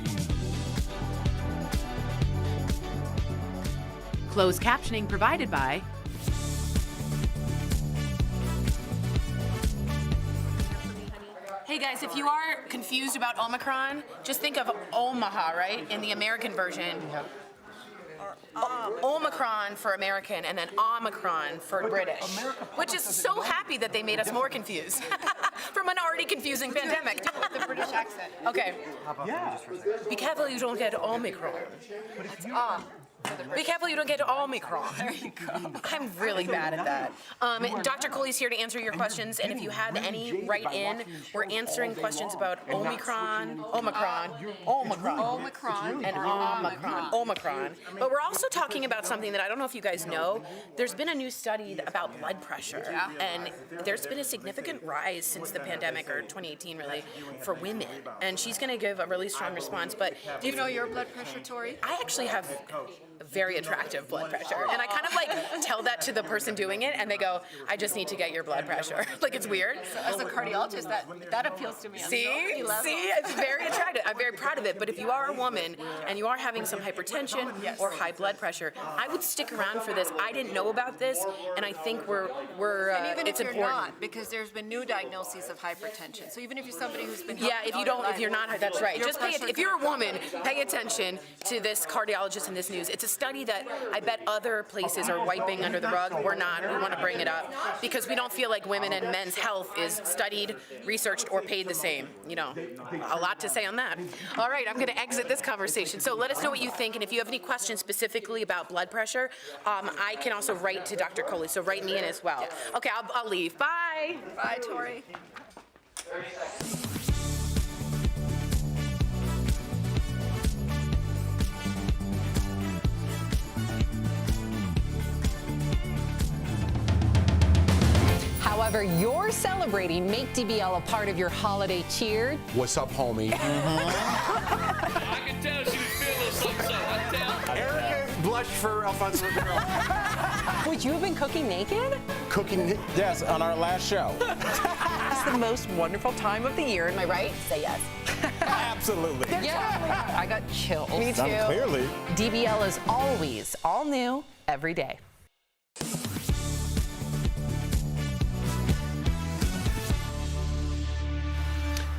[SPEAKER 2] Closed captioning provided by Hey guys, if you are confused about Omicron, just think of Omaha, right? In the American version. Omicron for American and then Omicron for British, which is so happy that they made us more confused from an already confusing pandemic. The British accent. Okay. Yeah. Be careful you don't get Omicron. Be careful you don't get Omicron. There you go. I'm really bad at that. Dr. Coley's here to answer your questions, and if you have any, write in. We're answering questions about Omicron, and Omicron. But we're also talking about something that I don't know if you guys know. There's been a new study about blood pressure, and there's been a significant rise since the pandemic, or 2018 really, for women. And she's going to give a really strong response. But
[SPEAKER 21] do you know your blood pressure, Tori?
[SPEAKER 2] I actually have very attractive blood pressure, and I kind of like tell that to the person doing it, and they go, "I just need to get your blood pressure." Like it's weird.
[SPEAKER 21] So as a cardiologist, that appeals to me.
[SPEAKER 2] See, it's very attractive. I'm very proud of it. But if you are a woman and you are having some hypertension or high blood pressure, I would stick around for this. I didn't know about this, and I think we're
[SPEAKER 21] and even
[SPEAKER 2] it's
[SPEAKER 21] if you're
[SPEAKER 2] important.
[SPEAKER 21] not, because there's been new diagnoses of hypertension. So even if you're somebody who's been
[SPEAKER 2] if you're not, that's right. Just if you're a woman, pay attention to this cardiologist in this news. It's a study that I bet other places are wiping under the rug. We're not. We want to bring it up because we don't feel like women and men's health is studied, researched, or paid the same. You know, a lot to say on that. All right, I'm going to exit this conversation. So let us know what you think, and if you have any questions specifically about blood pressure, I can also write to Dr. Coley. So write me in as well. Okay, I'll leave. Bye.
[SPEAKER 21] Bye, Tori.
[SPEAKER 18] However you're celebrating, make DBL a part of your holiday cheer.
[SPEAKER 19] What's up, homie?
[SPEAKER 22] I can tell she was feeling something, so I tell.
[SPEAKER 19] Erica blushed for Alfonso Ribeiro.
[SPEAKER 18] Would you have been cooking naked?
[SPEAKER 19] Cooking?
[SPEAKER 3] Yes, on our last show.
[SPEAKER 18] It's the most wonderful time of the year, am I right? Say yes.
[SPEAKER 3] Absolutely.
[SPEAKER 18] Yeah. I got chills.
[SPEAKER 2] Me too.
[SPEAKER 3] Clearly.
[SPEAKER 2] DBL is always all new every day.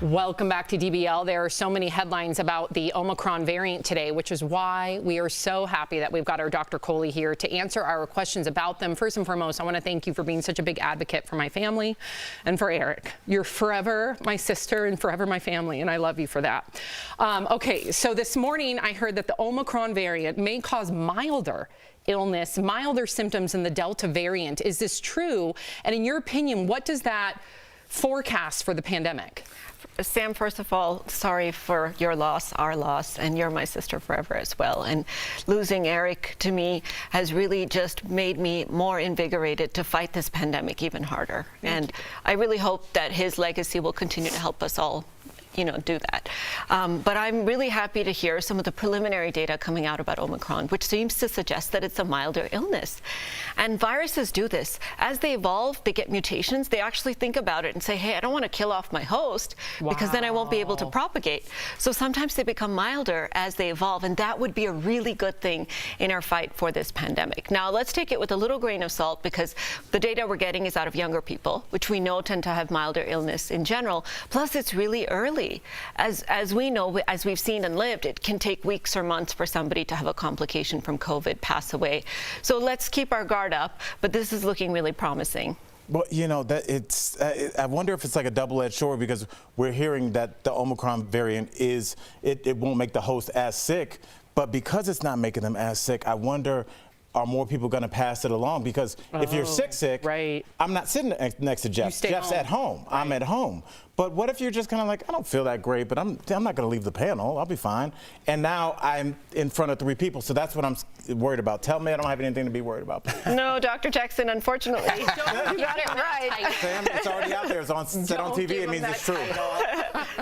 [SPEAKER 18] Welcome back to DBL. There are so many headlines about the Omicron variant today, which is why we are so happy that we've got our Dr. Coley here to answer our questions about them. First and foremost, I want to thank you for being such a big advocate for my family and for Eric. You're forever my sister and forever my family, and I love you for that. Okay, so this morning I heard that the Omicron variant may cause milder illness, milder symptoms than the Delta variant. Is this true? And in your opinion, what does that forecast for the pandemic?
[SPEAKER 6] Sam, first of all, sorry for your loss, our loss, and you're my sister forever as well. And losing Eric to me has really just made me more invigorated to fight this pandemic even harder. And I really hope that his legacy will continue to help us all do that. But I'm really happy to hear some of the preliminary data coming out about Omicron, which seems to suggest that it's a milder illness. And viruses do this. As they evolve, they get mutations. They actually think about it and say, hey, I don't want to kill off my host because then I won't be able to propagate. So sometimes they become milder as they evolve, and that would be a really good thing in our fight for this pandemic. Now, let's take it with a little grain of salt because the data we're getting is out of younger people, which we know tend to have milder illness in general. Plus, it's really early. As we know, as we've seen and lived, it can take weeks or months for somebody to have a complication from COVID, pass away. So let's keep our guard up, but this is looking really promising.
[SPEAKER 3] Well, I wonder if it's like a double-edged sword because we're hearing that the Omicron variant it won't make the host as sick, but because it's not making them as sick, I wonder, are more people going to pass it along? Because if you're sick,
[SPEAKER 18] right.
[SPEAKER 3] I'm not sitting next to Jeff. Jeff's at home. Right. I'm at home. But what if you're just kind of like, I don't feel that great, but I'm not going to leave the panel. I'll be fine. And now I'm in front of 3 people, so that's what I'm worried about. Tell me I don't have anything to be worried about, please.
[SPEAKER 6] No, Dr. Jackson, unfortunately, you got it right.
[SPEAKER 3] Sam, it's already out there. It's set on TV. It means it's true.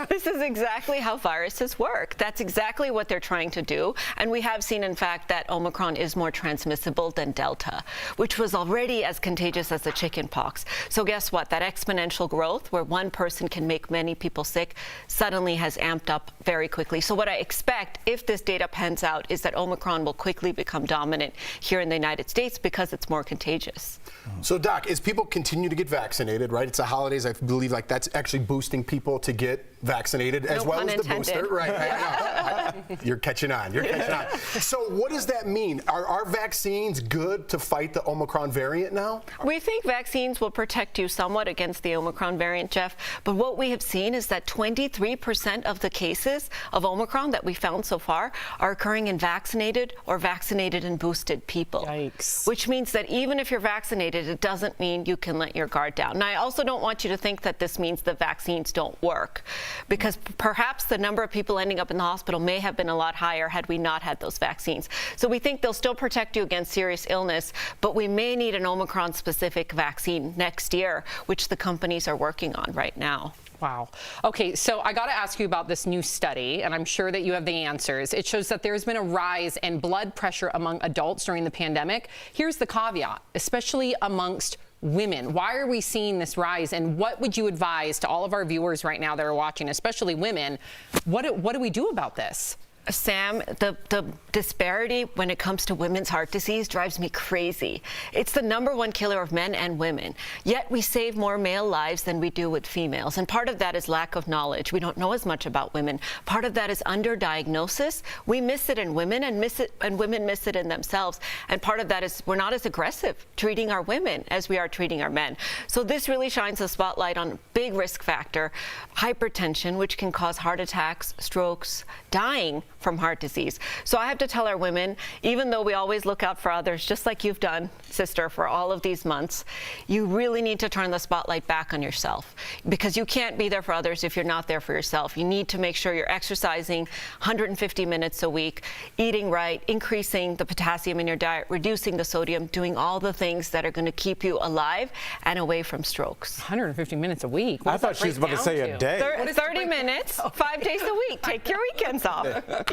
[SPEAKER 6] This is exactly how viruses work. That's exactly what they're trying to do. And we have seen, in fact, that Omicron is more transmissible than Delta, which was already as contagious as the chicken pox. So guess what? That exponential growth, where one person can make many people sick, suddenly has amped up very quickly. So what I expect, if this data pans out, is that Omicron will quickly become dominant here in the United States because it's more contagious.
[SPEAKER 19] So, Doc, as people continue to get vaccinated, right? It's the holidays. I believe like that's actually boosting people to get vaccinated as well as the booster. Right. You're catching on. You're catching on. So what does that mean? Are our vaccines good to fight the Omicron variant now?
[SPEAKER 6] We think vaccines will protect you somewhat against the Omicron variant, Jeff. But what we have seen is that 23% of the cases of Omicron that we found so far are occurring in vaccinated or vaccinated and boosted people.
[SPEAKER 18] Yikes.
[SPEAKER 6] Which means that even if you're vaccinated, it doesn't mean you can let your guard down. Now, I also don't want you to think that this means the vaccines don't work, because perhaps the number of people ending up in the hospital may have been a lot higher had we not had those vaccines. So we think they'll still protect you against serious illness, but we may need an Omicron-specific vaccine next year, which the companies are working on right now.
[SPEAKER 18] Wow. Okay, so I got to ask you about this new study, and I'm sure that you have the answers. It shows that there's been a rise in blood pressure among adults during the pandemic. Here's the caveat, especially amongst women. Why are we seeing this rise, and what would you advise to all of our viewers right now that are watching, especially women? What do we do about this?
[SPEAKER 6] Sam, the disparity when it comes to women's heart disease drives me crazy. It's the #1 killer of men and women. Yet we save more male lives than we do with females. And part of that is lack of knowledge. We don't know as much about women. Part of that is underdiagnosis. We miss it in women and women miss it in themselves. And part of that is we're not as aggressive treating our women as we are treating our men. So this really shines a spotlight on a big risk factor, hypertension, which can cause heart attacks, strokes, dying from heart disease. So I have to tell our women, even though we always look out for others, just like you've done, sister, for all of these months, you really need to turn the spotlight back on yourself, because you can't be there for others if you're not there for yourself. You need to make sure you're exercising 150 minutes a week, eating right, increasing the potassium in your diet, reducing the sodium, doing all the things that are going to keep you alive and away from strokes.
[SPEAKER 18] 150 minutes a week?
[SPEAKER 3] I thought she was about to say a day.
[SPEAKER 6] 30 minutes, 5 days a week. Take your weekends off.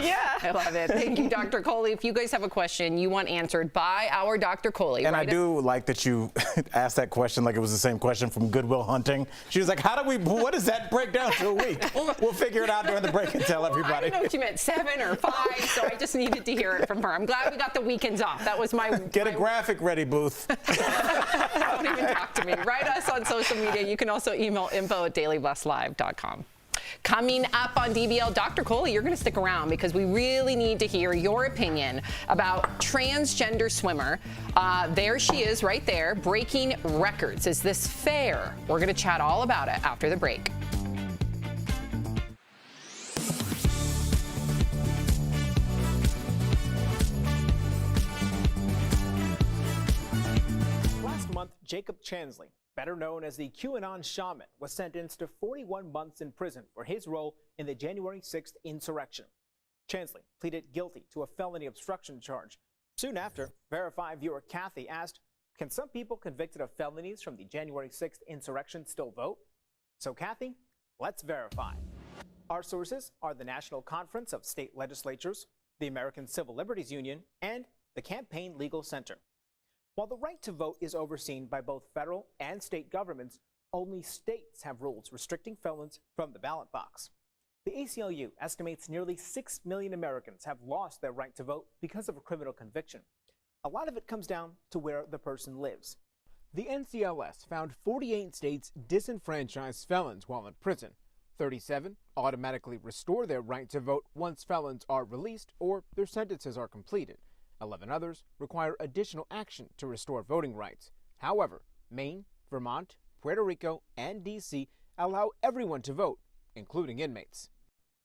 [SPEAKER 6] Yeah.
[SPEAKER 18] I love it. Thank you, Dr. Coley. If you guys have a question you want answered by our Dr. Coley.
[SPEAKER 3] And I do like that you asked that question like it was the same question from Goodwill Hunting. She was like, what does that break down to a week? We'll figure it out during the break and tell everybody.
[SPEAKER 18] I didn't know what you meant, 7 or 5, so I just needed to hear it from her. I'm glad we got the weekends off. That was my...
[SPEAKER 3] Get a graphic ready, Booth.
[SPEAKER 18] Don't even talk to me. Write us on social media. You can also email info@dailyblastlive.com. Coming up on DBL, Dr. Coley, you're going to stick around because we really need to hear your opinion about transgender swimmer. There she is right there, breaking records. Is this fair? We're going to chat all about it after the break.
[SPEAKER 7] Last month, Jacob Chansley, better known as the QAnon shaman, was sentenced to 41 months in prison for his role in the January 6th insurrection. Chansley pleaded guilty to a felony obstruction charge. Soon after, Verify viewer Kathy asked, can some people convicted of felonies from the January 6th insurrection still vote? So Kathy, let's verify. Our sources are the National Conference of State Legislatures, the American Civil Liberties Union, and the Campaign Legal Center. While the right to vote is overseen by both federal and state governments, only states have rules restricting felons from the ballot box. The ACLU estimates nearly 6 million Americans have lost their right to vote because of a criminal conviction. A lot of it comes down to where the person lives. The NCLS found 48 states disenfranchise felons while in prison. 37 automatically restore their right to vote once felons are released or their sentences are completed. 11 others require additional action to restore voting rights. However, Maine, Vermont, Puerto Rico, and D.C. allow everyone to vote, including inmates.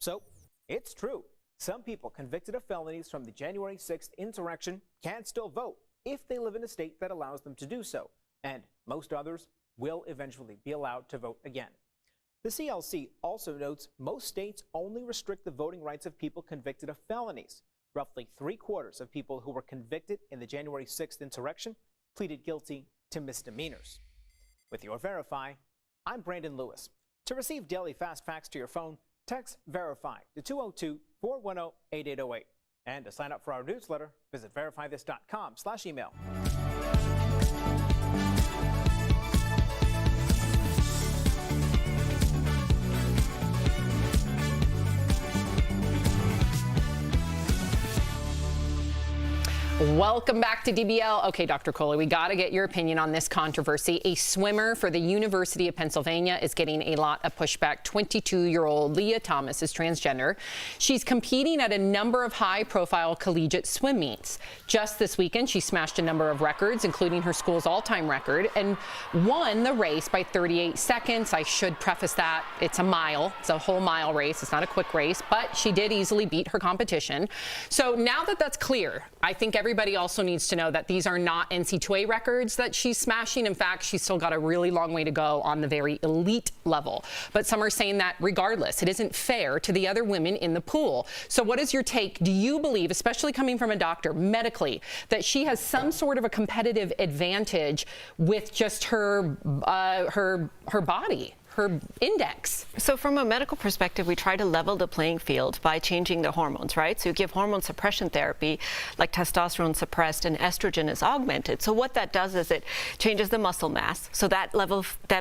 [SPEAKER 7] So, it's true. Some people convicted of felonies from the January 6th insurrection can still vote if they live in a state that allows them to do so, and most others will eventually be allowed to vote again. The CLC also notes most states only restrict the voting rights of people convicted of felonies. Roughly 3/4 of people who were convicted in the January 6th insurrection pleaded guilty to misdemeanors. With your Verify, I'm Brandon Lewis. To receive daily fast facts to your phone, text Verify to 202-410-8808. And to sign up for our newsletter, visit verifythis.com/email.
[SPEAKER 18] Welcome back to DBL. Okay, Dr. Coley, we got to get your opinion on this controversy. A swimmer for the University of Pennsylvania is getting a lot of pushback. 22-year-old Leah Thomas is transgender. She's competing at a number of high-profile collegiate swim meets. Just this weekend, she smashed a number of records, including her school's all-time record, and won the race by 38 seconds. I should preface that it's a mile. It's a whole mile race. It's not a quick race, but she did easily beat her competition. So now that that's clear, I think everybody also needs to know that these are not NCAA records that she's smashing. In fact, she's still got a really long way to go on the very elite level. But some are saying that regardless, it isn't fair to the other women in the pool. So what is your take? Do you believe, especially coming from a doctor medically, that she has some sort of a competitive advantage with just her body? Her index.
[SPEAKER 6] So from a medical perspective, we try to level the playing field by changing the hormones, right? So you give hormone suppression therapy, like testosterone suppressed and estrogen is augmented. So what that does is it changes the muscle mass. So that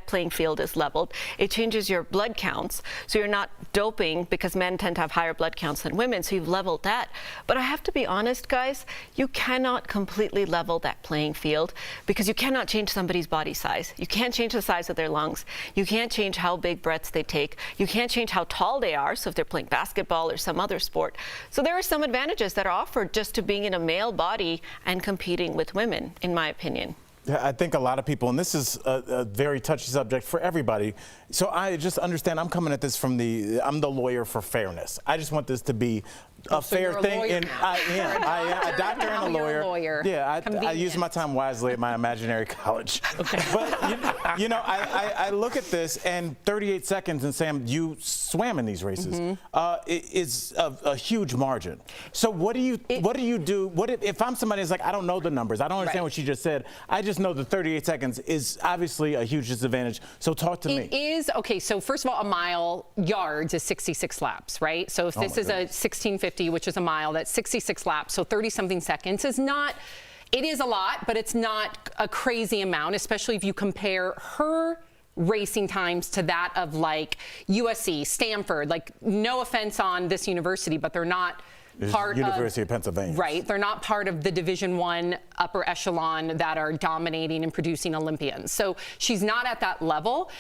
[SPEAKER 6] playing field is leveled. It changes your blood counts. So you're not doping because men tend to have higher blood counts than women. So you've leveled that. But I have to be honest, guys, you cannot completely level that playing field because you cannot change somebody's body size. You can't change the size of their lungs. You can't change how big breaths they take. You can't change how tall they are, so if they're playing basketball or some other sport. So there are some advantages that are offered just to being in a male body and competing with women, in my opinion.
[SPEAKER 3] Yeah, I think a lot of people, and this is a very touchy subject for everybody, so I just understand I'm coming at this from I'm the lawyer for fairness. I just want this to be a fair thing. And I am a doctor and a lawyer. Yeah, I use my time wisely at my imaginary college. Okay. But, you know, I look at this and 38 seconds, and Sam, you swam in these races, is a huge margin. So what do you do? What if I'm somebody that's like, I don't know the numbers, I don't understand what you just said, I just know that 38 seconds is obviously a huge disadvantage. So talk to me.
[SPEAKER 18] It is, okay, so first of all, a mile yards is 66 laps, right? So if this is a 1650, which is a mile, that's 66 laps, so 30-something seconds is not, it is a lot, but it's not a crazy amount, especially if you compare her racing times to that of like USC, Stanford, like no offense on this university, but they're not part
[SPEAKER 3] University of Pennsylvania.
[SPEAKER 18] Right. They're not part of the Division I upper echelon that are dominating and producing Olympians. So she's not at that level.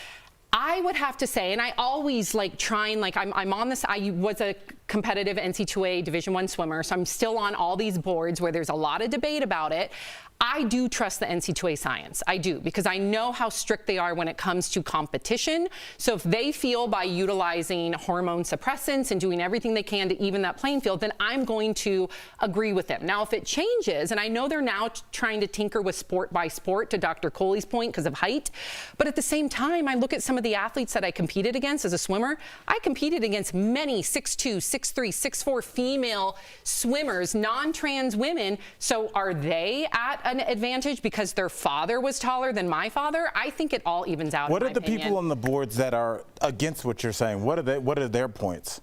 [SPEAKER 18] I would have to say, and I always like trying, like I'm on this, I was a competitive NCAA Division I swimmer, so I'm still on all these boards where there's a lot of debate about it. I do trust the NCAA science. I do, because I know how strict they are when it comes to competition. So if they feel by utilizing hormone suppressants and doing everything they can to even that playing field, then I'm going to agree with them. Now, if it changes, and I know they're now trying to tinker with sport by sport, to Dr. Coley's point, because of height, but at the same time, I look at some of the athletes that I competed against as a swimmer. I competed against many 6'2", 6'3", 6'4" female swimmers, non-trans women. So are they at an advantage because their father was taller than my father? I think it all evens out.
[SPEAKER 3] What
[SPEAKER 18] in
[SPEAKER 3] are
[SPEAKER 18] my
[SPEAKER 3] the
[SPEAKER 18] opinion.
[SPEAKER 3] people on the boards that are against what you're saying? What are their points?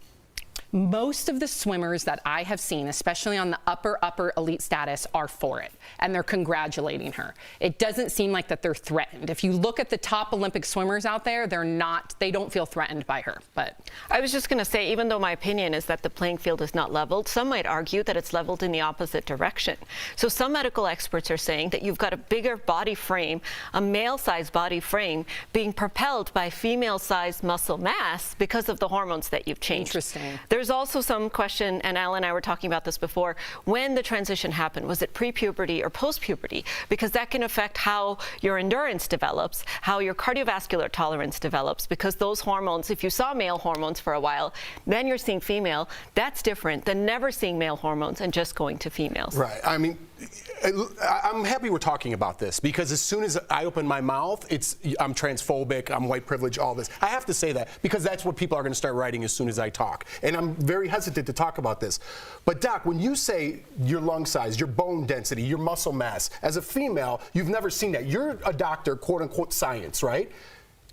[SPEAKER 18] Most of the swimmers that I have seen, especially on the upper elite status, are for it, and they're congratulating her. It doesn't seem like that they're threatened. If you look at the top Olympic swimmers out there, they don't feel threatened by her. But
[SPEAKER 6] I was just going to say, even though my opinion is that the playing field is not leveled, some might argue that it's leveled in the opposite direction. So some medical experts are saying that you've got a bigger body frame, a male-sized body frame, being propelled by female-sized muscle mass because of the hormones that you've changed.
[SPEAKER 18] Interesting.
[SPEAKER 6] There's also some question, and Al and I were talking about this before, when the transition happened. Was it pre-puberty or post-puberty? Because that can affect how your endurance develops, how your cardiovascular tolerance develops, because those hormones, if you saw male hormones for a while, then you're seeing female, that's different than never seeing male hormones and just going to females.
[SPEAKER 19] Right. I mean, I'm happy we're talking about this, because as soon as I open my mouth, I'm transphobic, I'm white privilege, all this. I have to say that because that's what people are going to start writing as soon as I talk. And I'm very hesitant to talk about this. But Doc, when you say your lung size, your bone density, your muscle mass, as a female, you've never seen that. You're a doctor, quote unquote science, right?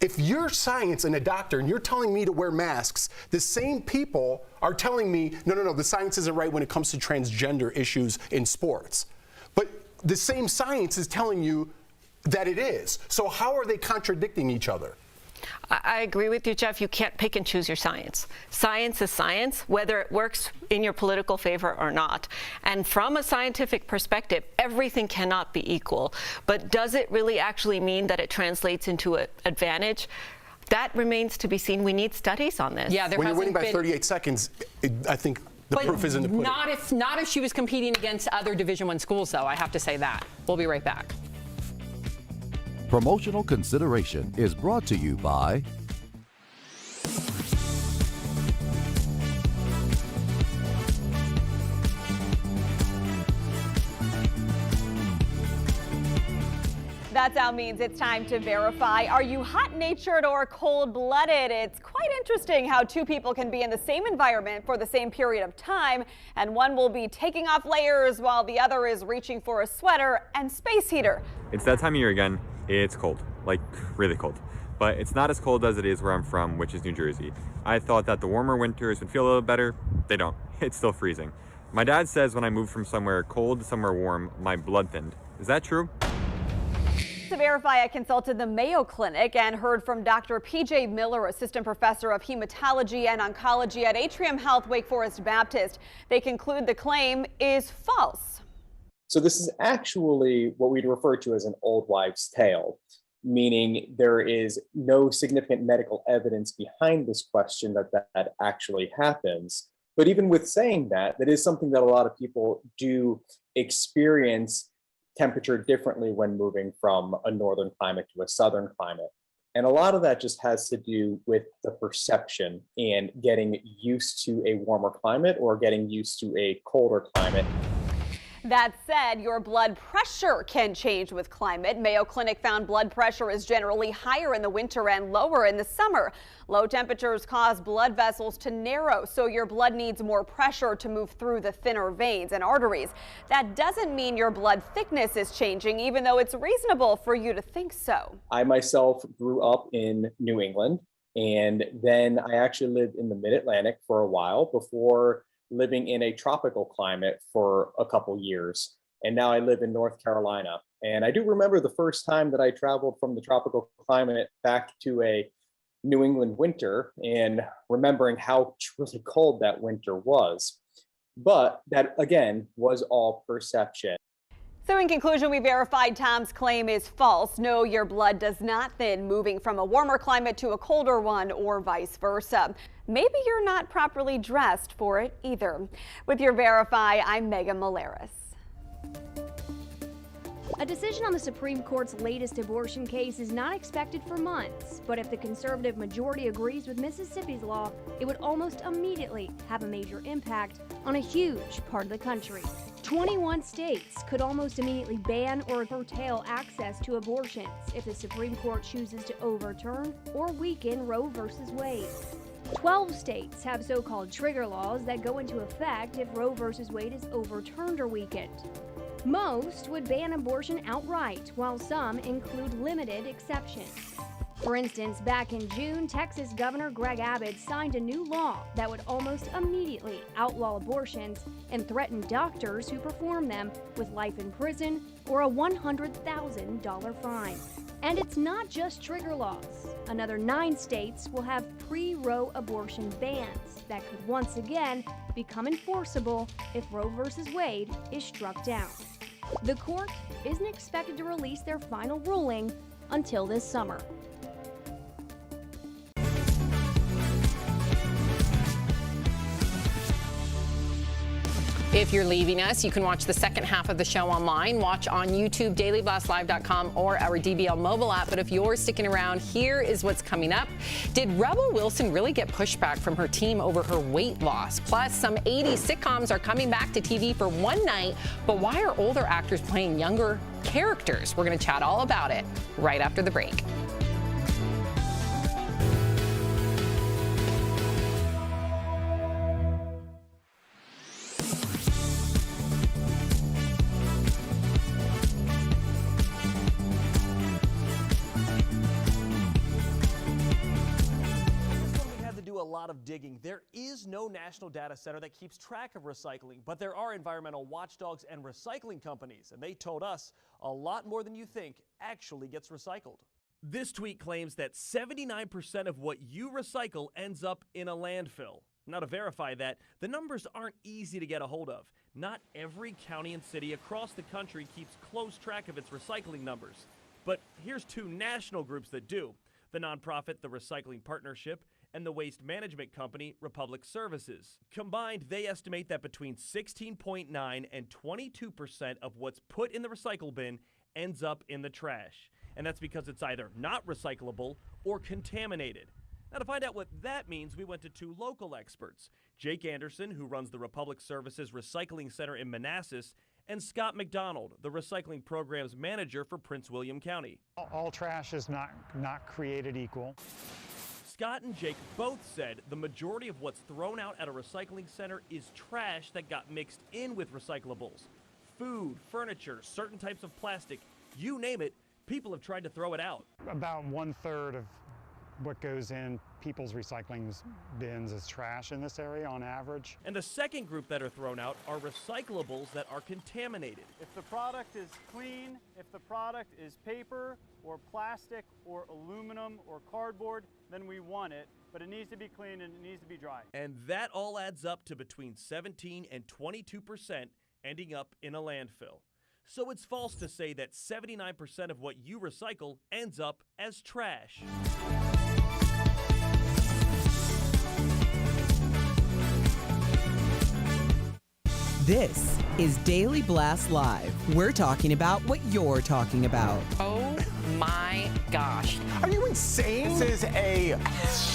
[SPEAKER 19] If you're science and a doctor and you're telling me to wear masks, the same people are telling me, no, the science isn't right when it comes to transgender issues in sports. But the same science is telling you that it is. So how are they contradicting each other?
[SPEAKER 6] I agree with you, Jeff. You can't pick and choose your science. Science is science, whether it works in your political favor or not. And from a scientific perspective, everything cannot be equal. But does it really actually mean that it translates into an advantage? That remains to be seen. We need studies on this.
[SPEAKER 18] Yeah,
[SPEAKER 19] when you're winning by 38 seconds, I think the proof is in the pudding.
[SPEAKER 18] Not if she was competing against other Division I schools, though. I have to say that. We'll be right back.
[SPEAKER 8] Promotional consideration is brought to you by
[SPEAKER 9] That's how it means it's time to verify. Are you hot-natured or cold-blooded? It's quite interesting how two people can be in the same environment for the same period of time, and one will be taking off layers while the other is reaching for a sweater and space heater.
[SPEAKER 10] It's that time of year again. It's cold, like really cold. But it's not as cold as it is where I'm from, which is New Jersey. I thought that the warmer winters would feel a little better. They don't. It's still freezing. My dad says when I moved from somewhere cold to somewhere warm, my blood thinned. Is that true?
[SPEAKER 9] To verify, I consulted the Mayo Clinic and heard from Dr. P.J. Miller, assistant professor of hematology and oncology at Atrium Health Wake Forest Baptist. They conclude the claim is false.
[SPEAKER 11] So this is actually what we'd refer to as an old wives' tale, meaning there is no significant medical evidence behind this question that actually happens. But even with saying that, that is something that a lot of people do experience temperature differently when moving from a northern climate to a southern climate. And a lot of that just has to do with the perception and getting used to a warmer climate or getting used to a colder climate.
[SPEAKER 9] That said, your blood pressure can change with climate. Mayo Clinic found blood pressure is generally higher in the winter and lower in the summer. Low temperatures cause blood vessels to narrow, so your blood needs more pressure to move through the thinner veins and arteries. That doesn't mean your blood thickness is changing, even though it's reasonable for you to think so.
[SPEAKER 11] I myself grew up in New England, and then I actually lived in the Mid-Atlantic for a while before living in a tropical climate for a couple years. And now I live in North Carolina. And I do remember the first time that I traveled from the tropical climate back to a New England winter and remembering how truly cold that winter was. But that, again, was all perception.
[SPEAKER 9] So in conclusion, we verified Tom's claim is false. No, your blood does not thin moving from a warmer climate to a colder one or vice versa. Maybe you're not properly dressed for it either. With your Verify, I'm Megan Malaris.
[SPEAKER 12] A decision on the Supreme Court's latest abortion case is not expected for months, but if the conservative majority agrees with Mississippi's law, it would almost immediately have a major impact on a huge part of the country. 21 states could almost immediately ban or curtail access to abortions if the Supreme Court chooses to overturn or weaken Roe v. Wade. 12 states have so-called trigger laws that go into effect if Roe v. Wade is overturned or weakened. Most would ban abortion outright, while some include limited exceptions. For instance, back in June, Texas Governor Greg Abbott signed a new law that would almost immediately outlaw abortions and threaten doctors who perform them with life in prison or a $100,000 fine. And it's not just trigger laws. Another 9 states will have pre-Roe abortion bans that could once again become enforceable if Roe v. Wade is struck down. The court isn't expected to release their final ruling until this summer.
[SPEAKER 18] If you're leaving us, you can watch the second half of the show online. Watch on YouTube, dailyblastlive.com, or our DBL mobile app. But if you're sticking around, here is what's coming up. Did Rebel Wilson really get pushback from her team over her weight loss? Plus, some 80s sitcoms are coming back to TV for one night. But why are older actors playing younger characters? We're going to chat all about it right after the break.
[SPEAKER 14] Of digging. There is no national data center that keeps track of recycling, but there are environmental watchdogs and recycling companies, and they told us a lot more than you think actually gets recycled.
[SPEAKER 20] This tweet claims that 79% of what you recycle ends up in a landfill. Now, to verify that, the numbers aren't easy to get a hold of. Not every county and city across the country keeps close track of its recycling numbers. But here's 2 national groups that do: the nonprofit, the Recycling Partnership, and the waste management company, Republic Services. Combined, they estimate that between 16.9 and 22% of what's put in the recycle bin ends up in the trash. And that's because it's either not recyclable or contaminated. Now, to find out what that means, we went to 2 local experts: Jake Anderson, who runs the Republic Services Recycling Center in Manassas, and Scott McDonald, the recycling programs manager for Prince William County.
[SPEAKER 15] All trash is not created equal.
[SPEAKER 20] Scott and Jake both said the majority of what's thrown out at a recycling center is trash that got mixed in with recyclables. Food, furniture, certain types of plastic, you name it, people have tried to throw it out.
[SPEAKER 15] About 1/3 of what goes in people's recycling bins is trash in this area on average.
[SPEAKER 20] And the second group that are thrown out are recyclables that are contaminated.
[SPEAKER 16] If the product is clean, if the product is paper or plastic or aluminum or cardboard, then we want it, but it needs to be clean and it needs to be dry.
[SPEAKER 20] And that all adds up to between 17 and 22% ending up in a landfill. So it's false to say that 79% of what you recycle ends up as trash.
[SPEAKER 1] This is Daily Blast Live. We're talking about what you're talking about.
[SPEAKER 18] Oh my gosh.
[SPEAKER 17] Are you insane? This is a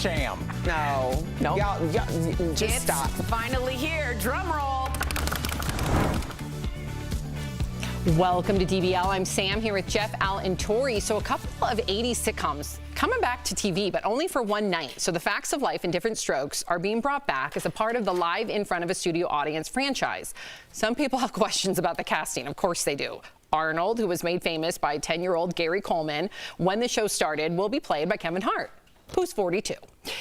[SPEAKER 17] sham.
[SPEAKER 18] No. Nope.
[SPEAKER 17] Y'all, just stop.
[SPEAKER 18] Finally here. Drum roll. Welcome to DBL. I'm Sam here with Jeff, Al, and Tori. So a couple of 80s sitcoms coming back to TV, but only for one night. So the Facts of Life and Different Strokes are being brought back as a part of the Live in Front of a Studio Audience franchise. Some people have questions about the casting. Of course they do. Arnold, who was made famous by 10-year-old Gary Coleman when the show started, will be played by Kevin Hart, who's 42.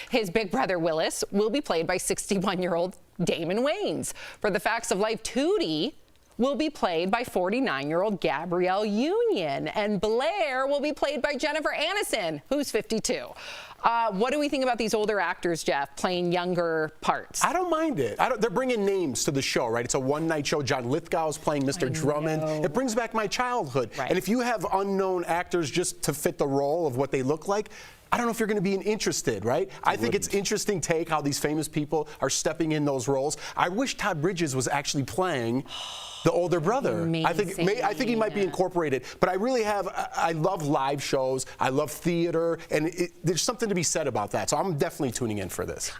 [SPEAKER 18] His big brother Willis will be played by 61-year-old Damon Wayans. For the Facts of Life, Tootie will be played by 49-year-old Gabrielle Union, and Blair will be played by Jennifer Aniston, who's 52. What do we think about these older actors, Jeff, playing younger parts?
[SPEAKER 19] I don't mind it. They're bringing names to the show, right? It's a one-night show. John Lithgow is playing Mr. Drummond. It brings back my childhood.
[SPEAKER 18] Right.
[SPEAKER 19] And if you have unknown actors just to fit the role of what they look like, I don't know if you're going to be interested, right? I think it's interesting take how these famous people are stepping in those roles. I wish Todd Bridges was actually playing the older brother. I think he might be incorporated. But I love live shows. I love theater, and there's something to be said about that. So I'm definitely tuning in for this.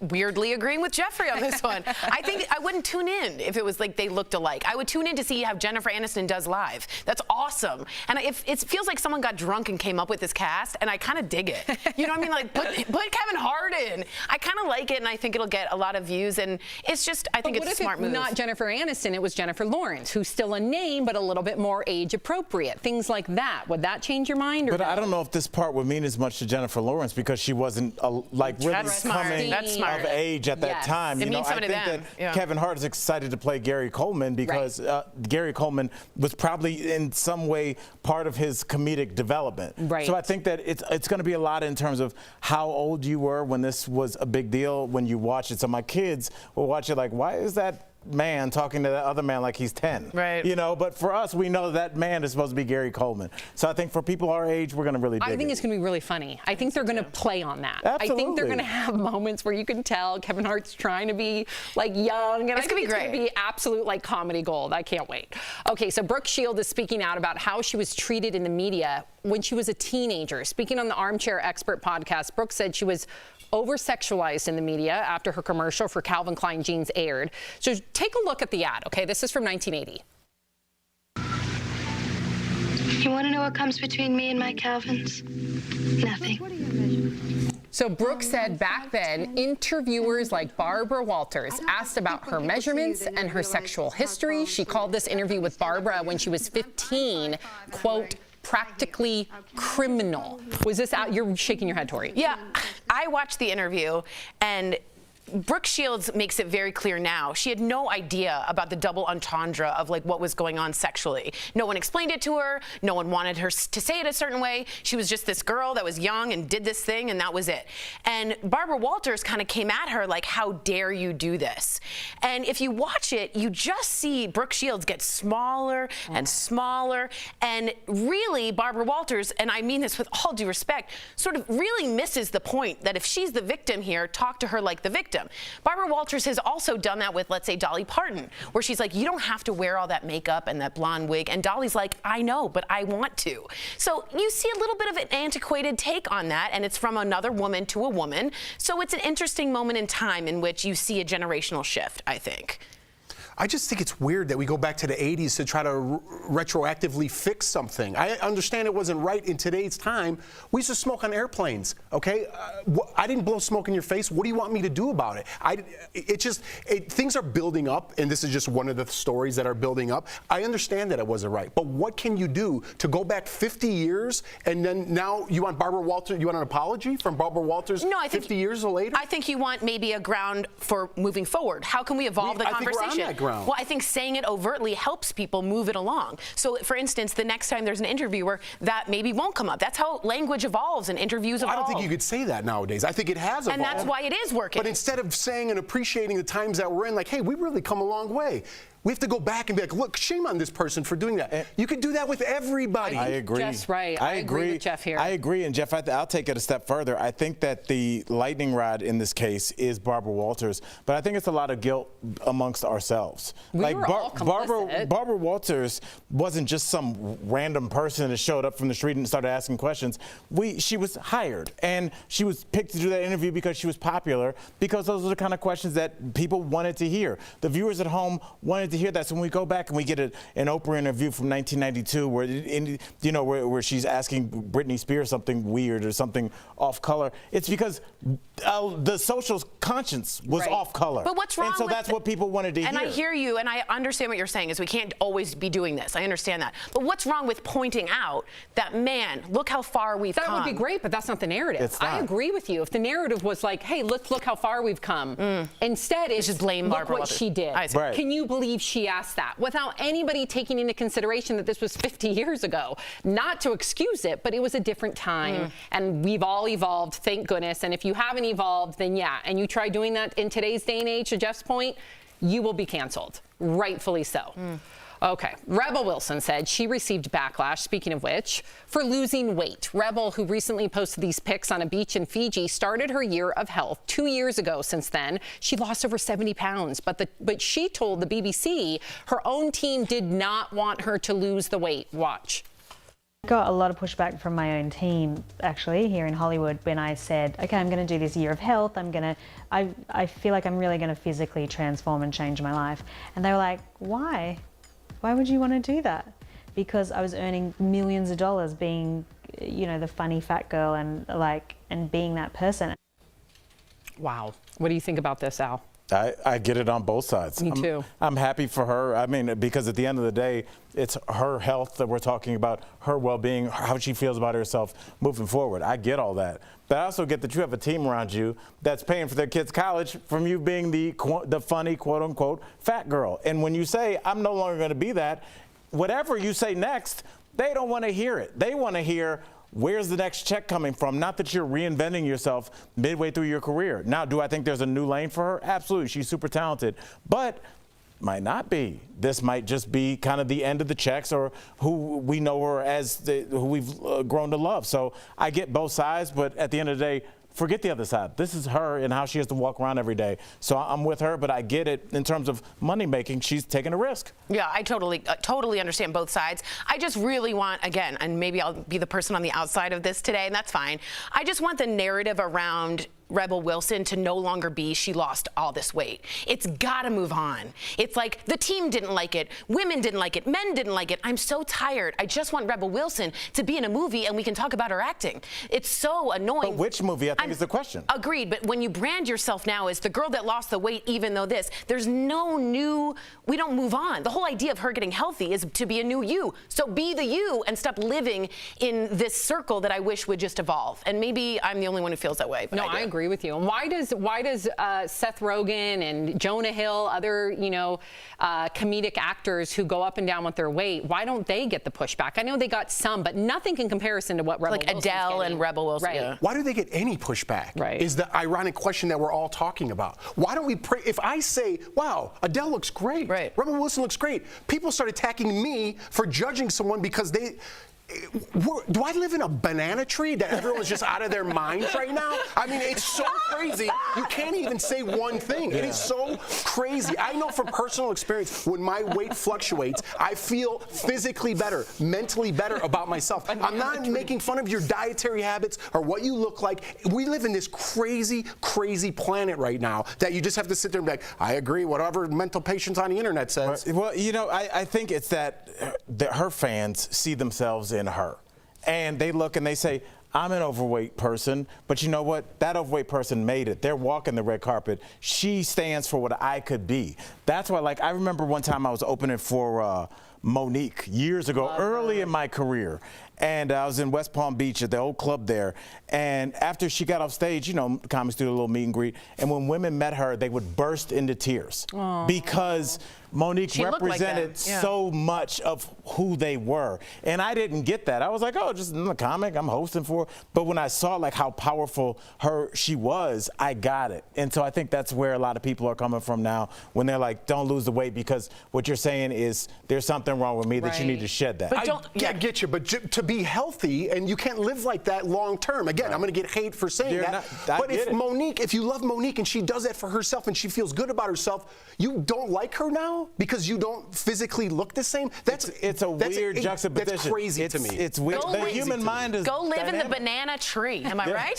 [SPEAKER 2] weirdly agreeing with Jeffrey on this one. I think I wouldn't tune in if it was like they looked alike. I would tune in to see how Jennifer Aniston does live. That's awesome. And if it feels like someone got drunk and came up with this cast, and I kind of dig it. You know what I mean? Like, put Kevin Hart in. I kind of like it, and I think it'll get a lot of views. And it's just, I think it's a smart move.
[SPEAKER 18] Not Jennifer Aniston, it was Jennifer Lawrence, who's still a name, but a little bit more age appropriate. Things like that. Would that change your mind? Or
[SPEAKER 3] but I don't know if this part would mean as much to Jennifer Lawrence because she wasn't really coming of age at that time.
[SPEAKER 2] It means
[SPEAKER 3] I
[SPEAKER 2] something
[SPEAKER 3] think
[SPEAKER 2] to them.
[SPEAKER 3] that Kevin Hart is excited to play Gary Coleman because Gary Coleman was probably in some way part of his comedic development.
[SPEAKER 18] Right.
[SPEAKER 3] So I think that it's going to be a lot in terms of how old you were when this was a big deal when you watch it. So my kids will watch it like, why is that man talking to that other man like he's 10?
[SPEAKER 2] Right.
[SPEAKER 3] You know, but for us, we know that man is supposed to be Gary Coleman. So I think for people our age, we're going to really dig
[SPEAKER 18] I think
[SPEAKER 3] it.
[SPEAKER 18] it's going to be really funny. I think they're going to play on that.
[SPEAKER 3] Absolutely.
[SPEAKER 18] I think they're going to have moments where you can tell Kevin Hart's trying to be like young. And
[SPEAKER 2] It's going to be great.
[SPEAKER 18] It's going to be absolute like comedy gold. I can't wait. Okay, so Brooke Shields is speaking out about how she was treated in the media when she was a teenager. Speaking on the Armchair Expert podcast, Brooke said she was over-sexualized in the media after her commercial for Calvin Klein jeans aired. So take a look at the ad, okay? This is from 1980.
[SPEAKER 5] You want to know what comes between me and my Calvins? Nothing.
[SPEAKER 18] So Brooke said back then, interviewers like Barbara Walters asked about her measurements and her sexual history. She called this interview with Barbara when she was 15, quote, practically criminal. Was this out? You're shaking your head, Tori.
[SPEAKER 2] Yeah, I watched the interview, and Brooke Shields makes it very clear now. She had no idea about the double entendre of like what was going on sexually. No one explained it to her. No one wanted her to say it a certain way. She was just this girl that was young and did this thing, and that was it. And Barbara Walters kind of came at her like, how dare you do this? And if you watch it, you just see Brooke Shields get smaller and smaller. And really, Barbara Walters, and I mean this with all due respect, sort of really misses the point that if she's the victim here, talk to her like the victim. Barbara Walters has also done that with, let's say, Dolly Parton, where she's like, you don't have to wear all that makeup and that blonde wig. And Dolly's like, I know, but I want to. So you see a little bit of an antiquated take on that, and it's from another woman to a woman. So it's an interesting moment in time in which you see a generational shift, I think.
[SPEAKER 19] I just think it's weird that we go back to the 80s to try to retroactively fix something. I understand it wasn't right in today's time. We used to smoke on airplanes, okay? I didn't blow smoke in your face. What do you want me to do about it? Things are building up, and this is just one of the stories that are building up. I understand that it wasn't right, but what can you do to go back 50 years and then now you want Barbara Walters, you want an apology from Barbara Walters 50 years later?
[SPEAKER 2] I think you want maybe a ground for moving forward. How can we evolve the conversation?
[SPEAKER 19] I think we're on that ground.
[SPEAKER 2] Well, I think saying it overtly helps people move it along. So, for instance, the next time there's an interviewer, that maybe won't come up. That's how language evolves and interviews evolve.
[SPEAKER 19] I don't think you could say that nowadays. I think it has evolved.
[SPEAKER 2] And that's why it is working.
[SPEAKER 19] But instead of saying and appreciating the times that we're in, like, hey, we've really come a long way. We have to go back and be like, look, shame on this person for doing that. You could do that with everybody.
[SPEAKER 3] I agree.
[SPEAKER 18] Jeff's right. I agree with Jeff here.
[SPEAKER 3] I agree. And Jeff, I'll take it a step further. I think that the lightning rod in this case is Barbara Walters, but I think it's a lot of guilt amongst ourselves.
[SPEAKER 18] We were all complicit.
[SPEAKER 3] Barbara Walters wasn't just some random person that showed up from the street and started asking questions. She was hired, and she was picked to do that interview because she was popular, because those are the kind of questions that people wanted to hear. The viewers at home wanted to hear that. So when we go back and we get an Oprah interview from 1992 where she's asking Britney Spears something weird or something off color, it's because the social conscience was off color.
[SPEAKER 2] But what's wrong
[SPEAKER 3] And so
[SPEAKER 2] with
[SPEAKER 3] that's what people wanted to hear.
[SPEAKER 2] And I hear you, and I understand what you're saying, is we can't always be doing this. I understand that. But what's wrong with pointing out that, man, look how far we've come?
[SPEAKER 18] That would be great, but that's not the narrative. I agree with you. If the narrative was like, hey, let's look how far we've come. Instead, it's
[SPEAKER 2] just blame
[SPEAKER 18] look
[SPEAKER 2] Barbara
[SPEAKER 18] what
[SPEAKER 2] Walters.
[SPEAKER 18] she did.
[SPEAKER 3] Right.
[SPEAKER 18] Can you believe she asked that without anybody taking into consideration that this was 50 years ago? Not to excuse it, but it was a different time, and we've all evolved, thank goodness. And if you haven't evolved, then yeah, and you try doing that in today's day and age, to Jeff's point, you will be canceled, rightfully so. Okay, Rebel Wilson said she received backlash, speaking of which, for losing weight. Rebel, who recently posted these pics on a beach in Fiji, started her year of health 2 years ago. Since then, she lost over 70 pounds. But she told the BBC her own team did not want her to lose the weight. Watch.
[SPEAKER 4] Got a lot of pushback from my own team, actually, here in Hollywood, when I said, okay, I'm going to do this year of health. I feel like I'm really going to physically transform and change my life. And they were like, why? Why would you want to do that? Because I was earning millions of dollars being, you know, the funny fat girl and being that person.
[SPEAKER 18] Wow. What do you think about this, Al?
[SPEAKER 3] I get it on both sides.
[SPEAKER 18] Me too.
[SPEAKER 3] I'm happy for her. I mean, because at the end of the day, it's her health that we're talking about, her well-being, how she feels about herself moving forward. I get all that. But I also get that you have a team around you that's paying for their kids' college from you being the funny, quote-unquote, fat girl. And when you say, I'm no longer going to be that, whatever you say next, they don't want to hear it. They want to hear, where's the next check coming from? Not that you're reinventing yourself midway through your career. Now, do I think there's a new lane for her? Absolutely. She's super talented. But might not be. This might just be kind of the end of the checks, or who we know her as, who we've grown to love. So I get both sides, but at the end of the day, forget the other side. This is her and how she has to walk around every day. So I'm with her, but I get it in terms of money making. She's taking a risk.
[SPEAKER 2] Yeah, I totally understand both sides. I just really want, again, and maybe I'll be the person on the outside of this today, and that's fine. I just want the narrative around Rebel Wilson to no longer be she lost all this weight. It's got to move on. It's like the team didn't like it, women didn't like it, men didn't like it. I'm so tired. I just want Rebel Wilson to be in a movie and we can talk about her acting. It's so annoying.
[SPEAKER 3] But which movie, I think, is the question.
[SPEAKER 2] Agreed, but when you brand yourself now as the girl that lost the weight, even though there's no new, we don't move on. The whole idea of her getting healthy is to be a new you. So be the you and stop living in this circle that I wish would just evolve. And maybe I'm the only one who feels that way. But
[SPEAKER 18] No, I agree with you. And why does Seth Rogen and Jonah Hill, other comedic actors who go up and down with their weight, why don't they get the pushback? I know they got some, but nothing in comparison to what Rebel Wilson's
[SPEAKER 2] Adele
[SPEAKER 18] getting.
[SPEAKER 2] and Rebel Wilson.
[SPEAKER 18] Right.
[SPEAKER 2] Yeah.
[SPEAKER 19] Why do they get any pushback?
[SPEAKER 18] Right.
[SPEAKER 19] Is the ironic question that we're all talking about. Why don't we pray? If I say, wow, Adele looks great, right. Rebel Wilson looks great, people start attacking me for judging someone because they. Do I live in a banana tree that everyone's just out of their minds right now? I mean, it's so crazy. You can't even say one thing. It is so crazy. I know from personal experience, when my weight fluctuates, I feel physically better, mentally better about myself. I'm not making fun of your dietary habits or what you look like. We live in this crazy, crazy planet right now that you just have to sit there and be like, I agree, whatever mental patients on the internet says.
[SPEAKER 3] Well, I think it's that her fans see themselves in her, and they look and they say, I'm an overweight person, but you know what? That overweight person made it. They're walking the red carpet. She stands for what I could be. That's why, I remember one time I was opening for Monique years ago, early in my career. And I was in West Palm Beach at the old club there. And after she got off stage, comics do a little meet and greet. And when women met her, they would burst into tears. Aww. Because Monique represented so much of who they were. And I didn't get that. I was like, oh, just a comic I'm hosting for. But when I saw how powerful she was, I got it. And so I think that's where a lot of people are coming from now when they're like, don't lose the weight because what you're saying is there's something wrong with me that you need to shed that.
[SPEAKER 19] But I get you, but to be healthy, and you can't live like that long term. Again, I'm going to get hate for saying that. But if you love Monique and she does that for herself and she feels good about herself, you don't like her now because you don't physically look the same?
[SPEAKER 3] It's a weird juxtaposition.
[SPEAKER 19] That's crazy to me.
[SPEAKER 3] It's weird. The human mind is
[SPEAKER 2] Go live
[SPEAKER 3] dynamic.
[SPEAKER 2] in the banana tree. Am I right?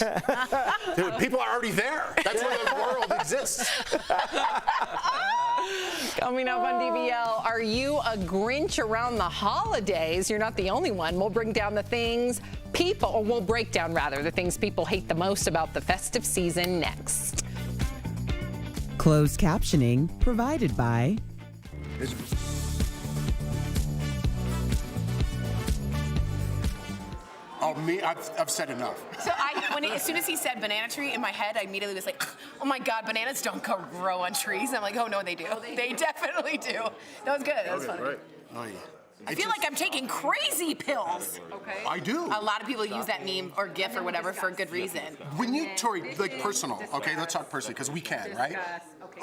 [SPEAKER 19] Dude, people are already there. That's where the world exists.
[SPEAKER 18] Coming up on DBL, are you a Grinch around the holidays? You're not the only one. We'll bring down the things we'll break down the things people hate the most about the festive season next.
[SPEAKER 1] Closed captioning provided by
[SPEAKER 19] Oh, me? I've said enough.
[SPEAKER 2] So as soon as he said banana tree, in my head, I immediately was like, oh my God, bananas don't grow on trees. I'm like, oh no, they do. They definitely do. That was good. That was funny.
[SPEAKER 19] Right. Oh, yeah.
[SPEAKER 2] I feel like I'm taking crazy pills.
[SPEAKER 19] Okay. I do.
[SPEAKER 2] A lot of people use that meme or GIF or whatever for a good reason.
[SPEAKER 19] When you, Tori, personal, okay, let's talk personally, because we can, right?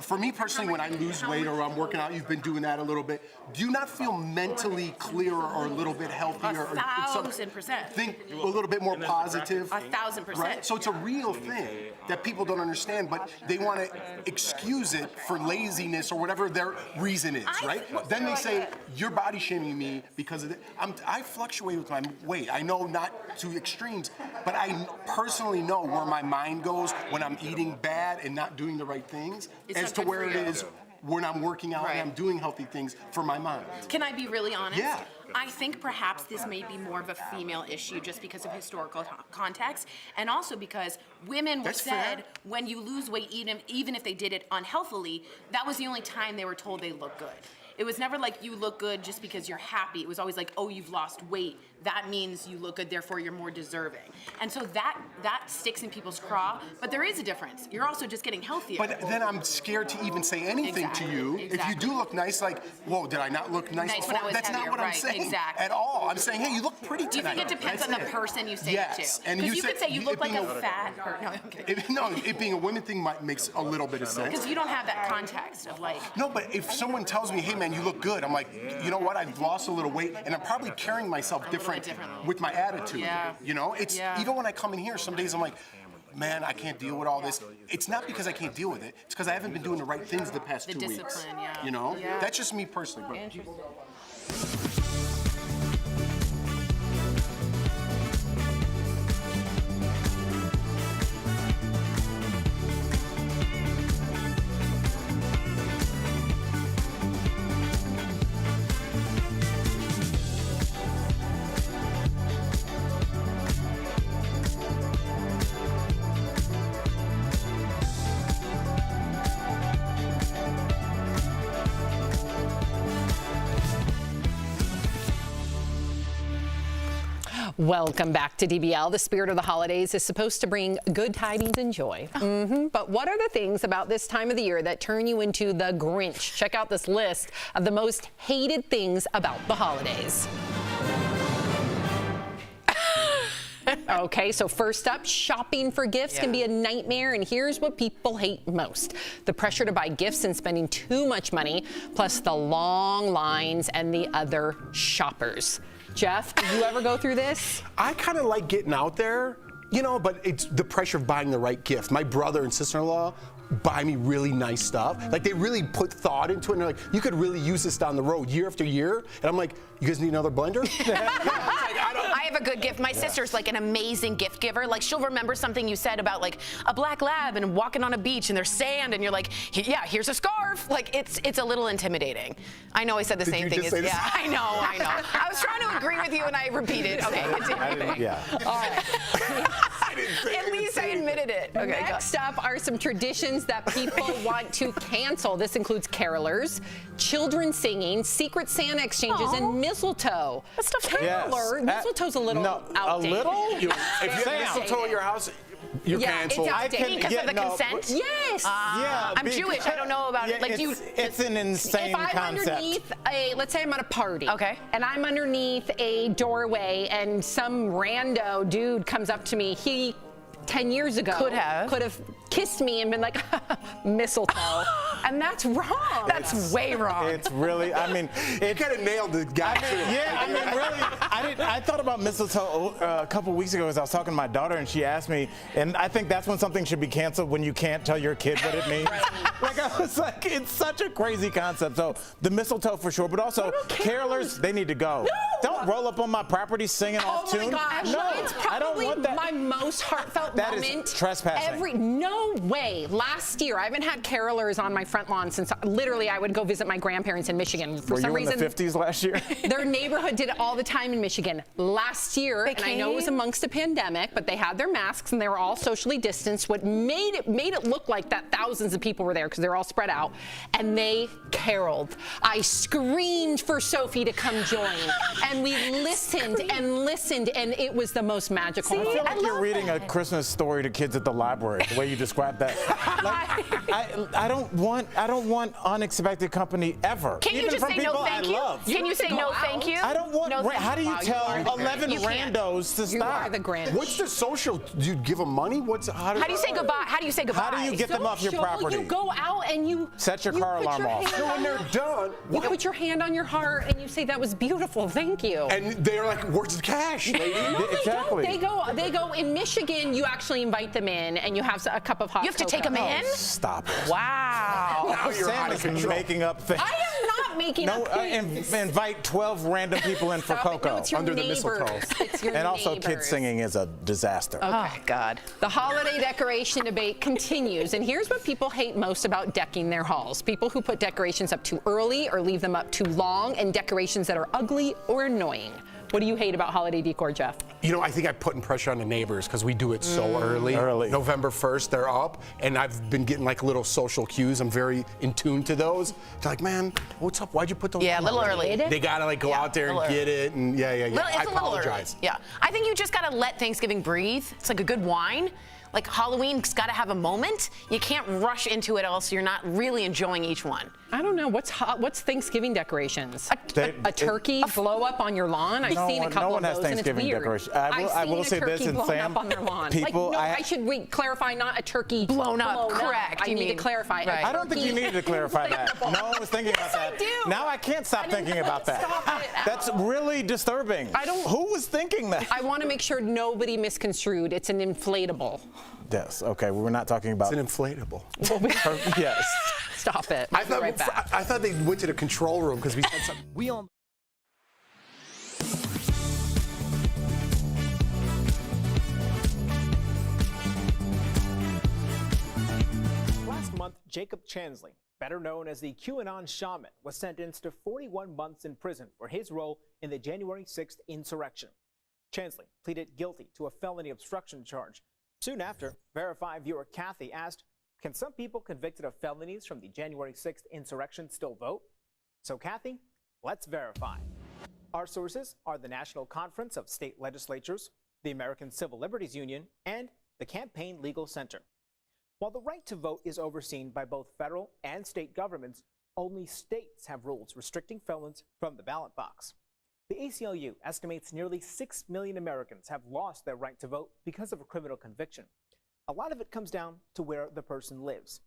[SPEAKER 19] for me personally, when I lose weight or I'm working out, you've been doing that a little bit, do you not feel mentally clearer or a little bit healthier?
[SPEAKER 2] 1,000%.
[SPEAKER 19] Think a little bit more positive?
[SPEAKER 2] 1,000%.
[SPEAKER 19] Right? So it's a real thing that people don't understand, but they want to excuse it for laziness or whatever their reason is, right? Then they say, you're body shaming me because of it. I fluctuate with my weight. I know not to extremes, but I personally know where my mind goes when I'm eating bad and not doing the right things as to where it is when I'm working out and I'm doing healthy things for my mind.
[SPEAKER 2] Can I be really honest?
[SPEAKER 19] Yeah.
[SPEAKER 2] I think perhaps this may be more of a female issue just because of historical context, and also because women were said when you lose weight, even if they did it unhealthily, that was the only time they were told they look good. It was never like you look good just because you're happy. It was always like, oh, you've lost weight. That means you look good, therefore you're more deserving. And so that sticks in people's craw, but there is a difference. You're also just getting healthier.
[SPEAKER 19] But then I'm scared to even say anything to you. If you do look nice, like, whoa, did I not look nice before?
[SPEAKER 2] When I was
[SPEAKER 19] That's
[SPEAKER 2] heavier,
[SPEAKER 19] not what I'm saying at all. I'm saying, hey, you look pretty tonight.
[SPEAKER 2] Do you think it depends on the person you say it to?
[SPEAKER 19] And
[SPEAKER 2] Because you could say you look like a fat person. No, I'm kidding.
[SPEAKER 19] No, it being a women thing makes a little bit of sense.
[SPEAKER 2] Because you don't have that context of like.
[SPEAKER 19] No, but if someone tells me, hey man, you look good, I'm like, you know what, I've lost a little weight and I'm probably carrying myself differently with my attitude.
[SPEAKER 2] Yeah.
[SPEAKER 19] You know, it's even when I come in here, some days I'm like, man, I can't deal with all this. It's not because I can't deal with it. It's because I haven't been doing the right things the past 2 weeks.
[SPEAKER 2] Discipline, yeah.
[SPEAKER 19] You know, that's just me personally.
[SPEAKER 18] Welcome back to DBL. The spirit of the holidays is supposed to bring good tidings and joy. But what are the things about this time of the year that turn you into the Grinch? Check out this list of the most hated things about the holidays. Okay, so first up, shopping for gifts can be a nightmare, and here's what people hate most. The pressure to buy gifts and spending too much money, plus the long lines and the other shoppers. Jeff, did you ever go through this?
[SPEAKER 19] I kind of like getting out there, you know, but it's the pressure of buying the right gift. My brother and sister-in-law buy me really nice stuff. Like, they really put thought into it, and they're like, you could really use this down the road year after year. And I'm like, you guys need another blender?
[SPEAKER 2] I have a good gift. My sister's like an amazing gift giver. Like, she'll remember something you said about like a black lab and walking on a beach and there's sand and you're like, yeah, here's a scarf. Like, it's a little intimidating. I know I said the same thing. Yeah, I know. I was trying to agree with you and I repeated. Okay, continue. All right. At least I admitted it. Okay,
[SPEAKER 18] Next up are some traditions that people want to cancel. This includes carolers, children singing, Secret Santa exchanges, and mistletoe.
[SPEAKER 2] That stuff's
[SPEAKER 18] caroler. Mistletoe's a little outdated.
[SPEAKER 19] A little? If you have mistletoe at your house, you're canceled.
[SPEAKER 2] It's outdated because of the consent?
[SPEAKER 18] Yes.
[SPEAKER 2] I'm Jewish. I don't know about it. Like,
[SPEAKER 3] it's an insane
[SPEAKER 18] concept. If I'm underneath let's say I'm at a party, and I'm underneath a doorway, and some rando dude comes up to me, he 10 years ago could have kissed me and been like, mistletoe. And that's wrong.
[SPEAKER 2] That's way wrong.
[SPEAKER 3] It's really, I mean,
[SPEAKER 19] you kind of nailed the guy.
[SPEAKER 3] I thought about mistletoe a couple weeks ago as I was talking to my daughter, and she asked me, and I think that's when something should be canceled, when you can't tell your kid what it means. Like, I was like, it's such a crazy concept. So the mistletoe for sure, but also carolers, they need to go.
[SPEAKER 18] No.
[SPEAKER 3] Don't roll up on my property singing off tune.
[SPEAKER 18] Oh my gosh.
[SPEAKER 3] No,
[SPEAKER 18] It's probably
[SPEAKER 3] I don't want that.
[SPEAKER 18] my most heartfelt
[SPEAKER 3] That
[SPEAKER 18] moment.
[SPEAKER 3] is trespassing.
[SPEAKER 18] No way. Last year, I haven't had carolers on my front lawn since literally I would go visit my grandparents in Michigan. For some reason,
[SPEAKER 3] in the 50s last year?
[SPEAKER 18] Their neighborhood did it all the time in Michigan. Last year, and I know it was amongst a pandemic, but they had their masks and they were all socially distanced. What made it look like that thousands of people were there because they're all spread out, and they caroled. I screamed for Sophie to come join, and we listened and listened, and it was the most magical.
[SPEAKER 3] I feel like you're reading a Christmas story to kids at the library, the way you described that. Like, I don't want unexpected company ever.
[SPEAKER 2] Can you
[SPEAKER 3] Even
[SPEAKER 2] just
[SPEAKER 3] from
[SPEAKER 2] say
[SPEAKER 3] people
[SPEAKER 2] no thank
[SPEAKER 3] I
[SPEAKER 2] you?
[SPEAKER 3] love.
[SPEAKER 2] Can you say no thank you?
[SPEAKER 3] I don't want.
[SPEAKER 2] No,
[SPEAKER 3] How do you tell 11
[SPEAKER 2] You can't.
[SPEAKER 3] randos to
[SPEAKER 18] You
[SPEAKER 3] stop.
[SPEAKER 18] are the Grinch.
[SPEAKER 19] What's the social? Do you give them money?
[SPEAKER 2] How do you say goodbye? How do you say goodbye?
[SPEAKER 3] How do you get them off your
[SPEAKER 18] Social,
[SPEAKER 3] property?
[SPEAKER 18] You go out and you
[SPEAKER 3] Set your
[SPEAKER 18] you
[SPEAKER 3] car
[SPEAKER 18] put
[SPEAKER 3] alarm
[SPEAKER 18] your
[SPEAKER 3] off.
[SPEAKER 18] hand
[SPEAKER 19] So when
[SPEAKER 18] on
[SPEAKER 19] they're
[SPEAKER 18] your-
[SPEAKER 19] done,
[SPEAKER 18] You put your hand on your heart and you say that was beautiful. Thank you.
[SPEAKER 19] and they're like, "Where's the cash, lady?"
[SPEAKER 18] No, they
[SPEAKER 3] Exactly.
[SPEAKER 18] don't. They go in Michigan. You actually invite them in, and you have a cup of hot.
[SPEAKER 2] You have to take
[SPEAKER 18] cocoa.
[SPEAKER 2] them in?
[SPEAKER 3] Stop it.
[SPEAKER 2] Wow.
[SPEAKER 19] Now you're
[SPEAKER 3] Sam
[SPEAKER 19] out of
[SPEAKER 3] is
[SPEAKER 19] control.
[SPEAKER 3] making up things.
[SPEAKER 18] I am not making
[SPEAKER 3] No,
[SPEAKER 18] up things.
[SPEAKER 3] invite 12 random people in for
[SPEAKER 18] Stop it.
[SPEAKER 3] cocoa.
[SPEAKER 18] No, it's your
[SPEAKER 19] Under the
[SPEAKER 18] neighbors.
[SPEAKER 19] mistletoe.
[SPEAKER 18] It's your
[SPEAKER 3] And also,
[SPEAKER 18] neighbors.
[SPEAKER 3] kids singing is a disaster.
[SPEAKER 2] Oh, God.
[SPEAKER 18] The holiday decoration debate continues, and here's what people hate most about decking their halls. People who put decorations up too early or leave them up too long, and decorations that are ugly or annoying. What do you hate about holiday decor, Jeff?
[SPEAKER 19] You know, I think I'm putting pressure on the neighbors because we do it so early. November 1st, they're up, and I've been getting like little social cues. I'm very in tune to those. They're like, man, what's up? Why'd you put those?
[SPEAKER 2] Yeah, a
[SPEAKER 19] up
[SPEAKER 2] little
[SPEAKER 19] already?"
[SPEAKER 2] early.
[SPEAKER 19] They gotta like go out there and get it, and yeah.
[SPEAKER 2] Well, it's
[SPEAKER 19] I
[SPEAKER 2] a little early.
[SPEAKER 19] apologize.
[SPEAKER 2] Yeah. I think you just got to let Thanksgiving breathe. It's like a good wine. Like Halloween's got to have a moment. You can't rush into it, else you're not really enjoying each one.
[SPEAKER 18] I don't know. What's Thanksgiving decorations? A turkey blow up on your lawn? I've seen a couple
[SPEAKER 3] no one
[SPEAKER 18] of
[SPEAKER 3] has
[SPEAKER 18] those, and it's
[SPEAKER 3] Thanksgiving
[SPEAKER 18] weird.
[SPEAKER 3] decorations.
[SPEAKER 18] I
[SPEAKER 3] will say this, and Sam,
[SPEAKER 18] up on their lawn.
[SPEAKER 3] people,
[SPEAKER 18] I should clarify, not a turkey
[SPEAKER 2] blown up. Correct.
[SPEAKER 18] I need to clarify.
[SPEAKER 2] Right.
[SPEAKER 3] I don't think you needed to clarify that. No one was thinking about that.
[SPEAKER 18] I do.
[SPEAKER 3] Now I can't stop thinking about that.
[SPEAKER 18] Stop it.
[SPEAKER 3] That's really disturbing. Who was thinking that?
[SPEAKER 18] I want to make sure nobody misconstrued. It's an inflatable.
[SPEAKER 3] Yes. Okay. We're not talking about.
[SPEAKER 19] It's an inflatable.
[SPEAKER 3] Yes.
[SPEAKER 18] Stop it.
[SPEAKER 19] I thought,
[SPEAKER 18] right back.
[SPEAKER 19] I thought they went to the control room because we said something.
[SPEAKER 17] We all.
[SPEAKER 7] Last month, Jacob Chansley, better known as the QAnon shaman, was sentenced to 41 months in prison for his role in the January 6th insurrection. Chansley pleaded guilty to a felony obstruction charge. Soon after, Verify viewer Kathy asked, can some people convicted of felonies from the January 6th insurrection still vote? So Kathy, let's verify. Our sources are the National Conference of State Legislatures, the American Civil Liberties Union, and the Campaign Legal Center. While the right to vote is overseen by both federal and state governments, only states have rules restricting felons from the ballot box. The ACLU estimates nearly 6 million Americans have lost their right to vote because of a criminal conviction. A lot of it comes down to where the person lives.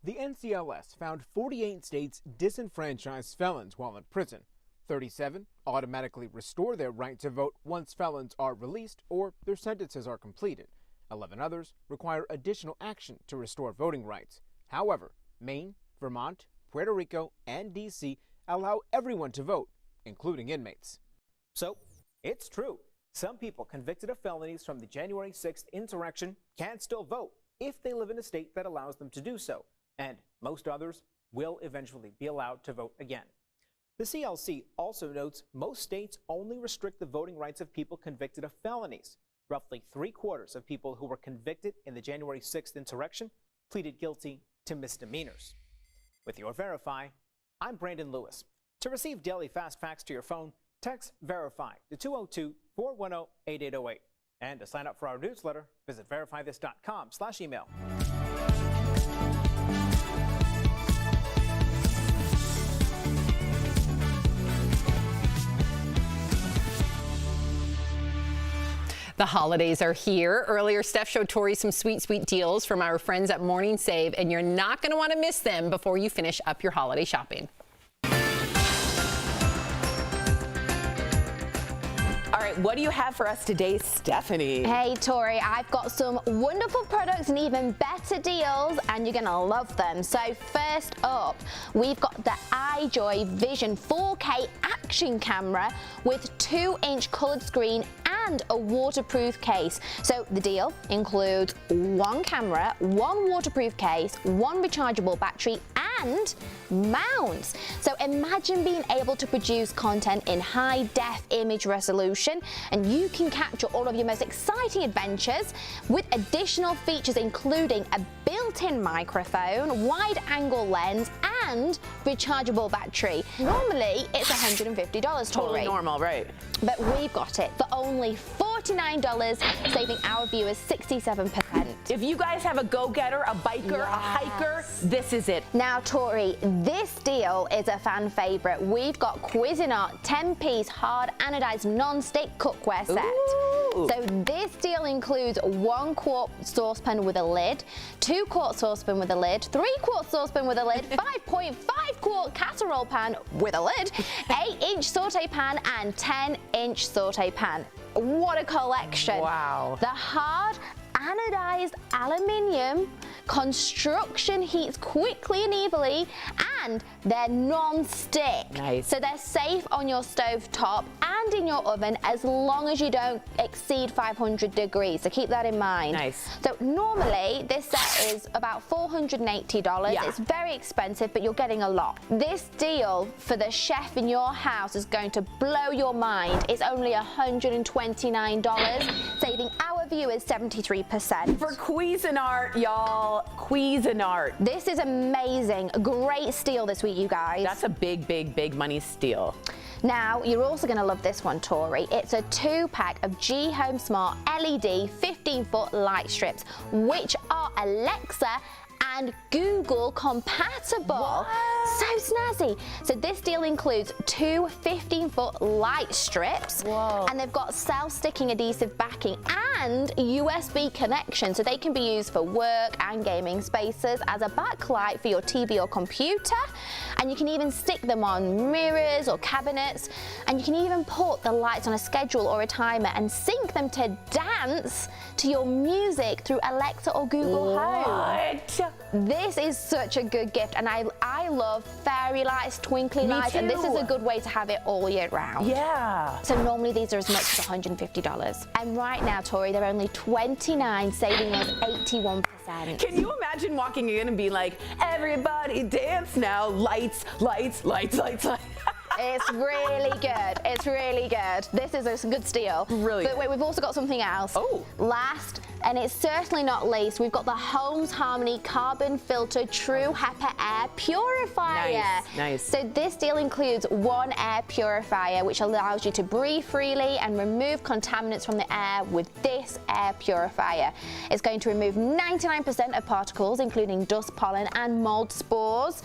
[SPEAKER 7] The NCLS found 48 states disenfranchise felons while in prison. 37 automatically restore their right to vote once felons are released or their sentences are completed. 11 others require additional action to restore voting rights. However, Maine, Vermont, Puerto Rico, and D.C. allow everyone to vote, including inmates. So, it's true. Some people convicted of felonies from the January 6th insurrection can still vote if they live in a state that allows them to do so, and most others will eventually be allowed to vote again. The CLC also notes most states only restrict the voting rights of people convicted of felonies. Roughly 3/4 of people who were convicted in the January 6th insurrection pleaded guilty to misdemeanors. With your Verify, I'm Brandon Lewis. To receive daily fast facts to your phone, text Verify to 202-410-8808. And to sign up for our newsletter, visit verifythis.com/email.
[SPEAKER 18] The holidays are here. Earlier, Steph showed Tori some sweet, sweet deals from our friends at Morning Save, and you're not going to want to miss them before you finish up your holiday shopping.
[SPEAKER 2] All right, what do you have for us today, Stephanie?
[SPEAKER 13] Hey, Tori, I've got some wonderful products and even better deals, and you're going to love them. So first up, we've got the iJoy Vision 4K action camera with 2-inch colored screen and a waterproof case. So the deal includes one camera, one waterproof case, one rechargeable battery, and mounts. So imagine being able to produce content in high-def image resolution, and you can capture all of your most exciting adventures with additional features including a built-in microphone, wide-angle lens, and rechargeable battery. Normally, it's $150, Tori.
[SPEAKER 2] Totally normal, right?
[SPEAKER 13] But we've got it for only $49, saving our viewers 67%.
[SPEAKER 2] If you guys have a go-getter, a biker, a hiker, this is it.
[SPEAKER 13] Now, Tori, this deal is a fan favorite. We've got Cuisinart 10-piece hard anodized non-stick cookware set.
[SPEAKER 2] Ooh.
[SPEAKER 13] So this deal includes 1 quart saucepan with a lid, 2 quart saucepan with a lid, 3 quart saucepan with a lid, 5.5 quart casserole pan with a lid, 8-inch saute pan, and 10-inch saute pan. What a collection.
[SPEAKER 2] Wow.
[SPEAKER 13] The hard anodized aluminium construction heats quickly and evenly, and they're non-stick.
[SPEAKER 2] Nice.
[SPEAKER 13] So they're safe on your stove top and in your oven as long as you don't exceed 500 degrees. So keep that in mind.
[SPEAKER 2] Nice.
[SPEAKER 13] So normally this set is about $480.
[SPEAKER 2] Yeah.
[SPEAKER 13] It's very expensive, but you're getting a lot. This deal for the chef in your house is going to blow your mind. It's only $129, saving our viewers 73%.
[SPEAKER 2] For Cuisinart, y'all, Cuisinart.
[SPEAKER 13] This is amazing. Great steal this week, you guys.
[SPEAKER 2] That's a big, big, big money steal.
[SPEAKER 13] Now, you're also going to love this one, Tori. It's a 2-pack of G Home Smart LED 15-foot light strips, which are Alexa and Google compatible.
[SPEAKER 2] What?
[SPEAKER 13] So snazzy. So this deal includes 2 15-foot light strips.
[SPEAKER 2] Whoa.
[SPEAKER 13] And they've got self-sticking adhesive backing and USB connection, so they can be used for work and gaming spaces, as a backlight for your TV or computer, and you can even stick them on mirrors or cabinets, and you can even put the lights on a schedule or a timer and sync them to dance to your music through Alexa or Google Home. This is such a good gift, and I love fairy lights, twinkly lights, and this is a good way to have it all year round.
[SPEAKER 2] Yeah.
[SPEAKER 13] So normally these are as much as $150. And right now, Tori, they're only $29, saving us 81%.
[SPEAKER 2] Can you imagine walking in and being like, everybody dance now, lights, lights, lights, lights, lights.
[SPEAKER 13] It's really good. It's really good. This is a good steal.
[SPEAKER 2] Really
[SPEAKER 13] But wait, we've also got something else.
[SPEAKER 2] Oh.
[SPEAKER 13] Last, and it's certainly not least, we've got the Holmes Harmony Carbon Filter True HEPA Air Purifier.
[SPEAKER 2] Nice, nice.
[SPEAKER 13] So this deal includes 1 air purifier, which allows you to breathe freely and remove contaminants from the air with this air purifier. It's going to remove 99% of particles, including dust, pollen, and mold spores.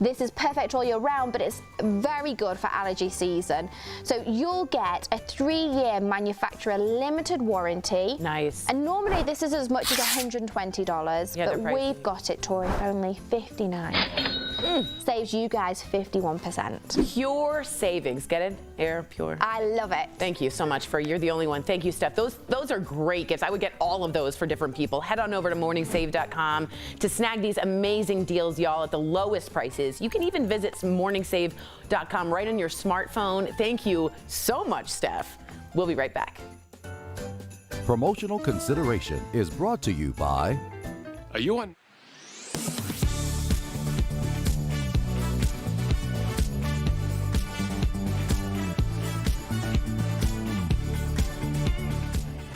[SPEAKER 13] This is perfect all year round, but it's very good for allergy season. So you'll get a 3-year manufacturer limited warranty.
[SPEAKER 2] Nice.
[SPEAKER 13] And normally this is as much as $120,
[SPEAKER 2] Yeah,
[SPEAKER 13] but
[SPEAKER 2] they're pricey.
[SPEAKER 13] we've got it, Tori, for only $59. Saves you guys 51%.
[SPEAKER 2] Pure savings. Get it? Air pure.
[SPEAKER 13] I love it.
[SPEAKER 2] Thank you so much you're the only one. Thank you, Steph. Those are great gifts. I would get all of those for different people. Head on over to morningsave.com to snag these amazing deals, y'all, at the lowest prices. You can even visit morningsave.com right on your smartphone. Thank you so much, Steph. We'll be right back.
[SPEAKER 8] Promotional consideration is brought to you by...
[SPEAKER 21] Are you on?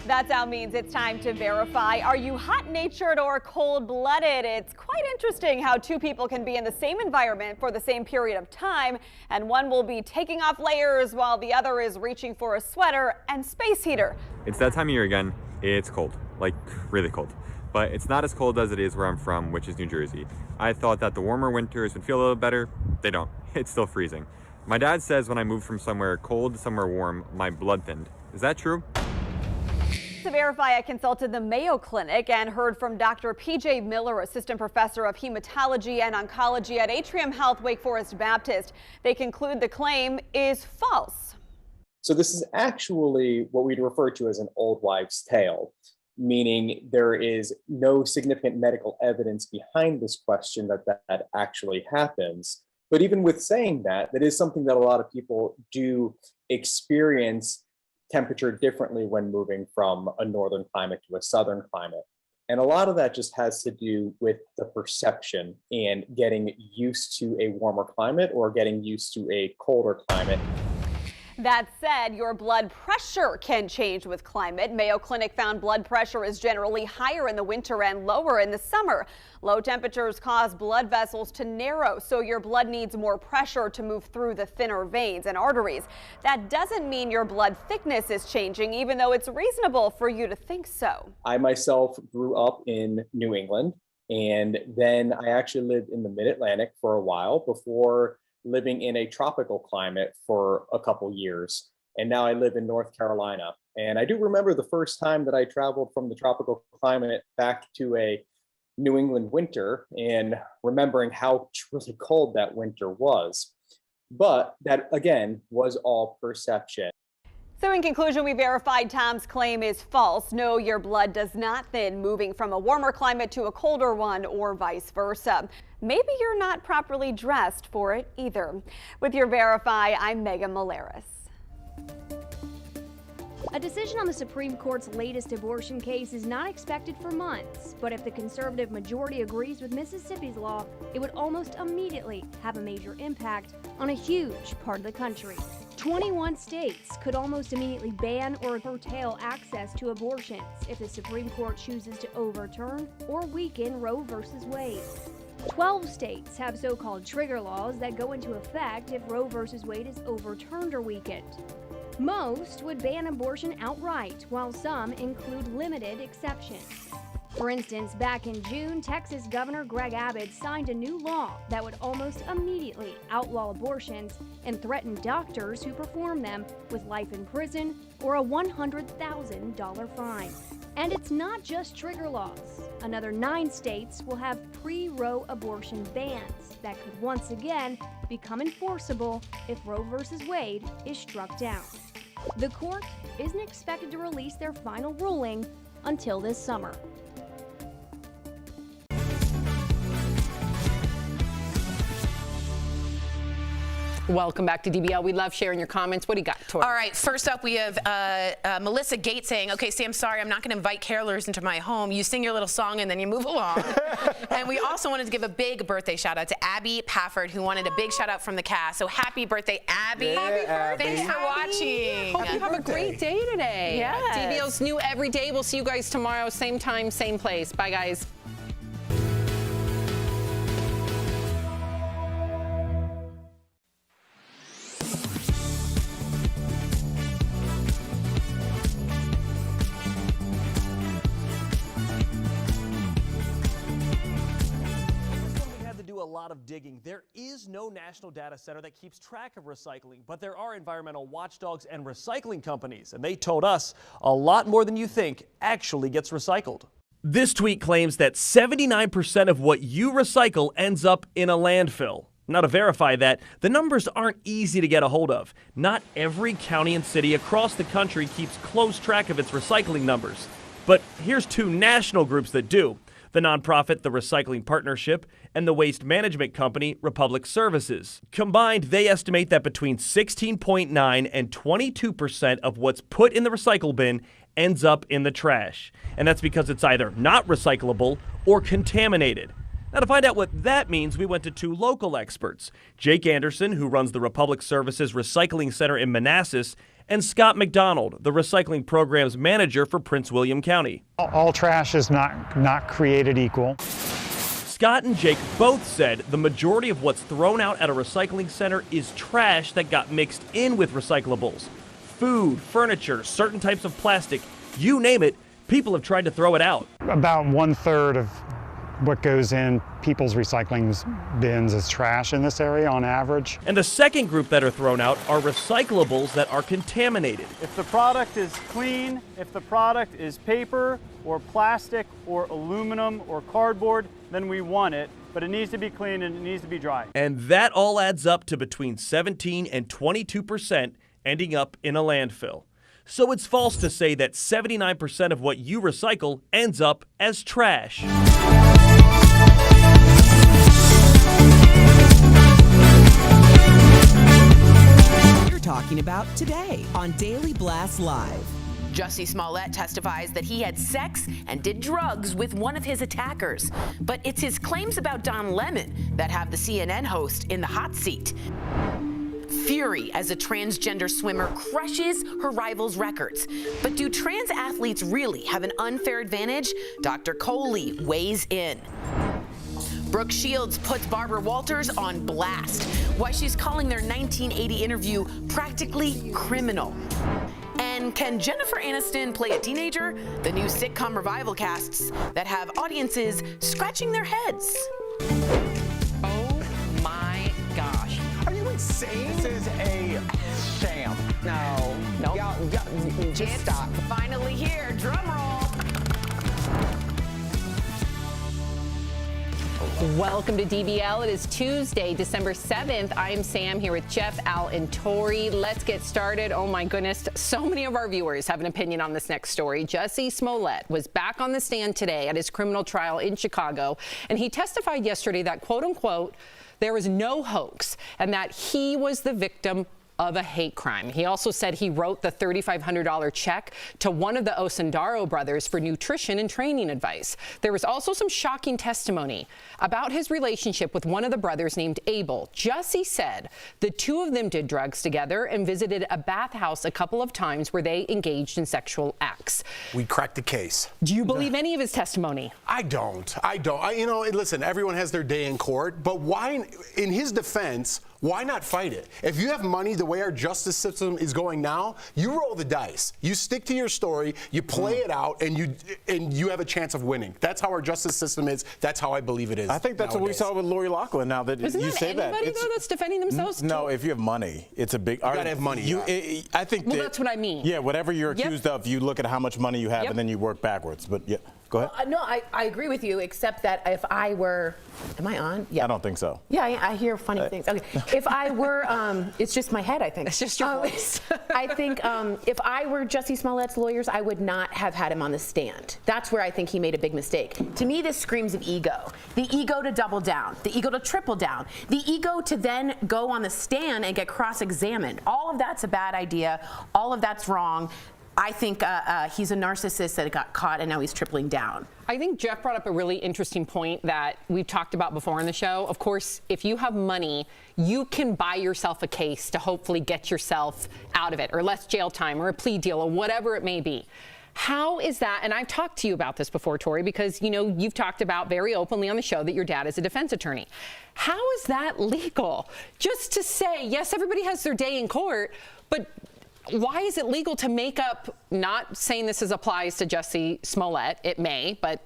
[SPEAKER 9] That sound means it's time to verify. Are you hot-natured or cold-blooded? It's quite interesting how 2 people can be in the same environment for the same period of time, and one will be taking off layers while the other is reaching for a sweater and space heater.
[SPEAKER 10] It's that time of year again. It's cold, like really cold. But it's not as cold as it is where I'm from, which is New Jersey. I thought that the warmer winters would feel a little better. They don't. It's still freezing. My dad says when I moved from somewhere cold to somewhere warm, my blood thinned. Is that true?
[SPEAKER 9] To verify, I consulted the Mayo Clinic and heard from Dr. P.J. Miller, assistant professor of hematology and oncology at Atrium Health Wake Forest Baptist. They conclude the claim is false.
[SPEAKER 11] So this is actually what we'd refer to as an old wives' tale, meaning there is no significant medical evidence behind this question that actually happens. But even with saying that, that is something that a lot of people do experience temperature differently when moving from a northern climate to a southern climate. And a lot of that just has to do with the perception and getting used to a warmer climate or getting used to a colder climate.
[SPEAKER 9] That said, your blood pressure can change with climate. Mayo Clinic found blood pressure is generally higher in the winter and lower in the summer. Low temperatures cause blood vessels to narrow, so your blood needs more pressure to move through the thinner veins and arteries. That doesn't mean your blood thickness is changing, even though it's reasonable for you to think so.
[SPEAKER 11] I myself grew up in New England, and then I actually lived in the Mid-Atlantic for a while before living in a tropical climate for a couple years. And now I live in North Carolina. And I do remember the first time that I traveled from the tropical climate back to a New England winter and remembering how really cold that winter was. But that, again, was all perception.
[SPEAKER 9] So in conclusion, we verified Tom's claim is false. No, your blood does not thin moving from a warmer climate to a colder one or vice versa. Maybe you're not properly dressed for it either. With your Verify, I'm Megan Malaris.
[SPEAKER 12] A decision on the Supreme Court's latest abortion case is not expected for months, but if the conservative majority agrees with Mississippi's law, it would almost immediately have a major impact on a huge part of the country. 21 states could almost immediately ban or curtail access to abortions if the Supreme Court chooses to overturn or weaken Roe v. Wade. 12 states have so-called trigger laws that go into effect if Roe v. Wade is overturned or weakened. Most would ban abortion outright, while some include limited exceptions. For instance, back in June, Texas Governor Greg Abbott signed a new law that would almost immediately outlaw abortions and threaten doctors who perform them with life in prison or a $100,000 fine. And it's not just trigger laws. Another 9 states will have pre-Roe abortion bans that could once again become enforceable if Roe v. Wade is struck down. The court isn't expected to release their final ruling until this summer.
[SPEAKER 18] Welcome back to DBL. We love sharing your comments. What do you got, Tori?
[SPEAKER 2] All right, first up, we have Melissa Gates saying, okay, Sam, sorry, I'm not going to invite carolers into my home. You sing your little song and then you move along. And we also wanted to give a big birthday shout out to Abby Pafford, who wanted a big shout out from the cast. So happy birthday, Abby.
[SPEAKER 18] Yeah, happy birthday.
[SPEAKER 2] Thanks for watching.
[SPEAKER 18] Hope you have a great day today.
[SPEAKER 2] Yes.
[SPEAKER 18] DBL's new every day. We'll see you guys tomorrow, same time, same place. Bye, guys.
[SPEAKER 14] A lot of digging. There is no national data center that keeps track of recycling, but there are environmental watchdogs and recycling companies, and they told us a lot more than you think actually gets recycled.
[SPEAKER 20] This tweet claims that 79% of what you recycle ends up in a landfill. Now, to verify that, the numbers aren't easy to get a hold of. Not every county and city across the country keeps close track of its recycling numbers. But here's 2 national groups that do. The nonprofit The Recycling Partnership and the waste management company Republic Services. Combined, they estimate that between 16.9 and 22% of what's put in the recycle bin ends up in the trash. And that's because it's either not recyclable or contaminated. Now, to find out what that means, we went to 2 local experts. Jake Anderson, who runs the Republic Services Recycling Center in Manassas, and Scott McDonald, the recycling program's manager for Prince William County.
[SPEAKER 15] All trash is not created equal.
[SPEAKER 20] Scott and Jake both said the majority of what's thrown out at a recycling center is trash that got mixed in with recyclables. Food, furniture, certain types of plastic, you name it, people have tried to throw it out.
[SPEAKER 15] About 1/3 of what goes in people's recycling bins is trash in this area on average.
[SPEAKER 20] And the second group that are thrown out are recyclables that are contaminated.
[SPEAKER 16] If the product is clean, if the product is paper or plastic or aluminum or cardboard, then we want it, but it needs to be clean and it needs to be dry.
[SPEAKER 20] And that all adds up to between 17 and 22% ending up in a landfill. So it's false to say that 79% of what you recycle ends up as trash.
[SPEAKER 1] We're talking about today on Daily Blast Live.
[SPEAKER 2] Jussie Smollett testifies that he had sex and did drugs with one of his attackers. But it's his claims about Don Lemon that have the CNN host in the hot seat. Fury as a transgender swimmer crushes her rivals' records. But do trans athletes really have an unfair advantage? Dr. Coley weighs in. Brooke Shields puts Barbara Walters on blast. Why she's calling their 1980 interview practically criminal. And can Jennifer Aniston play a teenager? The new sitcom revival casts that have audiences scratching their heads.
[SPEAKER 18] Oh my gosh.
[SPEAKER 17] Are you insane? This is a sham.
[SPEAKER 18] No.
[SPEAKER 17] Y'all, just stop.
[SPEAKER 2] Finally here, drum roll.
[SPEAKER 18] Welcome to DBL. It is Tuesday, December 7th. I'm Sam here with Jeff, Al, and Tori. Let's get started. Oh my goodness, so many of our viewers have an opinion on this next story. Jussie Smollett was back on the stand today at his criminal trial in Chicago, and he testified yesterday that, quote unquote, there was no hoax and that he was the victim of a hate crime. He also said he wrote the $3,500 check to one of the Osundaro brothers for nutrition and training advice. There was also some shocking testimony about his relationship with one of the brothers named Abel. Jussie said the two of them did drugs together and visited a bathhouse a couple of times where they engaged in sexual acts.
[SPEAKER 19] We cracked the case.
[SPEAKER 18] Do you believe any of his testimony?
[SPEAKER 19] I don't. Listen, everyone has their day in court, but why, in his defense, why not fight it? If you have money the way our justice system is going now, you roll the dice. You stick to your story, you play it out, and you have a chance of winning. That's how our justice system is. That's how I believe it is.
[SPEAKER 3] I think that's what we saw with Lori Loughlin. Now that
[SPEAKER 18] Isn't
[SPEAKER 3] you
[SPEAKER 18] that
[SPEAKER 3] say that,
[SPEAKER 18] anybody though that's defending themselves?
[SPEAKER 3] No, if you have money, it's a big.
[SPEAKER 19] You gotta have money.
[SPEAKER 3] I think.
[SPEAKER 18] Well, that's what I mean.
[SPEAKER 3] Yeah, whatever you're accused of, you look at how much money you have, and then you work backwards. But yeah, go ahead.
[SPEAKER 2] No, I agree with you, except that if I were, am I on? Yeah.
[SPEAKER 3] I don't think so.
[SPEAKER 2] Yeah, I hear funny things. Okay, if I were, it's just my head, I think.
[SPEAKER 18] It's just your voice.
[SPEAKER 2] I think if I were Jussie Smollett's lawyers, I would not have had him on the stand. That's where I think he made a big mistake. To me, this screams of ego. The ego to double down, the ego to triple down, the ego to then go on the stand and get cross-examined. All of that's a bad idea. All of that's wrong. I think he's a narcissist that got caught and now he's tripling down.
[SPEAKER 18] I think Jeff brought up a really interesting point that we've talked about before on the show. Of course, if you have money, you can buy yourself a case to hopefully get yourself out of it, or less jail time, or a plea deal, or whatever it may be. How is that? And I've talked to you about this before, Tori, because you've talked about very openly on the show that your dad is a defense attorney. How is that legal? Just to say, yes, everybody has their day in court, but why is it legal to make up, not saying this applies to Jussie Smollett, it may, but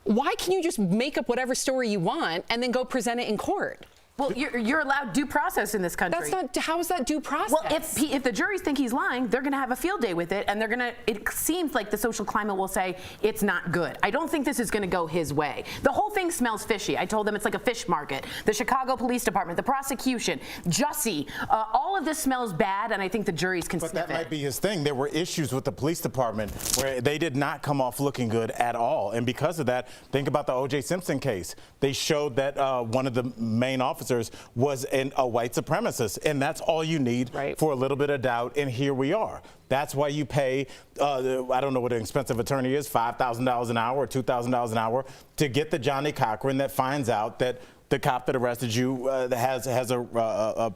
[SPEAKER 18] why can you just make up whatever story you want and then go present it in court?
[SPEAKER 2] Well, you're allowed due process in this country.
[SPEAKER 18] How is that due process?
[SPEAKER 2] Well, if the juries think he's lying, they're going to have a field day with it, and it seems like the social climate will say it's not good. I don't think this is going to go his way. The whole thing smells fishy. I told them it's like a fish market. The Chicago Police Department, the prosecution, Jussie, all of this smells bad, and I think the juries can sniff it.
[SPEAKER 3] But that might be his thing. There were issues with the police department where they did not come off looking good at all, and because of that, think about the O.J. Simpson case. They showed that one of the main officers was a white supremacist, and that's all you need for a little bit of doubt, and here we are. That's why you pay, I don't know what an expensive attorney is, $5,000 an hour or $2,000 an hour to get the Johnny Cochran that finds out that the cop that arrested you has a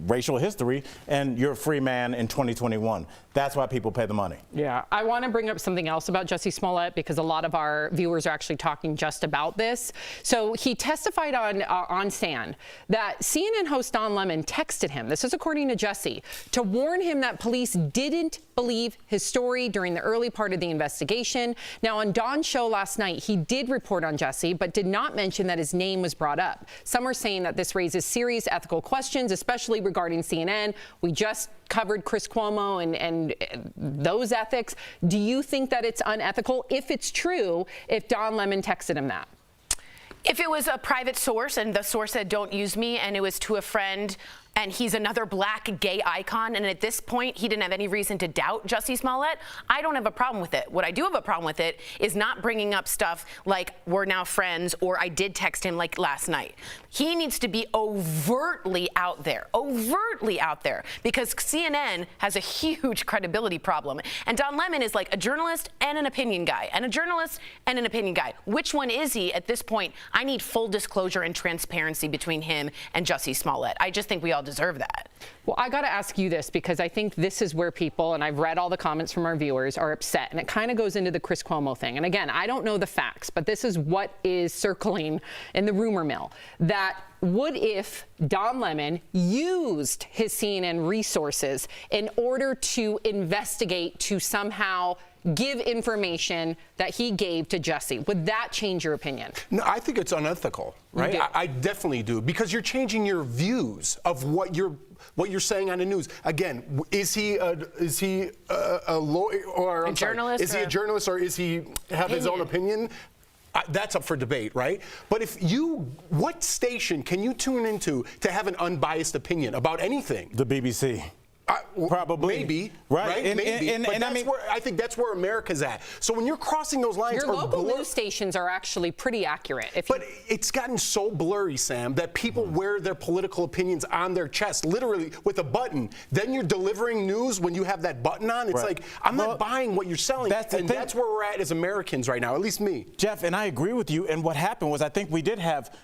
[SPEAKER 3] racial history, and you're a free man in 2021. That's why people pay the money.
[SPEAKER 18] Yeah, I want to bring up something else about Jussie Smollett because a lot of our viewers are actually talking just about this. So he testified on stand that CNN host Don Lemon texted him, this is according to Jussie, to warn him that police didn't believe his story during the early part of the investigation. Now, on Don's show last night, he did report on Jussie, but did not mention that his name was brought up. Some are saying that this raises serious ethical questions, especially regarding CNN. We just covered Chris Cuomo and those ethics. Do you think that it's unethical, if it's true, if Don Lemon texted him that?
[SPEAKER 2] If it was a private source and the source said, don't use me, and it was to a friend, and he's another black gay icon, and at this point he didn't have any reason to doubt Jussie Smollett, I don't have a problem with it. What I do have a problem with it is not bringing up stuff like we're now friends or I did text him like last night. He needs to be overtly out there, because CNN has a huge credibility problem. And Don Lemon is like a journalist and an opinion guy, and a journalist and an opinion guy. Which one is he at this point? I need full disclosure and transparency between him and Jussie Smollett. I just think we all all deserve that.
[SPEAKER 18] Well, I got to ask you this, because I think this is where people, and I've read all the comments from our viewers, are upset. And it kind of goes into the Chris Cuomo thing. And again, I don't know the facts, but this is what is circling in the rumor mill. That what if Don Lemon used his CNN resources in order to investigate, to somehow give information that he gave to Jussie? Would that change your opinion?
[SPEAKER 19] No, I think it's unethical, right? I definitely do, because you're changing your views of what you're saying on the news. Again, is he a lawyer or a journalist? Is he a journalist, or is he have his own opinion? That's up for debate, right? But what station can you tune into to have an unbiased opinion about anything?
[SPEAKER 3] The BBC. Probably.
[SPEAKER 19] Maybe.
[SPEAKER 3] Right.
[SPEAKER 19] Maybe. But I think that's where America's at. So when you're crossing those lines...
[SPEAKER 18] Your local news stations are actually pretty accurate.
[SPEAKER 19] But it's gotten so blurry, Sam, that people wear their political opinions on their chest, literally with a button. Then you're delivering news when you have that button on. It's like, I'm not buying what you're selling. That's where we're at as Americans right now, at least me.
[SPEAKER 3] Jeff, and I agree with you. And what happened was, I think we did have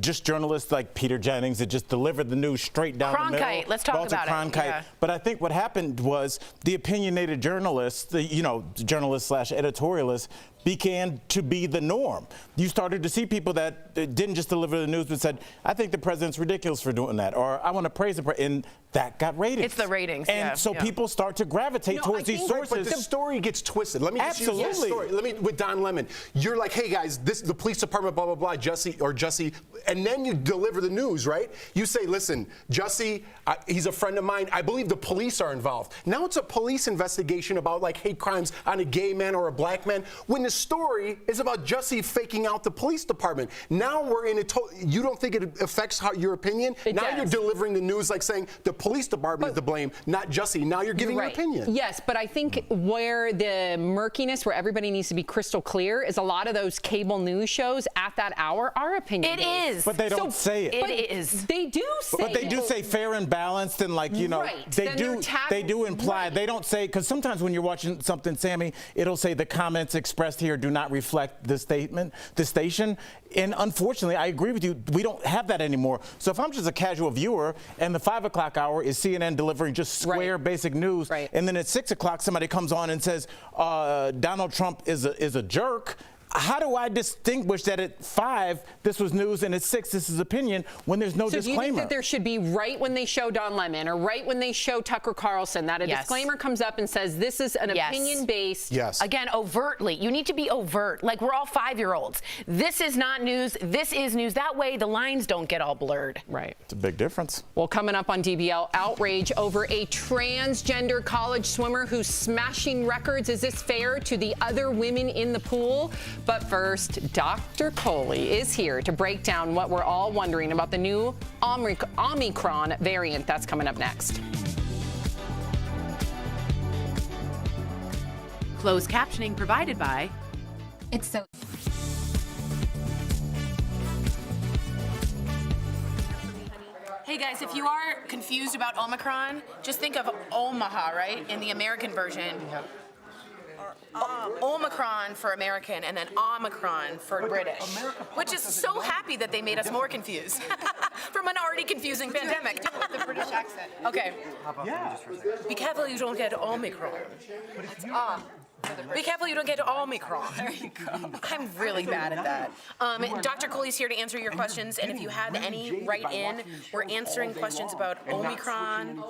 [SPEAKER 3] just journalists like Peter Jennings that just delivered the news straight down the middle.
[SPEAKER 2] Cronkite, let's talk about it. Yeah.
[SPEAKER 3] But I think what happened was the opinionated journalists, journalists/editorialists, began to be the norm. You started to see people that didn't just deliver the news, but said, I think the president's ridiculous for doing that, or I want to praise the president, and that got ratings.
[SPEAKER 2] It's the ratings,
[SPEAKER 3] and so people start to gravitate towards these sources.
[SPEAKER 19] But the story gets twisted. Let me just use this story. With Don Lemon, you're like, hey guys, the police department, blah, blah, blah, Jussie, and then you deliver the news, right? You say, listen, Jussie, he's a friend of mine. I believe the police are involved. Now it's a police investigation about like hate crimes on a gay man or a black man, when the story is about Jussie faking out the police department. Now we're in you don't think it affects your opinion? Now you're delivering the news like saying the police department is to blame, not Jussie. Now you're giving your opinion.
[SPEAKER 18] Yes, but I think where the murkiness, where everybody needs to be crystal clear, is a lot of those cable news shows at that hour are opinion.
[SPEAKER 2] It is.
[SPEAKER 3] But they don't say it.
[SPEAKER 2] It is.
[SPEAKER 18] They do say it.
[SPEAKER 3] But they do say fair and balanced, and like, they do imply. They don't say, because sometimes when you're watching something, Sammy, it'll say the comments expressed here do not reflect the station. And unfortunately, I agree with you, we don't have that anymore. So if I'm just a casual viewer and the 5 o'clock hour is CNN delivering just square basic news, and then at 6 o'clock somebody comes on and says Donald Trump is a jerk, how do I distinguish that at 5 this was news and at 6 this is opinion when there's no disclaimer?
[SPEAKER 18] So do you think that there should be, right when they show Don Lemon or right when they show Tucker Carlson, that a disclaimer comes up and says this is an opinion-based?
[SPEAKER 3] Yes.
[SPEAKER 2] Again, overtly. You need to be overt. Like, we're all 5-year-olds. This is not news. This is news. That way the lines don't get all blurred.
[SPEAKER 18] Right.
[SPEAKER 3] It's a big difference.
[SPEAKER 18] Well, coming up on DBL, outrage over a transgender college swimmer who's smashing records. Is this fair to the other women in the pool? But first, Dr. Coley is here to break down what we're all wondering about the new Omicron variant. That's coming up next.
[SPEAKER 2] Closed captioning provided by
[SPEAKER 21] It's So.
[SPEAKER 2] Hey guys, if you are confused about Omicron, just think of Omaha, right? In the American version. Omicron for American and then Omicron for British, which is so happy that they made us more confused from an already confusing pandemic.
[SPEAKER 21] The British accent.
[SPEAKER 2] Okay. Be careful you don't get Omicron. Be careful you don't get Omicron.
[SPEAKER 21] There you go.
[SPEAKER 2] I'm really bad at that. Dr. Coley's here to answer your questions, and if you have any, write in. We're answering questions about Omicron, and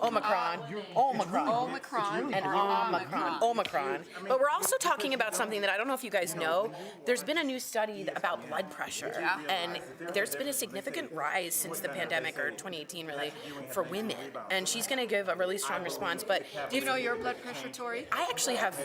[SPEAKER 2] Omicron. But we're also talking about something that I don't know if you guys know. There's been a new study about blood pressure, and there's been a significant rise since the pandemic, or 2018 really, for women. And she's going to give a really strong response. But
[SPEAKER 21] do you know your blood pressure, Tori?
[SPEAKER 2] I actually have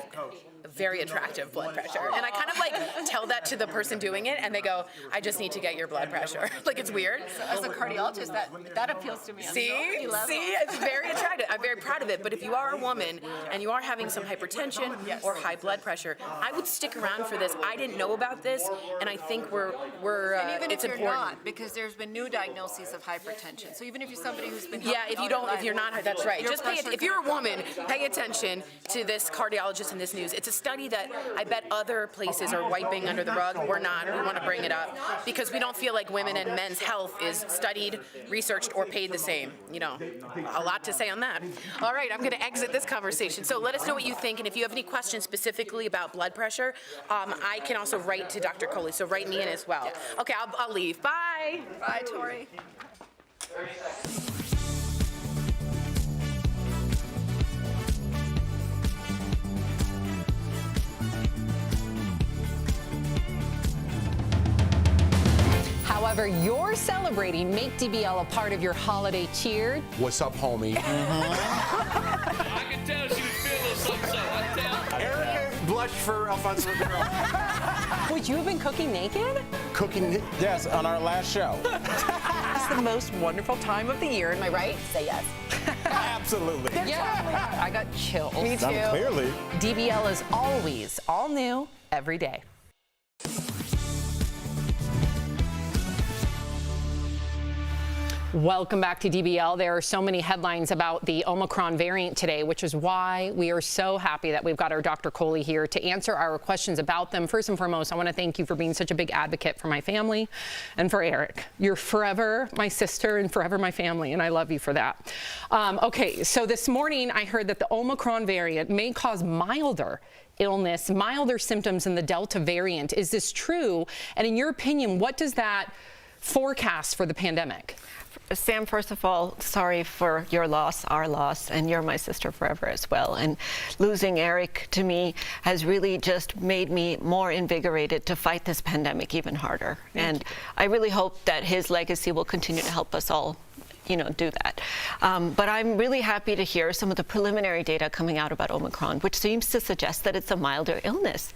[SPEAKER 2] very attractive blood pressure, and I kind of like tell that to the person doing it, and they go, "I just need to get your blood pressure." Like, it's weird.
[SPEAKER 21] As a cardiologist, that appeals to me.
[SPEAKER 2] See, it's very attractive. I'm very proud of it. But if you are a woman and you are having some hypertension or high blood pressure, I would stick around for this. I didn't know about this, and I think we're
[SPEAKER 21] and even
[SPEAKER 2] it's
[SPEAKER 21] if you're
[SPEAKER 2] important.
[SPEAKER 21] not, because there's been new diagnoses of hypertension. So even if you're somebody who's been
[SPEAKER 2] if you're not, that's right. Just if you're a woman, pay attention to this cardiologist in this news. It's a study that I bet other places are wiping under the rug. We're not. We want to bring it up because we don't feel like women and men's health is studied, researched, or paid the same. You know, a lot to say on that. All right, I'm going to exit this conversation. So let us know what you think, and if you have any questions specifically about blood pressure, I can also write to Dr. Coley, so write me in as well. Okay, I'll leave. Bye.
[SPEAKER 21] Bye, Tori.
[SPEAKER 18] However you're celebrating, make DBL a part of your holiday cheer.
[SPEAKER 19] What's up, homie?
[SPEAKER 6] I can tell she was feeling something, I tell.
[SPEAKER 19] Erica blushed for Alfonso Ribeiro.
[SPEAKER 18] Would you have been cooking naked?
[SPEAKER 19] Cooking?
[SPEAKER 3] Yes, on our last show.
[SPEAKER 18] It's the most wonderful time of the year. Am I right? Say yes.
[SPEAKER 3] Absolutely.
[SPEAKER 18] Yeah. I got chills.
[SPEAKER 2] Me too.
[SPEAKER 3] Clearly.
[SPEAKER 18] DBL is always all new every day. Welcome back to DBL. There are so many headlines about the Omicron variant today, which is why we are so happy that we've got our Dr. Coley here to answer our questions about them. First and foremost, I want to thank you for being such a big advocate for my family and for Eric. You're forever my sister and forever my family, and I love you for that. Okay, so this morning I heard that the Omicron variant may cause milder illness, milder symptoms than the Delta variant. Is this true? And in your opinion, what does that forecast for the pandemic?
[SPEAKER 22] Sam, first of all, sorry for your loss, our loss, and you're my sister forever as well. And losing Eric to me has really just made me more invigorated to fight this pandemic even harder. And I really hope that his legacy will continue to help us all, you know, do that. But I'm really happy to hear some of the preliminary data coming out about Omicron, which seems to suggest that it's a milder illness.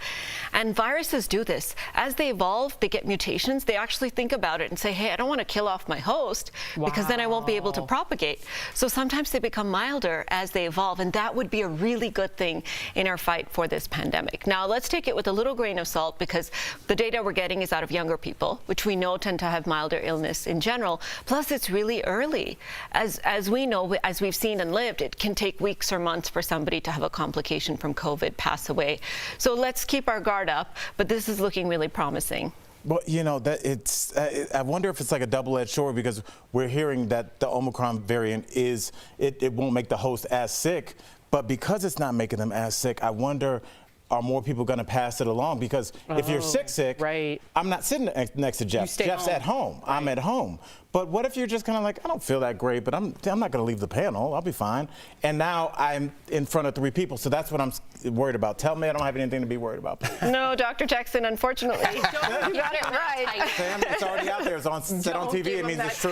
[SPEAKER 22] And viruses do this. As they evolve, they get mutations. They actually think about it and say, hey, I don't want to kill off my host because then I won't be able to propagate. So sometimes they become milder as they evolve, and that would be a really good thing in our fight for this pandemic. Now, let's take it with a little grain of salt because the data we're getting is out of younger people, which we know tend to have milder illness in general. Plus, it's really early. As we know, as we've seen and lived, it can take weeks or months for somebody to have a complication from COVID, pass away. So let's keep our guard up, but this is looking really promising.
[SPEAKER 3] Well, you know, that it's. I wonder if it's like a double-edged sword because we're hearing that the Omicron variant is it won't make the host as sick, but because it's not making them as sick, I wonder, are more people going to pass it along? Because if you're sick,
[SPEAKER 18] right.
[SPEAKER 3] I'm not sitting next to Jeff. Jeff's
[SPEAKER 18] home.
[SPEAKER 3] at home. Right. I'm at home. But what if you're just kind of like, I don't feel that great, but I'm not going to leave the panel. I'll be fine. And now I'm in front of 3 people, so that's what I'm worried about. Tell me I don't have anything to be worried about.
[SPEAKER 22] No, Dr. Jackson, unfortunately. You got it right.
[SPEAKER 3] Sam, it's already out there. It's on set on TV. It means it's true.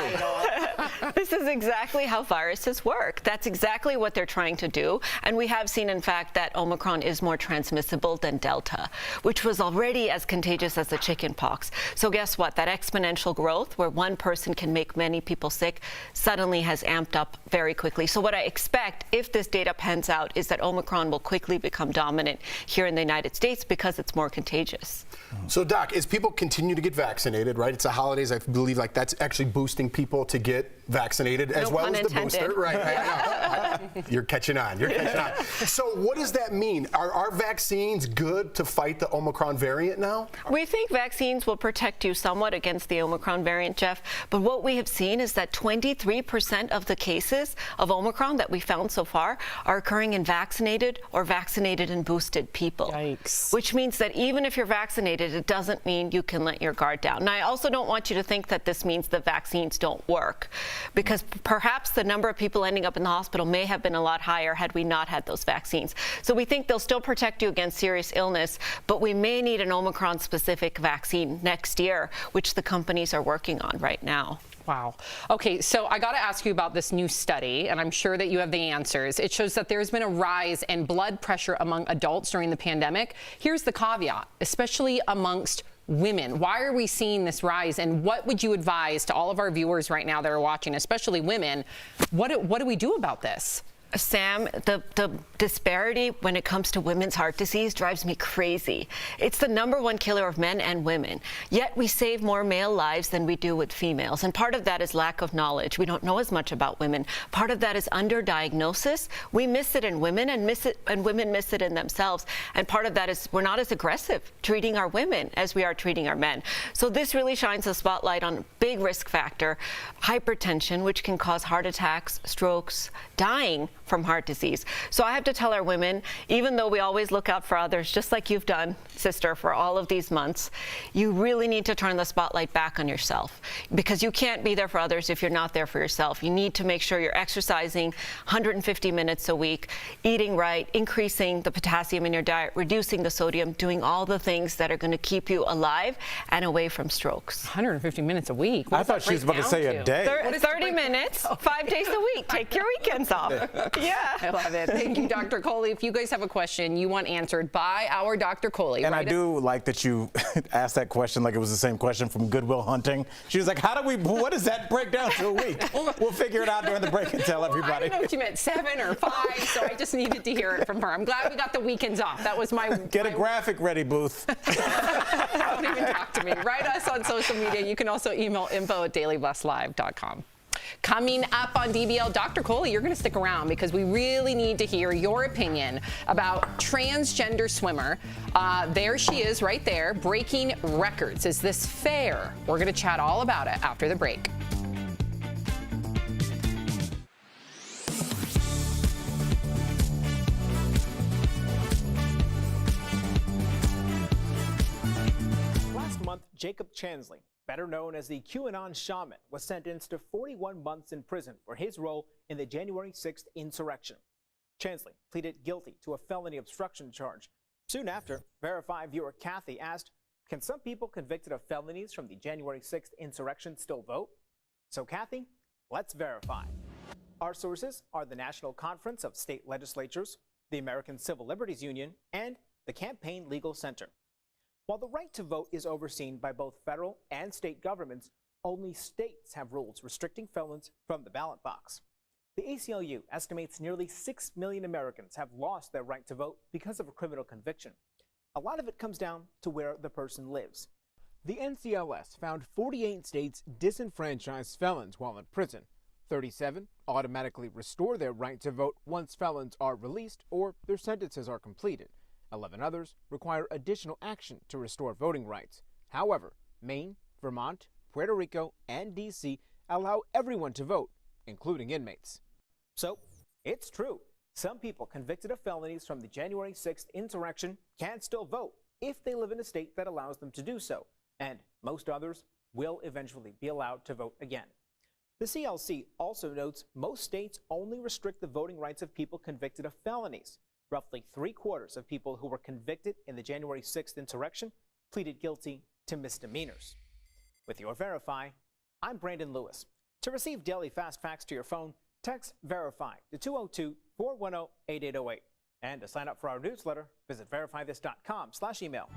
[SPEAKER 22] This is exactly how viruses work. That's exactly what they're trying to do. And we have seen, in fact, that Omicron is more transmissible than Delta, which was already as contagious as the chicken pox. So guess what? That exponential growth where one person can make many people sick suddenly has amped up very quickly. So what I expect, if this data pans out, is that Omicron will quickly become dominant here in the United States because it's more contagious.
[SPEAKER 19] So, Doc, as people continue to get vaccinated, right? It's the holidays. I believe like that's actually boosting people to get vaccinated as well as the booster. Right. I know. You're catching on. You're catching on. So what does that mean? Are our vaccines good to fight the Omicron variant now?
[SPEAKER 22] We think vaccines will protect you somewhat against the Omicron variant, Jeff. But what we have seen is that 23% of the cases of Omicron that we found so far are occurring in vaccinated or vaccinated and boosted people.
[SPEAKER 18] Yikes.
[SPEAKER 22] Which means that even if you're vaccinated, it doesn't mean you can let your guard down. Now, I also don't want you to think that this means the vaccines don't work, because perhaps the number of people ending up in the hospital may have been a lot higher had we not had those vaccines. So we think they'll still protect you against serious illness, but we may need an Omicron-specific vaccine next year, which the companies are working on right now.
[SPEAKER 18] Wow. Okay, so I got to ask you about this new study, and I'm sure that you have the answers. It shows that there's been a rise in blood pressure among adults during the pandemic. Here's the caveat, especially amongst women. Why are we seeing this rise, and what would you advise to all of our viewers right now that are watching, especially women? What do we do about this?
[SPEAKER 22] Sam, the disparity when it comes to women's heart disease drives me crazy. It's the #1 killer of men and women. Yet we save more male lives than we do with females. And part of that is lack of knowledge. We don't know as much about women. Part of that is underdiagnosis. We miss it in women and women miss it in themselves. And part of that is we're not as aggressive treating our women as we are treating our men. So this really shines a spotlight on a big risk factor, hypertension, which can cause heart attacks, strokes, dying from heart disease. So I have to tell our women, even though we always look out for others, just like you've done, sister, for all of these months, you really need to turn the spotlight back on yourself, because you can't be there for others if you're not there for yourself. You need to make sure you're exercising 150 minutes a week, eating right, increasing the potassium in your diet, reducing the sodium, doing all the things that are going to keep you alive and away from strokes.
[SPEAKER 18] 150 minutes a week.
[SPEAKER 3] I thought she was about to say a day.
[SPEAKER 22] 30 minutes, 5 days a week. Take your weekends off. Yeah.
[SPEAKER 18] I love it. Thank you, Dr. Coley. If you guys have a question you want answered by our Dr. Coley.
[SPEAKER 3] And I do like that you asked that question like it was the same question from Goodwill Hunting. She was like, what does that break down to a week? We'll figure it out during the break and tell everybody.
[SPEAKER 18] I didn't know if you meant 7 or 5, so I just needed to hear it from her. I'm glad we got the weekends off. That was my...
[SPEAKER 3] Get a graphic ready, Booth.
[SPEAKER 18] Don't even talk to me. Write us on social media. You can also email info@dailyblastlive.com. Coming up on DBL, Dr. Coley, you're going to stick around because we really need to hear your opinion about transgender swimmer. There she is right there, breaking records. Is this fair? We're going to chat all about it after the break.
[SPEAKER 7] Last month, Jacob Chansley, better known as the QAnon shaman, was sentenced to 41 months in prison for his role in the January 6th insurrection. Chansley pleaded guilty to a felony obstruction charge. Soon after, Verify viewer Kathy asked, can some people convicted of felonies from the January 6th insurrection still vote? So Kathy, let's verify. Our sources are the National Conference of State Legislatures, the American Civil Liberties Union, and the Campaign Legal Center. While the right to vote is overseen by both federal and state governments, only states have rules restricting felons from the ballot box. The ACLU estimates nearly 6 million Americans have lost their right to vote because of a criminal conviction. A lot of it comes down to where the person lives. The NCLS found 48 states disenfranchise felons while in prison. 37 automatically restore their right to vote once felons are released or their sentences are completed. 11 others require additional action to restore voting rights. However, Maine, Vermont, Puerto Rico, and D.C. allow everyone to vote, including inmates. So, it's true. Some people convicted of felonies from the January 6th insurrection can still vote if they live in a state that allows them to do so, and most others will eventually be allowed to vote again. The CLC also notes most states only restrict the voting rights of people convicted of felonies. Roughly 3/4 of people who were convicted in the January 6th insurrection pleaded guilty to misdemeanors. With your Verify, I'm Brandon Lewis. To receive daily fast facts to your phone, text Verify to 202-410-8808. And to sign up for our newsletter, visit verifythis.com/email.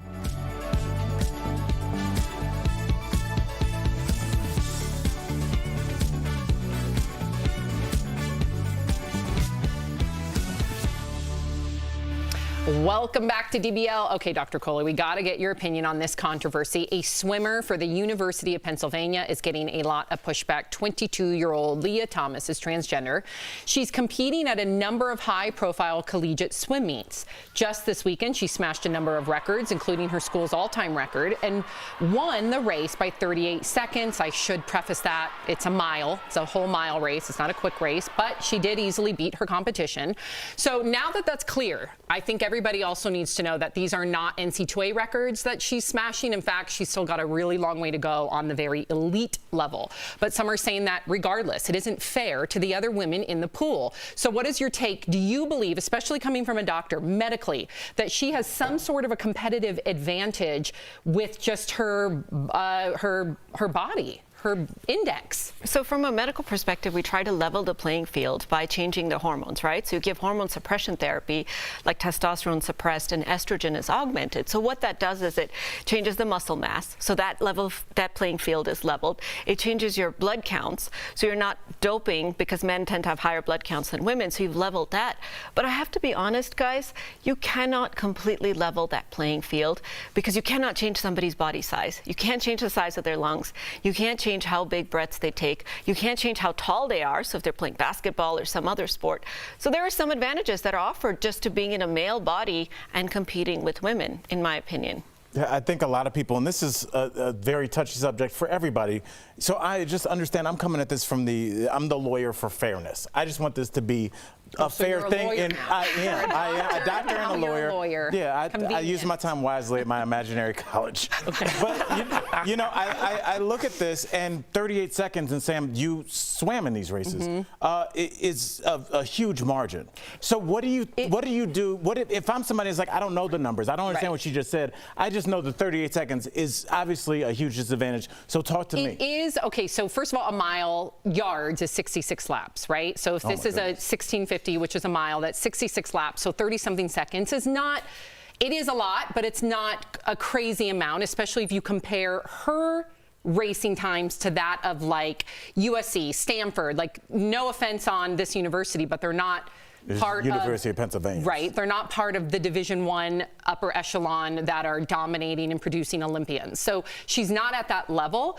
[SPEAKER 18] Welcome back to DBL. Okay, Dr. Coley, we got to get your opinion on this controversy. A swimmer for the University of Pennsylvania is getting a lot of pushback. 22-year-old Leah Thomas is transgender. She's competing at a number of high-profile collegiate swim meets. Just this weekend, she smashed a number of records, including her school's all-time record, and won the race by 38 seconds. I should preface that it's a mile. It's a whole mile race. It's not a quick race, but she did easily beat her competition. So now that that's clear, I think everybody also needs to know that these are not NCAA records that she's smashing. In fact, she's still got a really long way to go on the very elite level. But some are saying that regardless, it isn't fair to the other women in the pool. So what is your take? Do you believe, especially coming from a doctor medically, that she has some sort of a competitive advantage with just her body? her index.
[SPEAKER 22] So from a medical perspective, we try to level the playing field by changing the hormones, right? So you give hormone suppression therapy, like testosterone suppressed and estrogen is augmented. So what that does is it changes the muscle mass. So that playing field is leveled. It changes your blood counts. So you're not doping, because men tend to have higher blood counts than women. So you've leveled that. But I have to be honest, guys, you cannot completely level that playing field, because you cannot change somebody's body size. You can't change the size of their lungs. You can't change how big breaths they take. You can't change how tall they are, so if they're playing basketball or some other sport. So there are some advantages that are offered just to being in a male body and competing with women, in my opinion.
[SPEAKER 3] Yeah, I think a lot of people, and this is a very touchy subject for everybody, so I just understand, I'm coming at this from I'm the lawyer for fairness. I just want this to be a fair thing. And I am a doctor and a lawyer. Yeah, I use my time wisely at my imaginary college. Okay. But you know, I look at this, and 38 seconds, and Sam, you swam in these races, is a huge margin. So what do you do? What if I'm somebody that's like, I don't know the numbers, I don't understand what she just said, I just know that 38 seconds is obviously a huge disadvantage. So talk to me.
[SPEAKER 18] It is, okay, so first of all, a mile yards is 66 laps, right? So if this is a 1650, which is a mile, that's 66 laps, so 30-something seconds is not, it is a lot, but it's not a crazy amount, especially if you compare her racing times to that of like USC, Stanford. Like, no offense on this university, but they're not part
[SPEAKER 3] University of Pennsylvania.
[SPEAKER 18] Right, they're not part of the Division I upper echelon that are dominating and producing Olympians. So she's not at that level.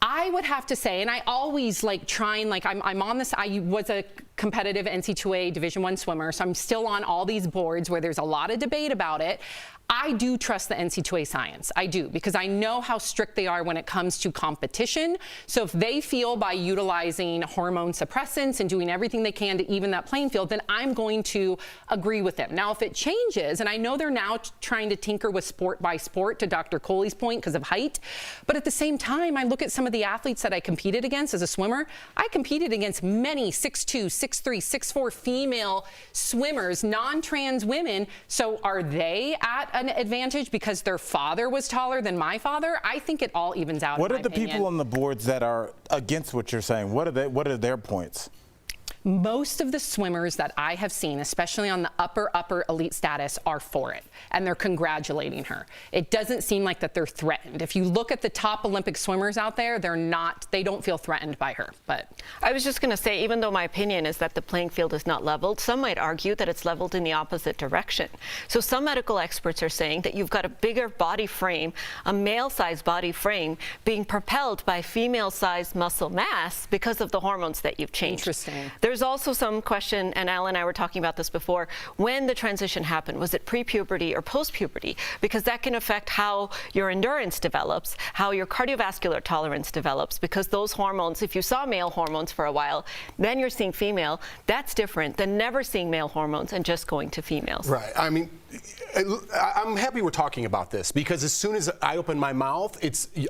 [SPEAKER 18] I would have to say, and I always like trying, like I'm on this, I was a competitive NC2A Division I swimmer, so I'm still on all these boards where there's a lot of debate about it. I do trust the NC2A science. I do, because I know how strict they are when it comes to competition. So if they feel by utilizing hormone suppressants and doing everything they can to even that playing field, then I'm going to agree with them. Now, if it changes, and I know they're now trying to tinker with sport by sport, to Dr. Coley's point, because of height, but at the same time, I look at some of the athletes that I competed against as a swimmer. I competed against many 6'2", 6'3", 6'4" female swimmers, non-trans women. So are they at an advantage because their father was taller than my father? I think it all evens out.
[SPEAKER 3] What are the people on the boards that are against what you're saying? What are their points?
[SPEAKER 18] Most of the swimmers that I have seen, especially on the upper elite status, are for it, and they're congratulating her. It doesn't seem like that they're threatened. If you look at the top Olympic swimmers out there, they don't feel threatened by her. But
[SPEAKER 22] I was just going to say, even though my opinion is that the playing field is not leveled, some might argue that it's leveled in the opposite direction. So some medical experts are saying that you've got a bigger body frame, a male-sized body frame, being propelled by female-sized muscle mass because of the hormones that you've changed.
[SPEAKER 18] Interesting.
[SPEAKER 22] There's also some question, and Al and I were talking about this before, when the transition happened. Was it pre-puberty or post-puberty? Because that can affect how your endurance develops, how your cardiovascular tolerance develops, because those hormones, if you saw male hormones for a while, then you're seeing female, that's different than never seeing male hormones and just going to females.
[SPEAKER 19] Right. I mean, I'm happy we're talking about this, because as soon as I open my mouth,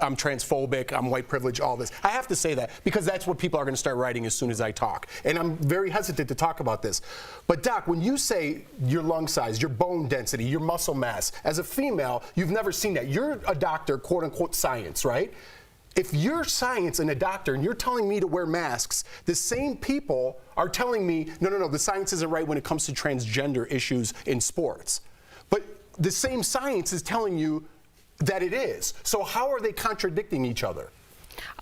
[SPEAKER 19] I'm transphobic, I'm white privilege, all this. I have to say that because that's what people are going to start writing as soon as I talk. And I'm very hesitant to talk about this. But Doc, when you say your lung size, your bone density, your muscle mass, as a female, you've never seen that. You're a doctor, quote unquote science, right? If you're science and a doctor and you're telling me to wear masks, the same people are telling me, no, the science isn't right when it comes to transgender issues in sports. But the same science is telling you that it is. So how are they contradicting each other?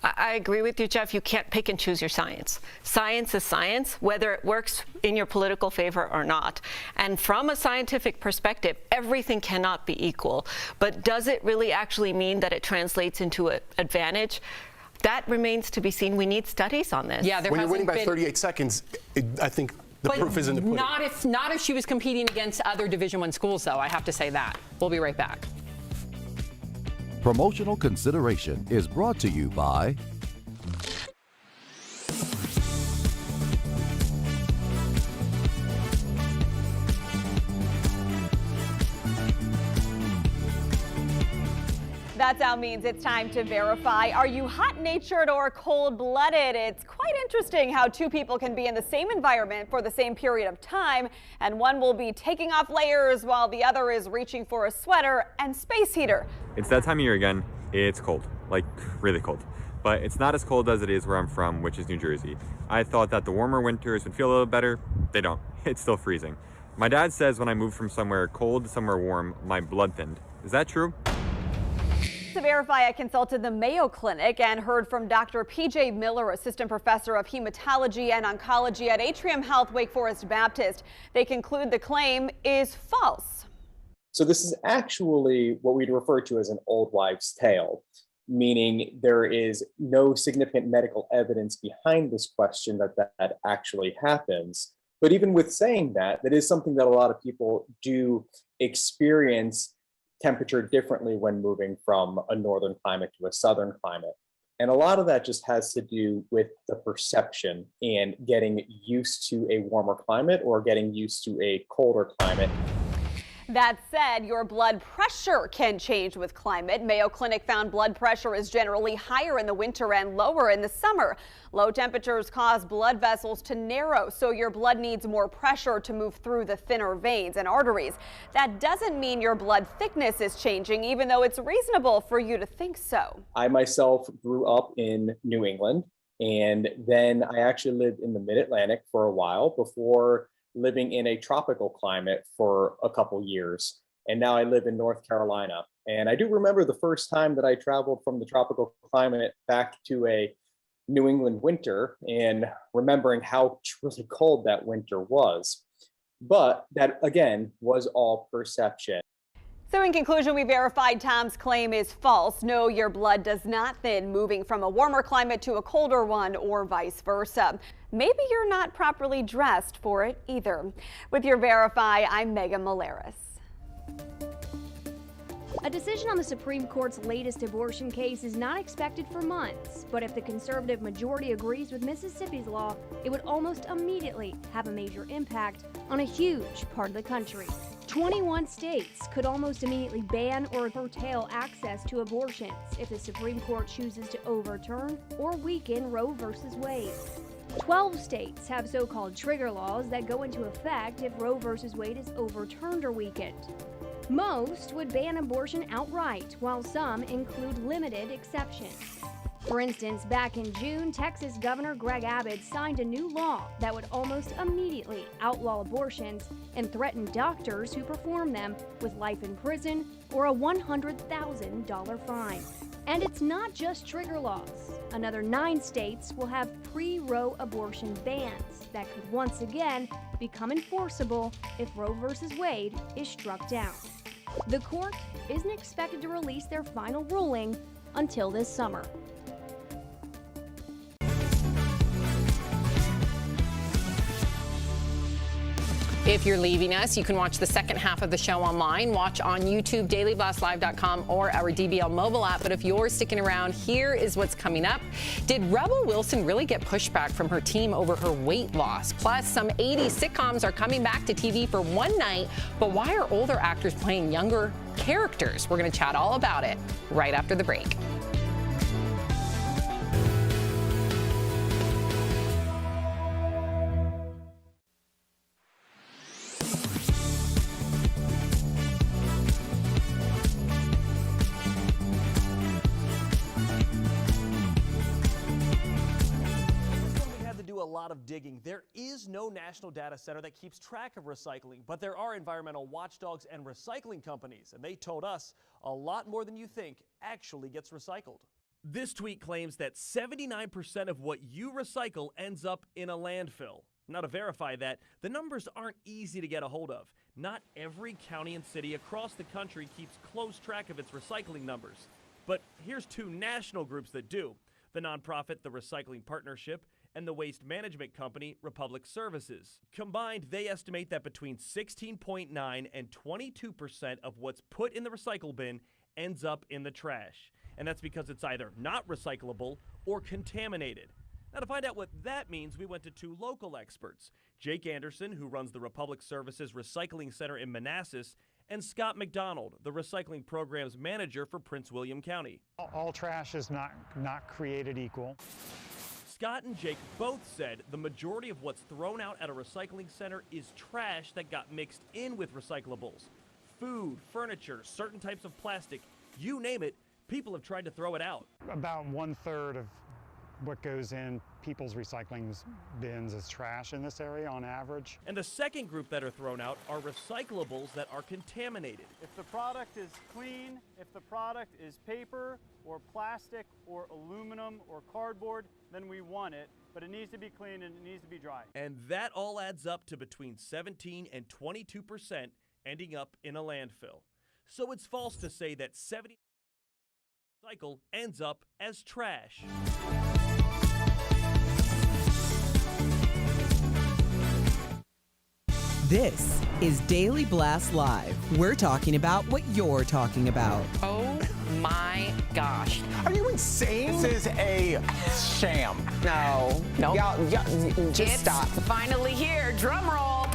[SPEAKER 22] I agree with you, Jeff. You can't pick and choose your science. Science is science, whether it works in your political favor or not. And from a scientific perspective, everything cannot be equal. But does it really actually mean that it translates into an advantage? That remains to be seen. We need studies on this.
[SPEAKER 18] Yeah,
[SPEAKER 19] when you're winning by 38 seconds, I think the proof is in the pudding.
[SPEAKER 18] Not if she was competing against other Division I schools, though. I have to say that. We'll be right back.
[SPEAKER 8] Promotional consideration is brought to you by
[SPEAKER 9] That sound means it's time to verify. Are you hot-natured or cold-blooded? It's quite interesting how two people can be in the same environment for the same period of time, and one will be taking off layers while the other is reaching for a sweater and space heater.
[SPEAKER 10] It's that time of year again. It's cold, like really cold. but it's not as cold as it is where I'm from, which is New Jersey. I thought that the warmer winters would feel a little better. They don't. It's still freezing. My dad says when I moved from somewhere cold to somewhere warm, my blood thinned. Is that true?
[SPEAKER 9] To verify, I consulted the Mayo Clinic and heard from Dr. P.J. Miller, assistant professor of hematology and oncology at Atrium Health Wake Forest Baptist. They conclude the claim is false.
[SPEAKER 11] So this is actually what we'd refer to as an old wives' tale, meaning there is no significant medical evidence behind this question that actually happens. But even with saying that, that is something that a lot of people do experience temperature differently when moving from a northern climate to a southern climate. And a lot of that just has to do with the perception and getting used to a warmer climate or getting used to a colder climate.
[SPEAKER 9] That said, your blood pressure can change with climate. Mayo Clinic found blood pressure is generally higher in the winter and lower in the summer. Low temperatures cause blood vessels to narrow, so your blood needs more pressure to move through the thinner veins and arteries. That doesn't mean your blood thickness is changing, even though it's reasonable for you to think so.
[SPEAKER 11] I myself grew up in New England, and then I actually lived in the Mid-Atlantic for a while before living in a tropical climate for a couple years. And now I live in North Carolina. And I do remember the first time that I traveled from the tropical climate back to a New England winter and remembering how truly cold that winter was. But that, again, was all perception.
[SPEAKER 9] So in conclusion, we verified Tom's claim is false. No, your blood does not thin moving from a warmer climate to a colder one or vice versa. Maybe you're not properly dressed for it either. With your Verify, I'm Megan Malaris.
[SPEAKER 12] A decision on the Supreme Court's latest abortion case is not expected for months, but if the conservative majority agrees with Mississippi's law, it would almost immediately have a major impact on a huge part of the country. 21 states could almost immediately ban or curtail access to abortions if the Supreme Court chooses to overturn or weaken Roe v. Wade. 12 states have so-called trigger laws that go into effect if Roe v. Wade is overturned or weakened. Most would ban abortion outright, while some include limited exceptions. For instance, back in June, Texas Governor Greg Abbott signed a new law that would almost immediately outlaw abortions and threaten doctors who perform them with life in prison or a $100,000 fine. And it's not just trigger laws. Another 9 states will have pre-Roe abortion bans that could once again become enforceable if Roe v. Wade is struck down. The court isn't expected to release their final ruling until this summer.
[SPEAKER 18] If you're leaving us, you can watch the second half of the show online. Watch on YouTube, dailyblastlive.com, or our DBL mobile app. But if you're sticking around, here is what's coming up. Did Rebel Wilson really get pushback from her team over her weight loss? Plus, some 80s sitcoms are coming back to TV for one night. But why are older actors playing younger characters? We're going to chat all about it right after the break.
[SPEAKER 14] Of digging. There is no national data center that keeps track of recycling, but there are environmental watchdogs and recycling companies, and they told us a lot more than you think actually gets recycled.
[SPEAKER 20] This tweet claims that 79% of what you recycle ends up in a landfill. Now, to verify that, the numbers aren't easy to get a hold of. Not every county and city across the country keeps close track of its recycling numbers. But here's 2 national groups that do: the nonprofit The Recycling Partnership and the waste management company Republic Services. Combined, they estimate that between 16.9 and 22% of what's put in the recycle bin ends up in the trash. And that's because it's either not recyclable or contaminated. Now, to find out what that means, we went to 2 local experts: Jake Anderson, who runs the Republic Services Recycling Center in Manassas, and Scott McDonald, the recycling programs manager for Prince William County.
[SPEAKER 15] All trash is not created equal.
[SPEAKER 20] Scott and Jake both said the majority of what's thrown out at a recycling center is trash that got mixed in with recyclables. Food, furniture, certain types of plastic, you name it, people have tried to throw it out.
[SPEAKER 15] About 1/3 of what goes in people's recycling bins is trash in this area on average.
[SPEAKER 20] And the second group that are thrown out are recyclables that are contaminated.
[SPEAKER 16] If the product is clean, if the product is paper or plastic or aluminum or cardboard, then we want it, but it needs to be clean and it needs to be dry.
[SPEAKER 20] And that all adds up to between 17 and 22% ending up in a landfill. So it's false to say that 70% recycle ends up as trash.
[SPEAKER 1] This is Daily Blast Live. We're talking about what you're talking about.
[SPEAKER 2] Oh my gosh.
[SPEAKER 17] Are you insane? This is a sham.
[SPEAKER 2] No. Nope.
[SPEAKER 17] Y'all, just stop.
[SPEAKER 2] Finally here. Drum roll.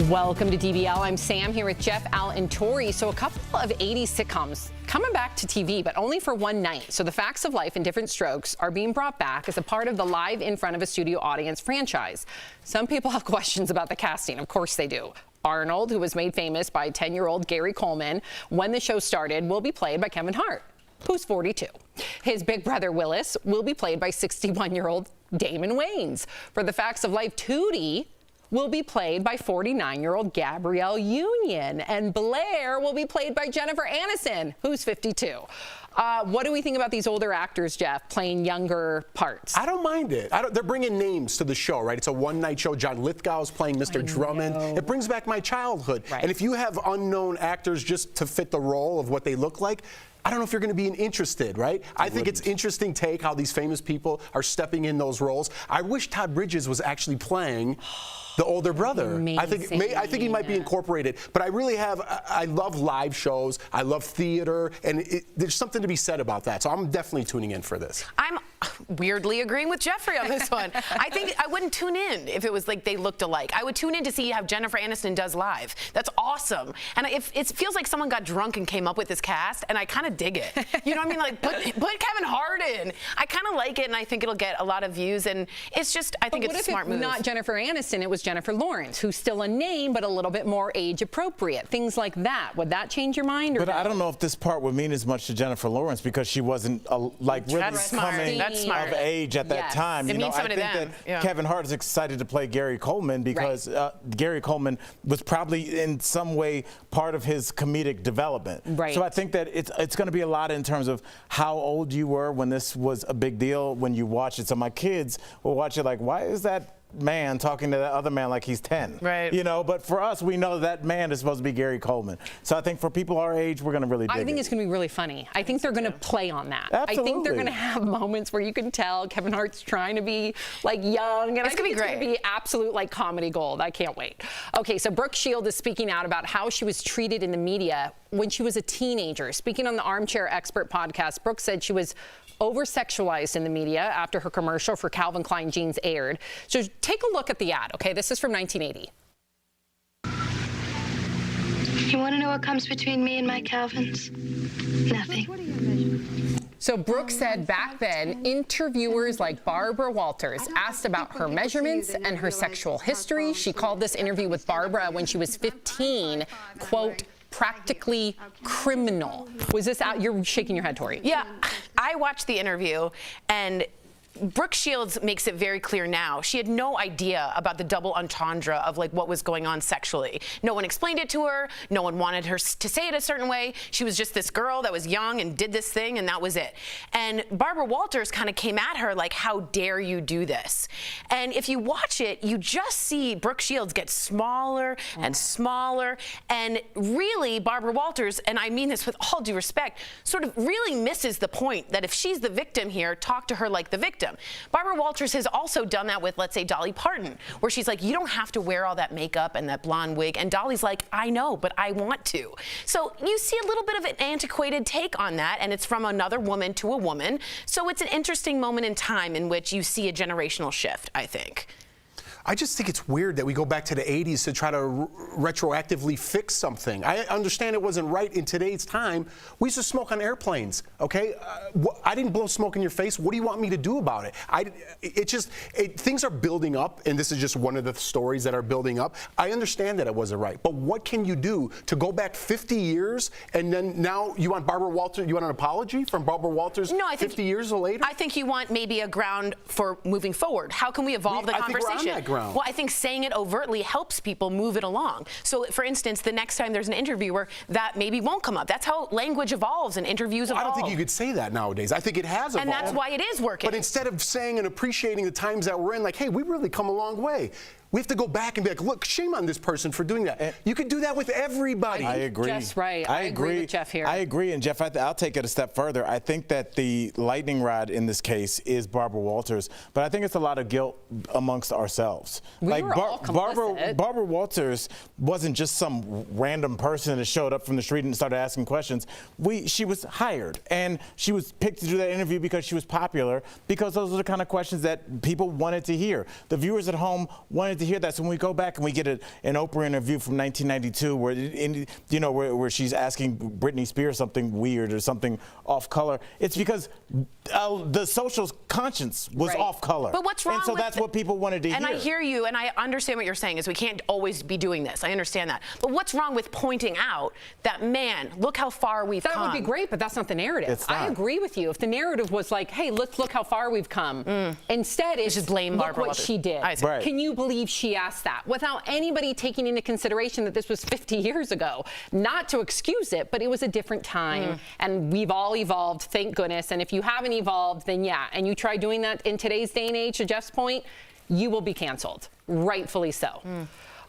[SPEAKER 18] Welcome to DBL. I'm Sam here with Jeff, Al, and Tori. So a couple of 80s sitcoms coming back to TV, but only for one night. So the Facts of Life in Different Strokes are being brought back as a part of the Live in Front of a Studio Audience franchise. Some people have questions about the casting. Of course they do. Arnold, who was made famous by 10-year-old Gary Coleman when the show started, will be played by Kevin Hart, who's 42. His big brother Willis will be played by 61-year-old Damon Wayans. For the Facts of Life, Tootie will be played by 49-year-old Gabrielle Union, and Blair will be played by Jennifer Aniston, who's 52. What do we think about these older actors, Jeff, playing younger parts?
[SPEAKER 19] I don't mind it. They're bringing names to the show, right? It's a one-night show. John Lithgow's playing Mr. Drummond. It brings back my childhood.
[SPEAKER 18] Right.
[SPEAKER 19] And if you have unknown actors just to fit the role of what they look like, I don't know if you're going to be interested, right? I think it's interesting take how these famous people are stepping in those roles. I wish Todd Bridges was actually playing the older brother. I think he might be incorporated. But I love live shows. I love theater, and there's something to be said about that. So I'm definitely tuning in for this.
[SPEAKER 2] I'm weirdly agreeing with Jeffrey on this one. I think I wouldn't tune in if it was like they looked alike. I would tune in to see how Jennifer Aniston does live. That's awesome. And it feels like someone got drunk and came up with this cast, and I kind of dig it. You know what I mean? Like, put Kevin Hart in. I kind of like it, and I think it'll get a lot of views. And it's just, I think it's a smart move.
[SPEAKER 18] Not Jennifer Aniston, it was Jennifer Lawrence, who's still a name, but a little bit more age appropriate. Things like that. Would that change your mind? Or
[SPEAKER 3] but I don't know if this part would mean as much to Jennifer Lawrence because she wasn't really coming of age at that time.
[SPEAKER 2] It means
[SPEAKER 3] I think that Kevin Hart is excited to play Gary Coleman because Gary Coleman was probably in some way part of his comedic development.
[SPEAKER 18] Right.
[SPEAKER 3] So I think that it's going to be a lot in terms of how old you were when this was a big deal when you watch it. So my kids will watch it like, why is that man talking to that other man like he's 10?
[SPEAKER 2] Right.
[SPEAKER 3] You know, but for us, we know that man is supposed to be Gary Coleman. So I think for people our age, we're going to really dig
[SPEAKER 18] I think it's going to be really funny. I think they're going to play on that.
[SPEAKER 3] Absolutely.
[SPEAKER 18] I think they're going to have moments where you can tell Kevin Hart's trying to be like young. And
[SPEAKER 2] It's going to be great.
[SPEAKER 18] It's going to be absolute like comedy gold. I can't wait. Okay, so Brooke Shields is speaking out about how she was treated in the media when she was a teenager. Speaking on the Armchair Expert podcast, Brooke said she was over-sexualized in the media after her commercial for Calvin Klein jeans aired. So take a look at the ad, okay? This is from 1980.
[SPEAKER 4] You want to know what comes between me and my Calvins? Nothing.
[SPEAKER 18] So Brooke said back then, interviewers like Barbara Walters asked about her measurements and her sexual history. She called this interview with Barbara when she was 15, quote, practically criminal. Was this out? You're shaking your head, Tori.
[SPEAKER 2] Yeah, I watched the interview, and Brooke Shields makes it very clear now. She had no idea about the double entendre of like what was going on sexually. No one explained it to her. No one wanted her to say it a certain way. She was just this girl that was young and did this thing, and that was it. And Barbara Walters kind of came at her like, how dare you do this? And if you watch it, you just see Brooke Shields get smaller and smaller. And really, Barbara Walters, and I mean this with all due respect, sort of really misses the point that if she's the victim here, talk to her like the victim. Barbara Walters has also done that with, let's say, Dolly Parton, where she's like, you don't have to wear all that makeup and that blonde wig. And Dolly's like, I know, but I want to. So you see a little bit of an antiquated take on that, and it's from another woman to a woman. So it's an interesting moment in time in which you see a generational shift, I think.
[SPEAKER 19] I just think it's weird that we go back to the 80s to try to retroactively fix something. I understand it wasn't right in today's time. We used to smoke on airplanes, okay? I didn't blow smoke in your face. What do you want me to do about it? Things are building up, and this is just one of the stories that are building up. I understand that it wasn't right, but what can you do to go back 50 years and then now you want Barbara Walters, you want an apology from Barbara Walters 50 years later?
[SPEAKER 2] I think you want maybe a ground for moving forward. How can we evolve the conversation?
[SPEAKER 19] I think we're on that ground.
[SPEAKER 2] Well, I think saying it overtly helps people move it along. So, for instance, the next time there's an interviewer, that maybe won't come up. That's how language evolves and interviews evolve.
[SPEAKER 19] I don't think you could say that nowadays. I think it has evolved.
[SPEAKER 2] And that's why it is working.
[SPEAKER 19] But instead of saying and appreciating the times that we're in, like, hey, we've really come a long way. We have to go back and be like, look, shame on this person for doing that. You could do that with everybody.
[SPEAKER 3] I agree.
[SPEAKER 18] Jeff's right. I agree with Jeff here.
[SPEAKER 3] I agree. And Jeff, I'll take it a step further. I think that the lightning rod in this case is Barbara Walters, but I think it's a lot of guilt amongst ourselves.
[SPEAKER 18] We were all complicit.
[SPEAKER 3] Barbara Walters wasn't just some random person that showed up from the street and started asking questions. She was hired, and she was picked to do that interview because she was popular, because those are the kind of questions that people wanted to hear. The viewers at home wanted to hear that. So when we go back and we get an Oprah interview from 1992 where she's asking Britney Spears something weird or something off color, it's because the social conscience was off color.
[SPEAKER 2] But what's wrong
[SPEAKER 3] and so
[SPEAKER 2] with
[SPEAKER 3] that's what people wanted to hear.
[SPEAKER 2] And I hear you, and I understand what you're saying is we can't always be doing this. I understand that. But what's wrong with pointing out that, man, look how far we've come?
[SPEAKER 18] That would be great, but that's not the narrative.
[SPEAKER 3] It's not.
[SPEAKER 18] I agree with you. If the narrative was like, hey, let's look how far we've come. Instead, it's
[SPEAKER 2] just blame
[SPEAKER 18] look
[SPEAKER 2] Barbara
[SPEAKER 18] what
[SPEAKER 2] Walters.
[SPEAKER 18] she did.
[SPEAKER 3] Right.
[SPEAKER 18] Can you believe she asked that without anybody taking into consideration that this was 50 years ago? Not to excuse it, but it was a different time, and we've all evolved, thank goodness. And if you haven't evolved, then yeah, and you try doing that in today's day and age, to Jeff's point, you will be canceled, rightfully so.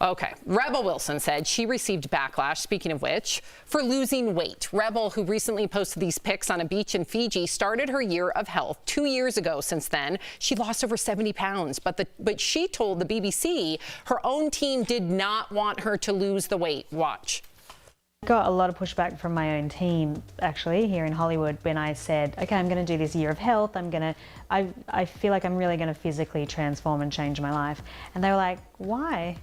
[SPEAKER 18] Okay, Rebel Wilson said she received backlash, speaking of which, for losing weight. Rebel, who recently posted these pics on a beach in Fiji, started her year of health 2 years ago. Since then, she lost over 70 pounds. But she told the BBC her own team did not want her to lose the weight. Watch.
[SPEAKER 5] I got a lot of pushback from my own team, actually, here in Hollywood, when I said, okay, I'm going to do this year of health. I feel like I'm really going to physically transform and change my life. And they were like, why?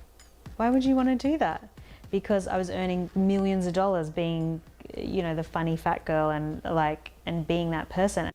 [SPEAKER 5] Why would you want to do that? Because I was earning millions of dollars being, the funny fat girl and being that person.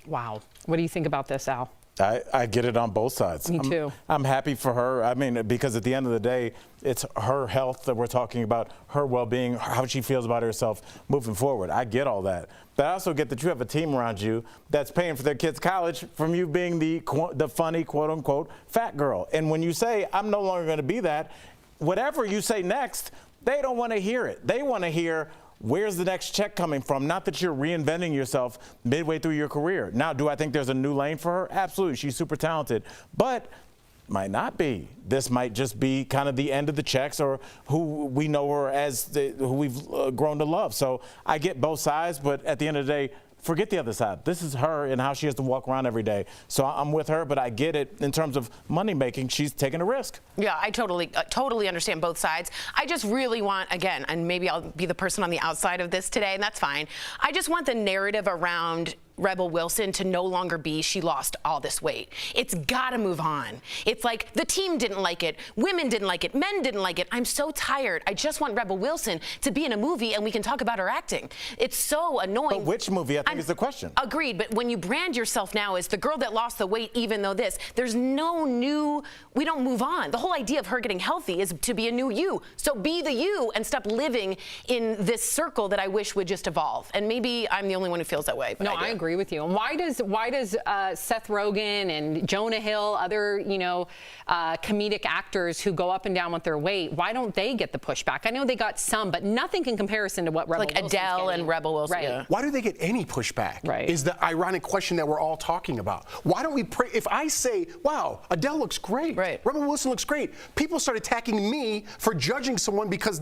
[SPEAKER 18] Wow. What do you think about this, Al?
[SPEAKER 3] I get it on both sides.
[SPEAKER 18] Me too.
[SPEAKER 3] I'm happy for her. I mean, because at the end of the day, it's her health that we're talking about, her well-being, how she feels about herself moving forward. I get all that. But I also get that you have a team around you that's paying for their kids' college from you being the funny, quote-unquote, fat girl. And when you say, I'm no longer going to be that, whatever you say next, they don't want to hear it. They want to hear, where's the next check coming from? Not that you're reinventing yourself midway through your career. Now, do I think there's a new lane for her? Absolutely. She's super talented. But might not be. This might just be kind of the end of the checks, or who we know her as, who we've grown to love. So I get both sides, but at the end of the day, forget the other side. This is her and how she has to walk around every day. So I'm with her, but I get it in terms of money making. She's taking a risk.
[SPEAKER 2] Yeah, I totally understand both sides. I just really want, again, and maybe I'll be the person on the outside of this today, and that's fine. I just want the narrative around Rebel Wilson to no longer be she lost all this weight. It's got to move on. It's like the team didn't like it, women didn't like it, men didn't like it. I'm so tired. I just want Rebel Wilson to be in a movie and we can talk about her acting. It's so annoying.
[SPEAKER 3] But which movie, I think, is the question.
[SPEAKER 2] Agreed, but when you brand yourself now as the girl that lost the weight, even though there's no new, we don't move on. The whole idea of her getting healthy is to be a new you. So be the you and stop living in this circle that I wish would just evolve. And maybe I'm the only one who feels that way. But
[SPEAKER 18] no, I agree with you. And why does Seth Rogen and Jonah Hill, other comedic actors who go up and down with their weight, why don't they get the pushback? I know they got some, but nothing in comparison to what Rebel Wilson's
[SPEAKER 2] Adele
[SPEAKER 18] getting.
[SPEAKER 2] And Rebel Wilson.
[SPEAKER 18] Right.
[SPEAKER 2] Yeah.
[SPEAKER 19] Why do they get any pushback?
[SPEAKER 18] Right.
[SPEAKER 19] Is the ironic question that we're all talking about. Why don't we pray? If I say, wow, Adele looks great, Rebel Wilson looks great, people start attacking me for judging someone because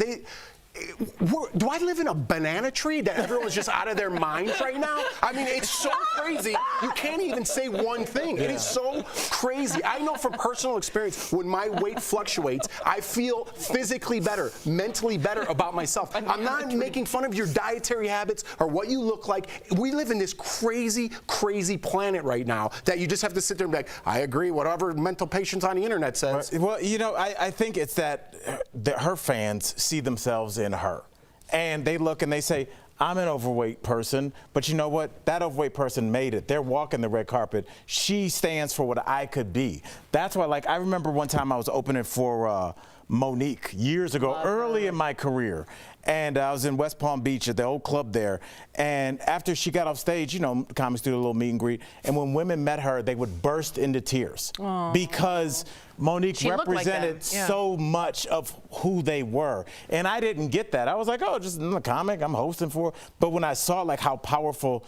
[SPEAKER 19] Do I live in a banana tree that everyone's just out of their minds right now? I mean, it's so crazy. You can't even say one thing. It is so crazy. I know from personal experience, when my weight fluctuates, I feel physically better, mentally better about myself. I'm not making fun of your dietary habits or what you look like. We live in this crazy, crazy planet right now that you just have to sit there and be like, I agree, whatever mental patients on the internet says.
[SPEAKER 3] Well, you know, I think it's that her fans see themselves in her. And they look and they say, I'm an overweight person, but you know what? That overweight person made it. They're walking the red carpet. She stands for what I could be. That's why, like, I remember one time I was opening for Monique years ago, early in my career. And I was in West Palm Beach at the old club there. And after she got off stage, you know, comics do a little meet and greet. And when women met her, they would burst into tears. Aww. Because Monique
[SPEAKER 2] She looked like
[SPEAKER 3] represented
[SPEAKER 2] that. Yeah.
[SPEAKER 3] so much of who they were. And I didn't get that. I was like, oh, just a comic I'm hosting for. But when I saw like how powerful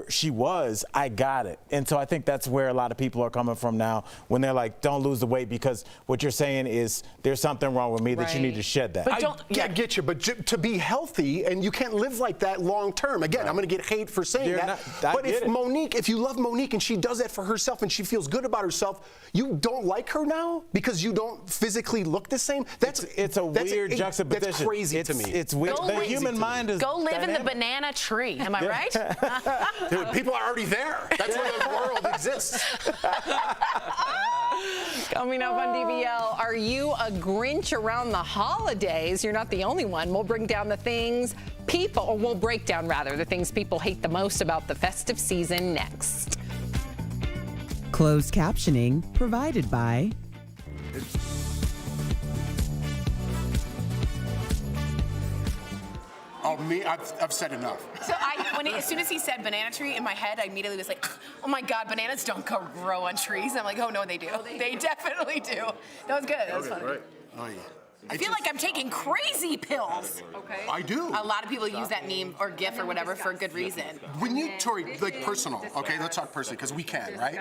[SPEAKER 3] she was, I got it. And so I think that's where a lot of people are coming from now when they're like, don't lose the weight because what you're saying is there's something wrong with me that you need to shed that.
[SPEAKER 19] But I get you, but to be healthy, and you can't live like that long term. Again, I'm going to get hate for saying that. But if you love Monique and she does that for herself and she feels good about herself, you don't like her now because you don't physically look the same?
[SPEAKER 3] It's a weird juxtaposition.
[SPEAKER 19] That's crazy to me.
[SPEAKER 3] It's weird. The human mind is
[SPEAKER 2] Go live in the banana tree. Am I right?
[SPEAKER 19] Dude, people are already there. That's where the world exists.
[SPEAKER 18] Coming up on DBL, are you a Grinch around the holidays? You're not the only one. We'll bring down the things we'll break down rather the things people hate the most about the festive season next.
[SPEAKER 1] Closed captioning provided by
[SPEAKER 19] Oh, me? I've said enough.
[SPEAKER 2] So as soon as he said banana tree, in my head, I immediately was like, oh my God, bananas don't grow on trees. I'm like, oh no, they do. They definitely do. That was good. That was funny.
[SPEAKER 19] Right. Oh, yeah.
[SPEAKER 2] I feel like I'm taking crazy pills. Okay.
[SPEAKER 19] I do.
[SPEAKER 2] A lot of people use that meme or GIF or whatever for a good reason.
[SPEAKER 19] When you, Tori, like personal, okay, let's talk personally, because we can, right?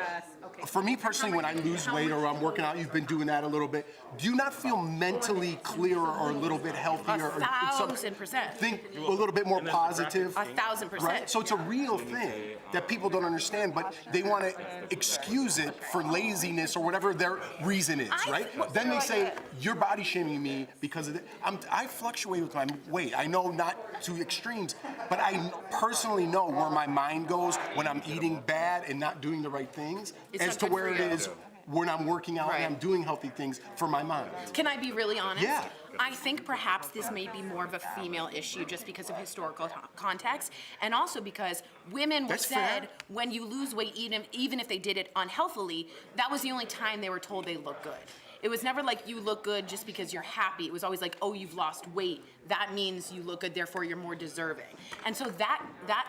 [SPEAKER 19] For me personally, when I lose weight or I'm working out, you've been doing that a little bit, do you not feel mentally clearer or a little bit healthier?
[SPEAKER 2] 1,000%.
[SPEAKER 19] Think a little bit more positive?
[SPEAKER 2] 1,000%.
[SPEAKER 19] Right? So it's a real thing that people don't understand, but they want to excuse it for laziness or whatever their reason is, right? Then they say, you're body shaming me because of it. I fluctuate with my weight. I know not to extremes, but I personally know where my mind goes when I'm eating bad and not doing the right things as to where it is when I'm working out and I'm doing healthy things for my mind.
[SPEAKER 2] Can I be really honest?
[SPEAKER 19] Yeah.
[SPEAKER 2] I think perhaps this may be more of a female issue just because of historical context, and also because women were said when you lose weight, even if they did it unhealthily, that was the only time they were told they look good. It was never like you look good just because you're happy. It was always like, oh, you've lost weight. That means you look good, therefore you're more deserving. And so that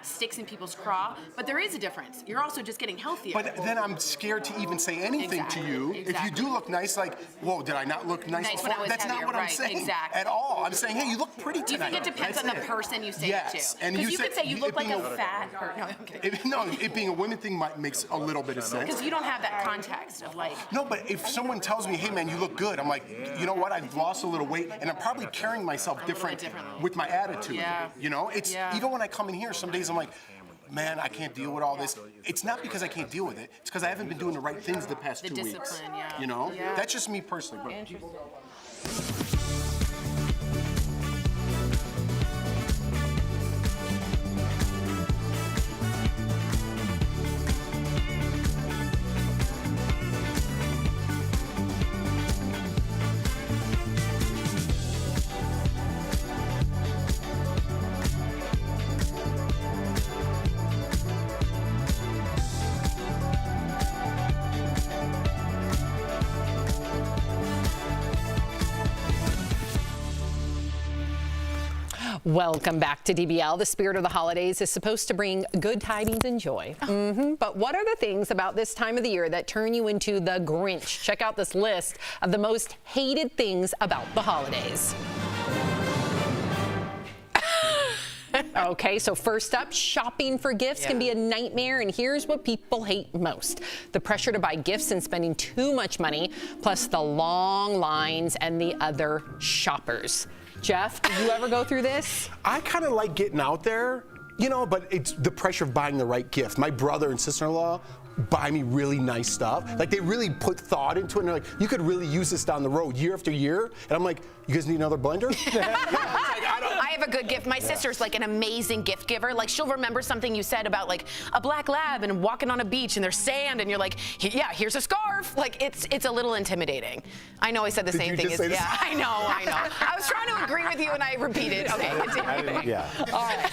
[SPEAKER 2] sticks in people's craw, but there is a difference. You're also just getting healthier.
[SPEAKER 19] But then I'm scared to even say anything to you. If you do look nice, like, whoa, did I not look nice before? That's
[SPEAKER 2] heavier,
[SPEAKER 19] not what I'm saying at all. I'm saying, hey, you look pretty tonight.
[SPEAKER 2] Do you think it depends on the person you say it to?
[SPEAKER 19] And
[SPEAKER 2] because you could say you look like a fat person. No, I'm kidding.
[SPEAKER 19] It being a women thing makes a little bit of sense.
[SPEAKER 2] Because you don't have that context of like.
[SPEAKER 19] No, but if someone tells me, hey man, you look good, I'm like, you know what? I've lost a little weight, and I'm probably carrying myself differently with my attitude.
[SPEAKER 2] Yeah.
[SPEAKER 19] You know, it's even when I come in here, some days I'm like, man, I can't deal with all this. It's not because I can't deal with it. It's because I haven't been doing the right things the past 2 weeks.
[SPEAKER 2] Discipline, yeah.
[SPEAKER 19] You know, that's just me personally.
[SPEAKER 18] Welcome back to DBL. The spirit of the holidays is supposed to bring good tidings and joy. But what are the things about this time of the year that turn you into the Grinch? Check out this list of the most hated things about the holidays. Okay, so first up, shopping for gifts can be a nightmare, and here's what people hate most. The pressure to buy gifts and spending too much money, plus the long lines and the other shoppers. Jeff, did you ever go through this?
[SPEAKER 19] I kind of like getting out there, but it's the pressure of buying the right gift. My brother and sister-in-law buy me really nice stuff. Like, they really put thought into it, and they're like, you could really use this down the road year after year. And I'm like, you guys need another blender?
[SPEAKER 2] I have a good gift. My sister's like an amazing gift giver. Like, she'll remember something you said about like a black lab and walking on a beach and there's sand and you're like, yeah, here's a scarf. Like, it's a little intimidating. I know I said the same thing. Yeah, I know. I was trying to agree with you and I repeated. Okay, continue.
[SPEAKER 3] Yeah.
[SPEAKER 18] All right.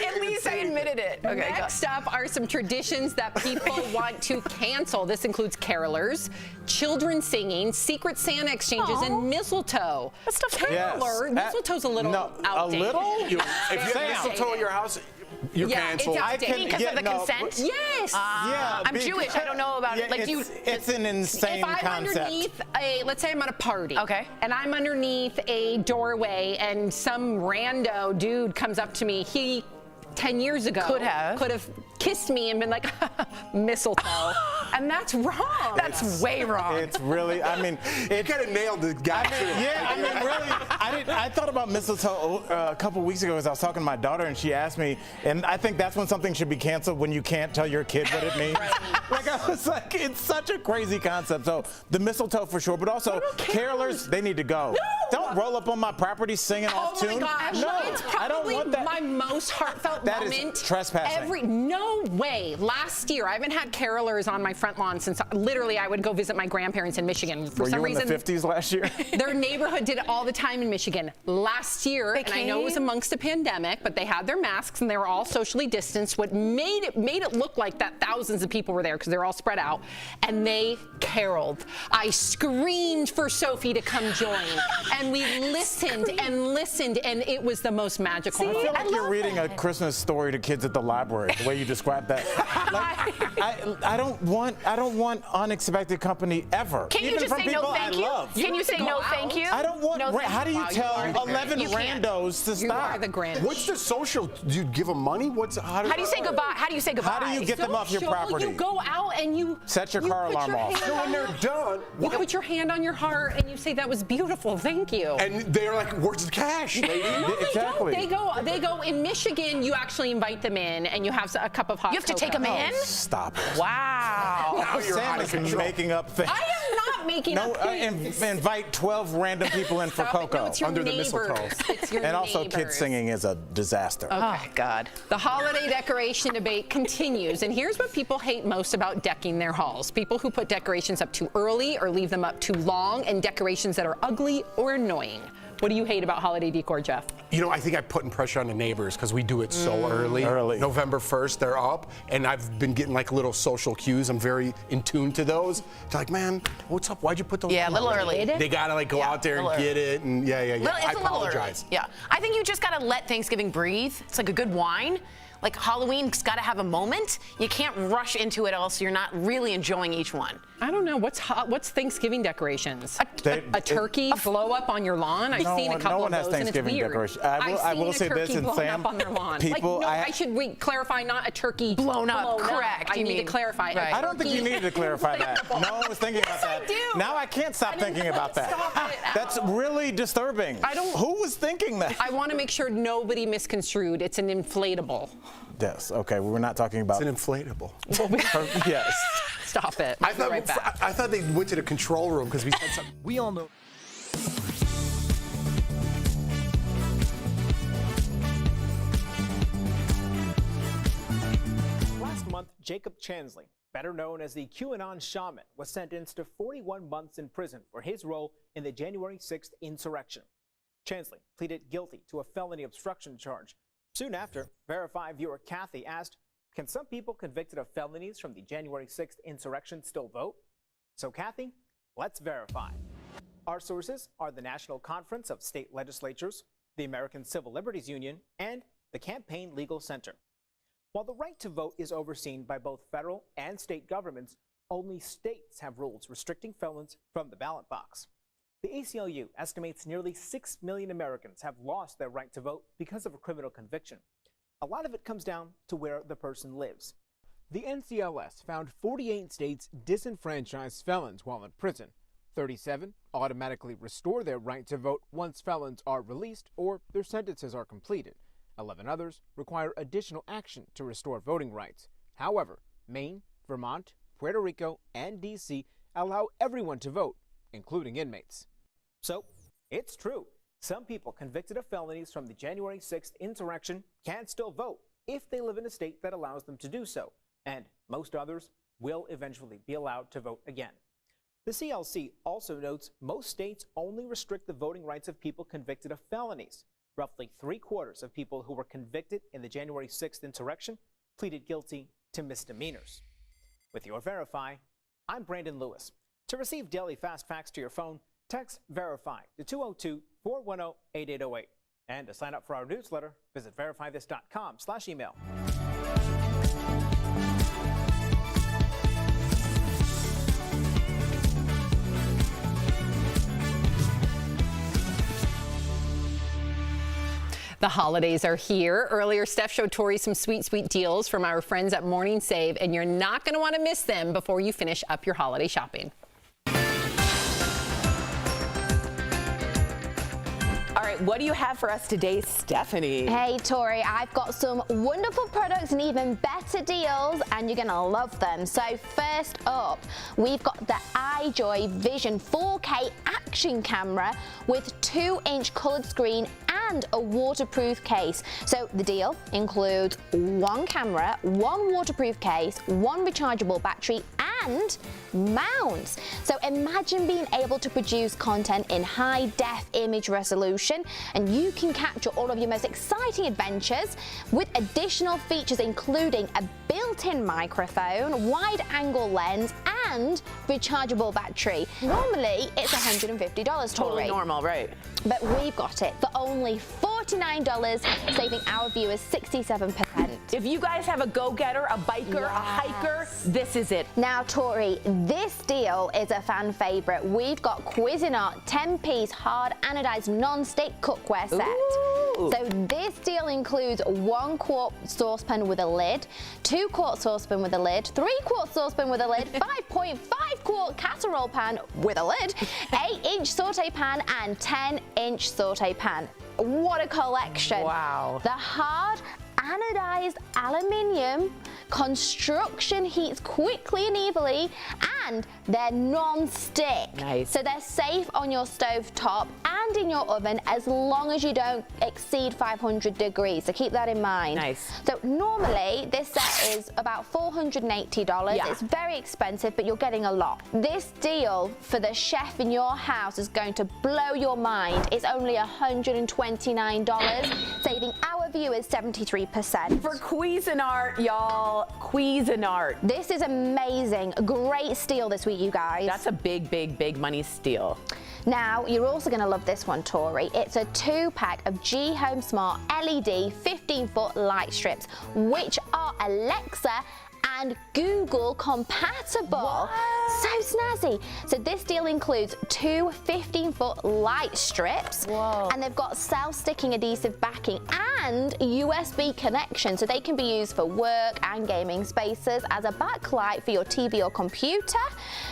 [SPEAKER 2] At least I admitted it. Okay.
[SPEAKER 18] Next up are some traditions that people want to cancel. This includes carolers, children singing, Secret Santa exchanges, and mistletoe.
[SPEAKER 2] That stuff's
[SPEAKER 18] caroler. Mistletoe's a little outdated.
[SPEAKER 3] A little?
[SPEAKER 19] If you have mistletoe at your house, you're canceled.
[SPEAKER 2] It's outdated because of the consent?
[SPEAKER 18] Yes.
[SPEAKER 2] I'm Jewish. I don't know about it. Like,
[SPEAKER 3] it's an insane
[SPEAKER 18] concept. If I'm underneath let's say I'm at a party.
[SPEAKER 2] Okay.
[SPEAKER 18] And I'm underneath a doorway and some rando dude comes up to me. He 10 years ago could have kissed me and been like, mistletoe. And that's wrong.
[SPEAKER 2] That's way wrong.
[SPEAKER 3] It's really,
[SPEAKER 19] it kind of nailed the guy.
[SPEAKER 3] Really, I thought about mistletoe a couple weeks ago as I was talking to my daughter, and she asked me, and I think that's when something should be canceled, when you can't tell your kid what it means. Like, I was like, it's such a crazy concept. So the mistletoe for sure, but also carolers, they need to go. Don't roll up on my property singing off tune.
[SPEAKER 18] Oh my gosh,
[SPEAKER 3] No,
[SPEAKER 18] it's
[SPEAKER 3] I don't
[SPEAKER 18] probably
[SPEAKER 3] want that.
[SPEAKER 18] my most heartfelt
[SPEAKER 3] That
[SPEAKER 18] moment.
[SPEAKER 3] is trespassing.
[SPEAKER 18] No way. Last year, I haven't had carolers on my front lawn since literally I would go visit my grandparents in Michigan. For
[SPEAKER 3] Were
[SPEAKER 18] some
[SPEAKER 3] you
[SPEAKER 18] reason,
[SPEAKER 3] in the 50s last year?
[SPEAKER 18] Their neighborhood did it all the time in Michigan. Last year, and I know it was amongst a pandemic, but they had their masks and they were all socially distanced. What made it look like that thousands of people were there because they're all spread out, and they caroled. I screamed for Sophie to come join, and we listened and listened, and it was the most magical.
[SPEAKER 3] I feel like you're reading a Christmas story to kids at the library, the way you described that. Like, I don't want unexpected company ever.
[SPEAKER 2] Can you
[SPEAKER 3] Even
[SPEAKER 2] just
[SPEAKER 3] from
[SPEAKER 2] say
[SPEAKER 3] people
[SPEAKER 2] no thank
[SPEAKER 3] I
[SPEAKER 2] you?
[SPEAKER 3] love.
[SPEAKER 2] Can you say no thank you?
[SPEAKER 3] I don't want.
[SPEAKER 2] No,
[SPEAKER 3] How do you tell 11 randos to stop?
[SPEAKER 18] You are the Grinch.
[SPEAKER 19] What's the social? Do you give them money?
[SPEAKER 2] How do you say goodbye? How do you say goodbye?
[SPEAKER 3] How do you get them off your property?
[SPEAKER 18] You go out and you
[SPEAKER 3] set your car alarm off.
[SPEAKER 19] So when they're done,
[SPEAKER 18] you put your hand on your heart and you say that was beautiful. Thank you.
[SPEAKER 19] And they're like, "Where's the cash, lady?"
[SPEAKER 18] No,
[SPEAKER 3] exactly.
[SPEAKER 18] They go in Michigan. You actually invite them in and you have a cup of hot.
[SPEAKER 2] You have to take them in.
[SPEAKER 3] Stop it.
[SPEAKER 2] Wow.
[SPEAKER 19] Now you're
[SPEAKER 3] Sam
[SPEAKER 19] out of
[SPEAKER 3] is
[SPEAKER 19] control.
[SPEAKER 3] making up things.
[SPEAKER 18] I am not making up things.
[SPEAKER 3] Invite 12 random people in for cocoa.
[SPEAKER 18] No, it's your
[SPEAKER 19] under
[SPEAKER 18] neighbors.
[SPEAKER 19] the mistletoe.
[SPEAKER 18] It's your
[SPEAKER 3] And also,
[SPEAKER 18] neighbors.
[SPEAKER 3] kids singing is a disaster.
[SPEAKER 2] Oh, God.
[SPEAKER 18] The holiday decoration debate continues, and here's what people hate most about decking their halls. People who put decorations up too early or leave them up too long, and decorations that are ugly or annoying. What do you hate about holiday decor, Jeff?
[SPEAKER 19] I think I'm putting pressure on the neighbors because we do it so early. November 1st, they're up, and I've been getting like little social cues. I'm very in tune to those. They're like, man, what's up? Why'd you put those?
[SPEAKER 2] Yeah, a little early.
[SPEAKER 19] They gotta like go out there and get it, and yeah.
[SPEAKER 2] It's
[SPEAKER 19] I
[SPEAKER 2] a little early.
[SPEAKER 19] apologize.
[SPEAKER 2] Yeah, I think you just gotta let Thanksgiving breathe. It's like a good wine. Like, Halloween's got to have a moment. You can't rush into it, else you're not really enjoying each one.
[SPEAKER 18] I don't know. What's Thanksgiving decorations? A turkey blow up on your lawn? I've seen a couple
[SPEAKER 3] no one
[SPEAKER 18] of
[SPEAKER 3] has
[SPEAKER 18] those,
[SPEAKER 3] Thanksgiving
[SPEAKER 18] and it's weird.
[SPEAKER 3] decorations. I will say this, and Sam,
[SPEAKER 18] up on their lawn.
[SPEAKER 3] people,
[SPEAKER 18] I should clarify, not a turkey
[SPEAKER 2] blown up. Correct.
[SPEAKER 18] I need to clarify.
[SPEAKER 2] Right.
[SPEAKER 3] I don't think you need to clarify that. No one was thinking about that.
[SPEAKER 18] I do.
[SPEAKER 3] Now I can't stop thinking about that. That's really disturbing. Who was thinking that?
[SPEAKER 18] I want to make sure nobody misconstrued. It's an inflatable.
[SPEAKER 3] Yes. Okay. We're not talking about.
[SPEAKER 19] It's an inflatable.
[SPEAKER 3] Yes.
[SPEAKER 18] Stop it.
[SPEAKER 19] I thought they went to the control room because we said something.
[SPEAKER 14] We all know.
[SPEAKER 7] Last month, Jacob Chansley, better known as the QAnon shaman, was sentenced to 41 months in prison for his role in the January 6th insurrection. Chansley pleaded guilty to a felony obstruction charge. Soon after, Verify viewer Kathy asked, can some people convicted of felonies from the January 6th insurrection still vote? So Kathy, let's verify. Our sources are the National Conference of State Legislatures, the American Civil Liberties Union, and the Campaign Legal Center. While the right to vote is overseen by both federal and state governments, only states have rules restricting felons from the ballot box. The ACLU estimates nearly 6 million Americans have lost their right to vote because of a criminal conviction. A lot of it comes down to where the person lives. The NCLS found 48 states disenfranchise felons while in prison. 37 automatically restore their right to vote once felons are released or their sentences are completed. 11 others require additional action to restore voting rights. However, Maine, Vermont, Puerto Rico, and D.C. allow everyone to vote, including inmates. So, it's true. Some people convicted of felonies from the January 6th insurrection can still vote if they live in a state that allows them to do so, and most others will eventually be allowed to vote again. The CLC also notes most states only restrict the voting rights of people convicted of felonies. Roughly 3/4 of people who were convicted in the January 6th insurrection pleaded guilty to misdemeanors. With your Verify, I'm Brandon Lewis. To receive daily fast facts to your phone, text Verify to 202-410-8808. And to sign up for our newsletter, visit verifythis.com/email.
[SPEAKER 18] The holidays are here. Earlier, Steph showed Tori some sweet, sweet deals from our friends at Morning Save, and you're not going to want to miss them before you finish up your holiday shopping. All right, what do you have for us today, Stephanie?
[SPEAKER 13] Hey, Tori, I've got some wonderful products and even better deals, and you're going to love them. So first up, we've got the iJoy Vision 4K action camera with 2-inch colored screen and a waterproof case. So the deal includes one camera, one waterproof case, one rechargeable battery, and mounts. So imagine being able to produce content in high-def image resolution, and you can capture all of your most exciting adventures with additional features including a built-in microphone, wide-angle lens, and rechargeable battery. Normally, it's $150, Tori.
[SPEAKER 2] Totally normal, right?
[SPEAKER 13] But we've got it for only $49, saving our viewers 67%.
[SPEAKER 2] If you guys have a go-getter, a biker, a hiker, this is it.
[SPEAKER 13] Now, Tori, this deal is a fan favorite. We've got Cuisinart 10-piece hard anodized non-stick cookware set.
[SPEAKER 2] Ooh.
[SPEAKER 13] So this deal includes 1-quart saucepan with a lid, 2-quart saucepan with a lid, 3-quart saucepan with a lid, 5.5-quart casserole pan with a lid, 8-inch saute pan, and 10-inch saute pan. What a collection.
[SPEAKER 2] Wow.
[SPEAKER 13] The hard anodized aluminium construction heats quickly and evenly, and they're non-stick.
[SPEAKER 2] Nice.
[SPEAKER 13] So they're safe on your stove top and in your oven as long as you don't exceed 500 degrees. So keep that in mind.
[SPEAKER 2] Nice.
[SPEAKER 13] So normally this set is about $480.
[SPEAKER 2] Yeah.
[SPEAKER 13] It's very expensive, but you're getting a lot. This deal for the chef in your house is going to blow your mind. It's only $129, saving our viewers 73%.
[SPEAKER 2] For Cuisinart, y'all, Cuisinart.
[SPEAKER 13] This is amazing. Great steal this week, you guys.
[SPEAKER 2] That's a big, big, big money steal.
[SPEAKER 13] Now, you're also going to love this one, Tori. It's a 2-pack of G Home Smart LED 15-foot light strips, which are Alexa and Google compatible.
[SPEAKER 2] What?
[SPEAKER 13] So snazzy. So this deal includes 2 15-foot light strips.
[SPEAKER 2] Whoa.
[SPEAKER 13] And they've got self-sticking adhesive backing and USB connection, so they can be used for work and gaming spaces, as a backlight for your TV or computer,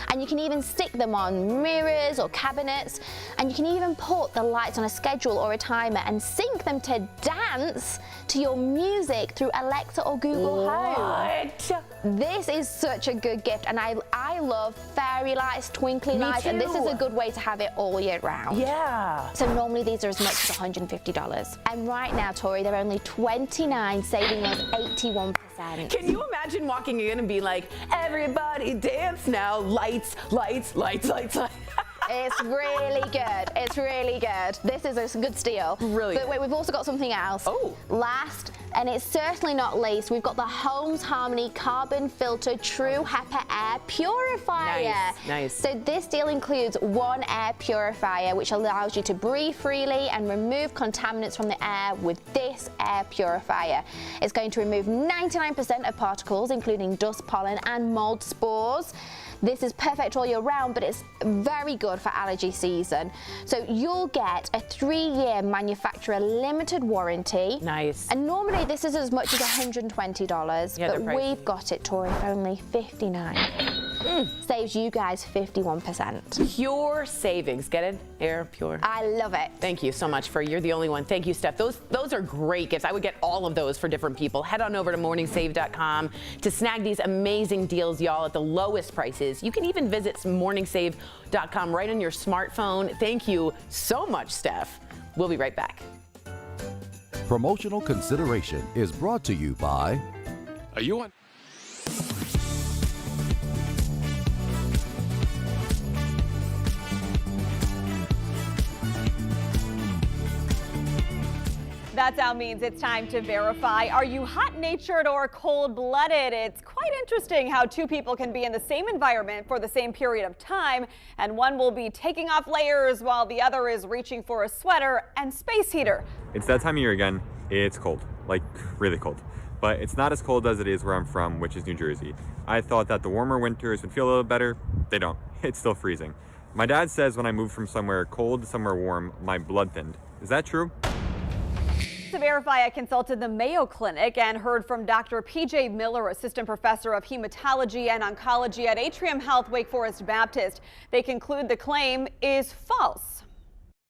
[SPEAKER 13] and you can even stick them on mirrors or cabinets, and you can even put the lights on a schedule or a timer and sync them to dance to your music through Alexa or Google Home. This is such a good gift, and I love fairy lights, twinkly lights, and this is a good way to have it all year round.
[SPEAKER 2] Yeah.
[SPEAKER 13] So normally these are as much as $150. And right now, Tori, they're only $29, saving us 81%.
[SPEAKER 2] Can you imagine walking in and being like, everybody dance now, lights, lights, lights, lights, lights.
[SPEAKER 13] It's really good. It's really good. This is a good steal.
[SPEAKER 2] Brilliant.
[SPEAKER 13] But wait, we've also got something else.
[SPEAKER 2] Oh.
[SPEAKER 13] Last, and it's certainly not least, we've got the Holmes Harmony Carbon Filter True HEPA Air Purifier.
[SPEAKER 2] Nice, nice.
[SPEAKER 13] So this deal includes one air purifier, which allows you to breathe freely and remove contaminants from the air with this air purifier. It's going to remove 99% of particles, including dust, pollen, and mold spores. This is perfect all year round, but it's very good for allergy season. So you'll get a 3-year manufacturer limited warranty.
[SPEAKER 2] Nice.
[SPEAKER 13] And normally this is as much as $120,
[SPEAKER 2] Yeah,
[SPEAKER 13] but we've got it, Tori, for only $59. Saves you guys 51%.
[SPEAKER 2] Pure savings. Get it? Air Pure.
[SPEAKER 13] I love it.
[SPEAKER 2] Thank you so much you're the only one. Thank you, Steph. Those are great gifts. I would get all of those for different people. Head on over to morningsave.com to snag these amazing deals, y'all, at the lowest prices. You can even visit morningsave.com right on your smartphone. Thank you so much, Steph. We'll be right back.
[SPEAKER 8] Promotional consideration is brought to you by...
[SPEAKER 6] Are you on?
[SPEAKER 9] That sound means it's time to verify. Are you hot-natured or cold-blooded? It's quite interesting how two people can be in the same environment for the same period of time, and one will be taking off layers while the other is reaching for a sweater and space heater.
[SPEAKER 10] It's that time of year again. It's cold, like really cold. But it's not as cold as it is where I'm from, which is New Jersey. I thought that the warmer winters would feel a little better. They don't. It's still freezing. My dad says when I moved from somewhere cold to somewhere warm, my blood thinned. Is that true?
[SPEAKER 9] To verify, I consulted the Mayo Clinic and heard from Dr. P.J. Miller, assistant professor of hematology and oncology at Atrium Health Wake Forest Baptist. They conclude the claim is false.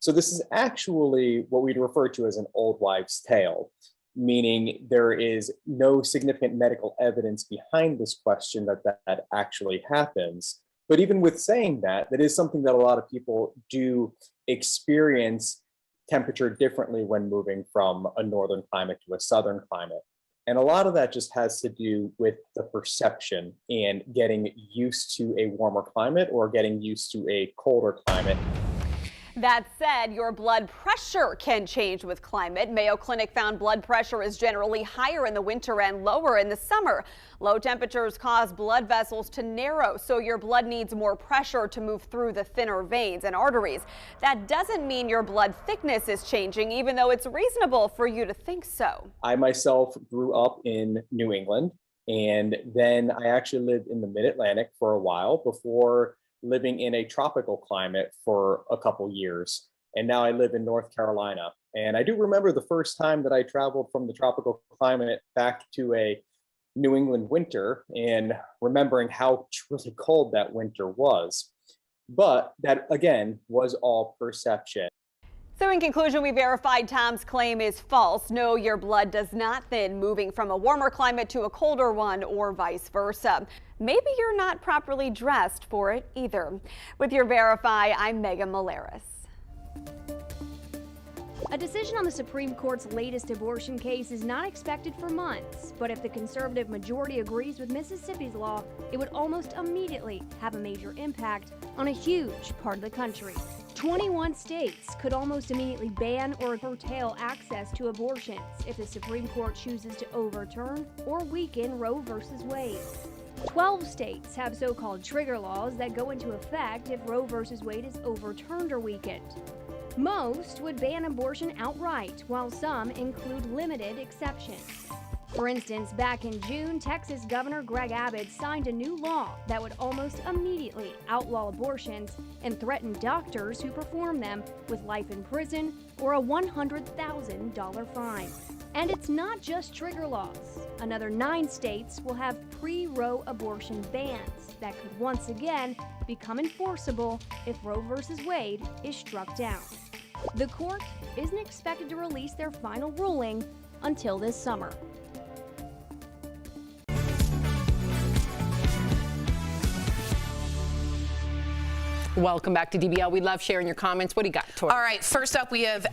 [SPEAKER 11] So this is actually what we'd refer to as an old wives' tale, meaning there is no significant medical evidence behind this question that actually happens. But even with saying that, that is something that a lot of people do experience temperature differently when moving from a northern climate to a southern climate. And a lot of that just has to do with the perception and getting used to a warmer climate or getting used to a colder climate.
[SPEAKER 9] That said, your blood pressure can change with climate. Mayo Clinic found blood pressure is generally higher in the winter and lower in the summer. Low temperatures cause blood vessels to narrow, so your blood needs more pressure to move through the thinner veins and arteries. That doesn't mean your blood thickness is changing, even though it's reasonable for you to think so.
[SPEAKER 11] I myself grew up in New England, and then I actually lived in the mid-Atlantic for a while before living in a tropical climate for a couple years. And now I live in North Carolina. And I do remember the first time that I traveled from the tropical climate back to a New England winter and remembering how truly cold that winter was. But that, again, was all perception.
[SPEAKER 9] So in conclusion, we verified Tom's claim is false. No, your blood does not thin moving from a warmer climate to a colder one or vice versa. Maybe you're not properly dressed for it either. With your Verify, I'm Megan Malaris.
[SPEAKER 12] A decision on the Supreme Court's latest abortion case is not expected for months, but if the conservative majority agrees with Mississippi's law, it would almost immediately have a major impact on a huge part of the country. 21 states could almost immediately ban or curtail access to abortions if the Supreme Court chooses to overturn or weaken Roe v. Wade. 12 states have so-called trigger laws that go into effect if Roe v. Wade is overturned or weakened. Most would ban abortion outright, while some include limited exceptions. For instance, back in June, Texas Governor Greg Abbott signed a new law that would almost immediately outlaw abortions and threaten doctors who perform them with life in prison or a $100,000 fine. And it's not just trigger laws. Another 9 states will have pre-Roe abortion bans that could once again become enforceable if Roe v. Wade is struck down. The court isn't expected to release their final ruling until this summer.
[SPEAKER 18] Welcome back to DBL. We love sharing your comments. What do you got, Tori?
[SPEAKER 2] All right, first up, we have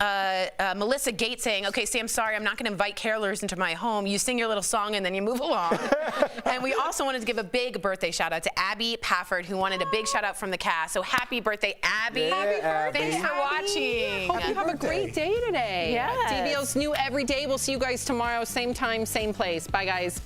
[SPEAKER 2] Melissa Gates saying, okay, Sam, sorry, I'm not going to invite carolers into my home. You sing your little song and then you move along. And we also wanted to give a big birthday shout out to Abby Pafford, who wanted a big shout out from the cast. So happy birthday, Abby.
[SPEAKER 18] Yeah, happy birthday.
[SPEAKER 2] Thanks for watching.
[SPEAKER 18] Hope you have a great day today.
[SPEAKER 2] Yes.
[SPEAKER 18] DBL's new every day. We'll see you guys tomorrow, same time, same place. Bye, guys.